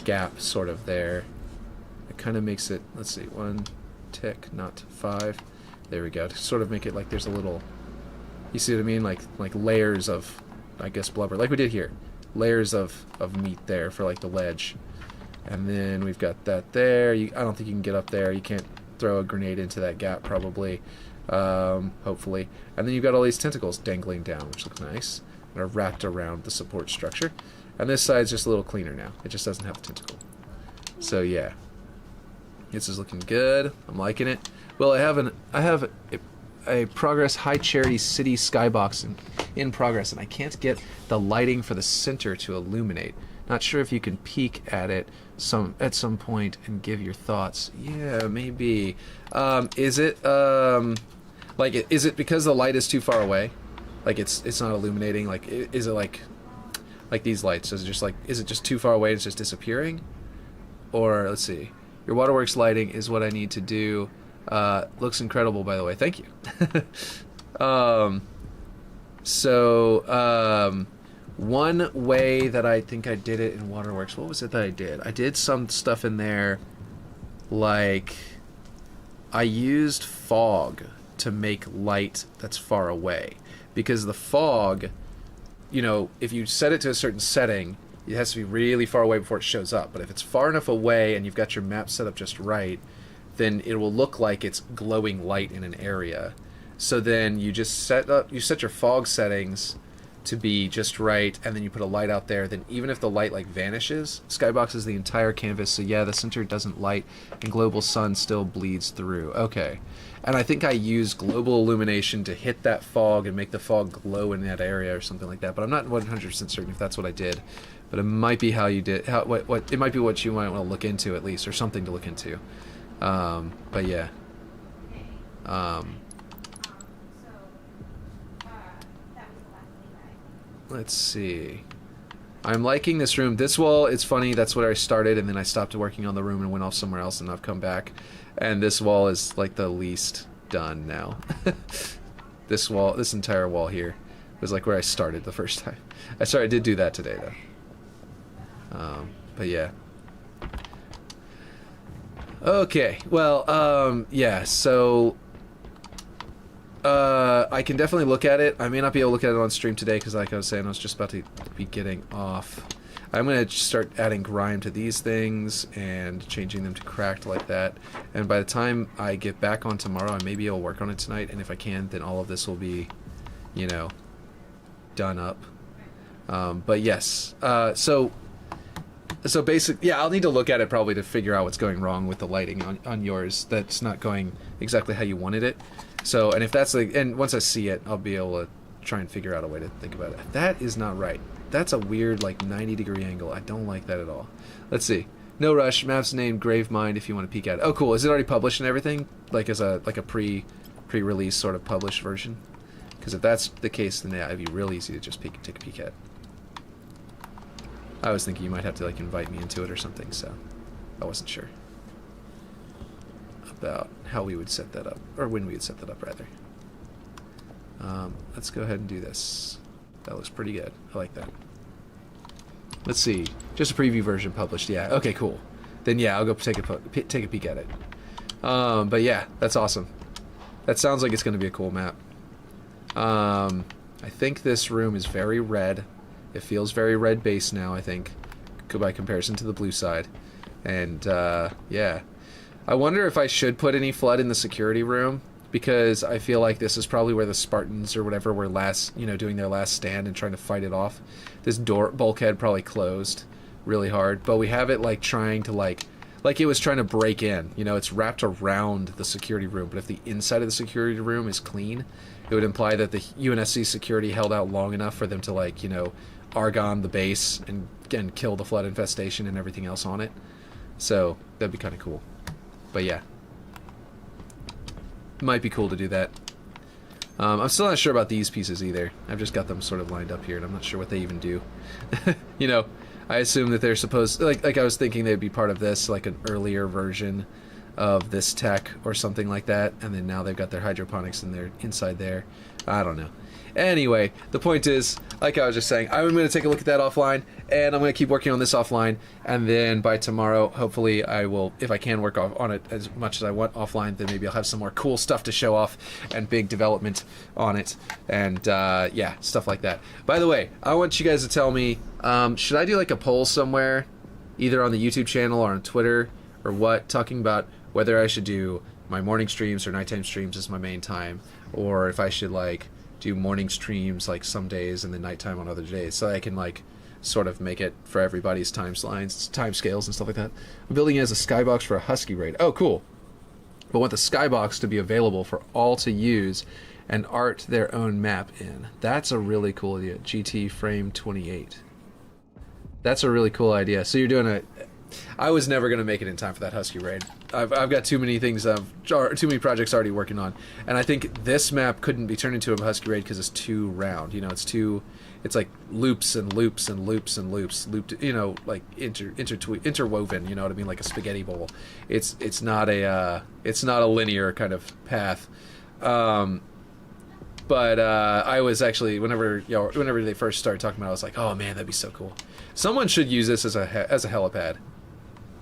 gap sort of there. It kind of makes it, let's see, 1 tick, not 5. There we go. To sort of make it like there's a little, you see what I mean, like layers of, I guess, blubber, like we did here, layers of meat there for like the ledge. And then we've got that there. I don't think you can get up there. You can't throw a grenade into that gap probably, hopefully. And then you've got all these tentacles dangling down, which look nice, and are wrapped around the support structure. And this side's just a little cleaner now. It just doesn't have the tentacle. So yeah, this is looking good. I'm liking it. Well, I have a progress high charity city skybox in progress, and I can't get the lighting for the center to illuminate. Not sure if you can peek at it at some point and give your thoughts. Yeah, maybe. Is it is it because the light is too far away? Like it's not illuminating? Like is it like Like these lights, is it just too far away and it's just disappearing? Or, let's see. Your waterworks lighting is what I need to do. Looks incredible, by the way. Thank you. One way that I think I did it in waterworks, what was it that I did? I did some stuff in there, like, I used fog to make light that's far away. Because the fog, you know, if you set it to a certain setting, it has to be really far away before it shows up. But if it's far enough away and you've got your map set up just right, then it will look like it's glowing light in an area. So then you just set your fog settings to be just right, and then you put a light out there. Then even if the light like vanishes, skyboxes the entire canvas. So yeah, the center doesn't light, and global sun still bleeds through. Okay, and I think I used global illumination to hit that fog and make the fog glow in that area or something like that. But I'm not 100% certain if that's what I did. But it might be how you did. What it might be what you might want to look into at least, or something to look into. But yeah. Let's see. I'm liking this room. This wall, it's funny, that's where I started, and then I stopped working on the room and went off somewhere else, and I've come back. And this wall is like the least done now. This wall, this entire wall here was like where I started the first time. I did do that today though. But yeah. Okay, well, yeah, so I can definitely look at it. I may not be able to look at it on stream today because, like I was saying, I was just about to be getting off. I'm going to start adding grime to these things and changing them to cracked like that. And by the time I get back on tomorrow, I may be able to work on it tonight. And if I can, then all of this will be, you know, done up. But yes, so basically, yeah, I'll need to look at it probably to figure out what's going wrong with the lighting on yours. That's not going exactly how you wanted it. So, and if that's like, and once I see it, I'll be able to try and figure out a way to think about it. That is not right. That's a weird, like, 90-degree angle. I don't like that at all. Let's see. No rush. Map's named Gravemind if you want to peek at it. Oh, cool. Is it already published and everything? Like as a pre-release sort of published version? Because if that's the case, then yeah, it'd be real easy to just take a peek at. I was thinking you might have to like invite me into it or something, so I wasn't sure about how we would set that up, or when we would set that up rather. Let's go ahead and do this. That looks pretty good. I like that. Let's see. Just a preview version published. Yeah. Okay. Cool. Then yeah, I'll go take a peek at it. But yeah, that's awesome. That sounds like it's going to be a cool map. I think this room is very red. It feels very red based now, I think, by comparison to the blue side. And yeah, I wonder if I should put any flood in the security room, because I feel like this is probably where the Spartans or whatever were last, you know, doing their last stand and trying to fight it off. This bulkhead probably closed really hard, but we have it like trying to like it was trying to break in. You know, it's wrapped around the security room, but if the inside of the security room is clean, it would imply that the UNSC security held out long enough for them to, like, you know, Argon the base and kill the flood infestation and everything else on it. So that'd be kind of cool. But yeah, might be cool to do that. I'm still not sure about these pieces either. I've just got them sort of lined up here, and I'm not sure what they even do. You know, I assume that they're supposed, like I was thinking they'd be part of this, like an earlier version of this tech or something like that, and then now they've got their hydroponics and they're inside there. I don't know. Anyway, the point is, like I was just saying, I'm going to take a look at that offline, and I'm going to keep working on this offline, and then by tomorrow, hopefully I will, if I can work on it as much as I want offline, then maybe I'll have some more cool stuff to show off and big development on it, and yeah, stuff like that. By the way, I want you guys to tell me, should I do like a poll somewhere, either on the YouTube channel or on Twitter or what, talking about whether I should do my morning streams or nighttime streams as my main time, or if I should like do morning streams like some days and then nighttime on other days, so I can like sort of make it for everybody's time scales and stuff like that. I'm building it as a skybox for a Husky raid. Oh, cool. But want the skybox to be available for all to use and art their own map in. That's a really cool idea. GT frame 28. That's a really cool idea. So you're doing a... I was never going to make it in time for that Husky raid. I've got too many things, too many projects already working on, and I think this map couldn't be turned into a Husky raid because it's too round. You know, it's like loops and loops and loops and loops, looped. You know, like interwoven. You know what I mean, like a spaghetti bowl. It's not a linear kind of path. But I was actually whenever they first started talking about it, I was like, oh man, that'd be so cool. Someone should use this as a helipad.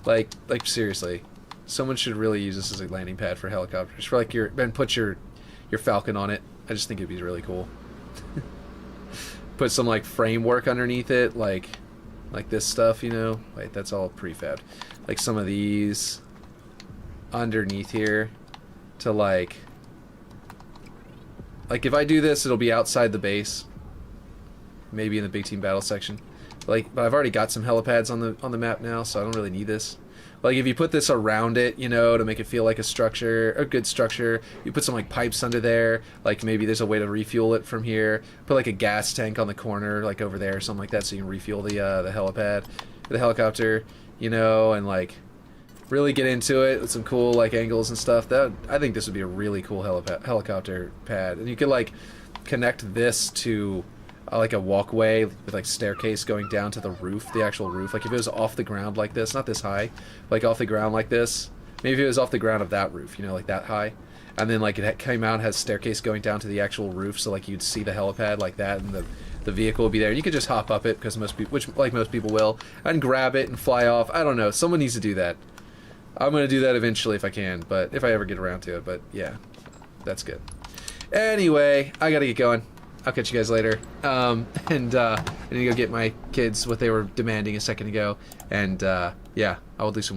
Like seriously, someone should really use this as a landing pad for helicopters. For like and put your Falcon on it. I just think it'd be really cool. Put some like framework underneath it, like this stuff, you know. Wait, that's all prefab. Like some of these underneath here to like if I do this, it'll be outside the base, maybe in the big team battle section. But I've already got some helipads on the map now, so I don't really need this. Like if you put this around it, you know, to make it feel like a good structure, you put some like pipes under there, like maybe there's a way to refuel it from here. Put like a gas tank on the corner, like over there, or something like that, so you can refuel the helicopter, you know, and like really get into it with some cool like angles and stuff. I think this would be a really cool helicopter pad, and you could like connect this to like a walkway with like staircase going down to the roof, the actual roof. Like if it was off the ground like this, not this high, like off the ground like this. Maybe if it was off the ground of that roof, you know, like that high, and then like it came out and has staircase going down to the actual roof, so like you'd see the helipad like that, and the vehicle would be there. And you could just hop up it because most people will, and grab it and fly off. I don't know. Someone needs to do that. I'm gonna do that eventually if I can, but if I ever get around to it. But yeah, that's good. Anyway, I gotta get going. I'll catch you guys later. I need to go get my kids what they were demanding a second ago, and yeah, I will do some work.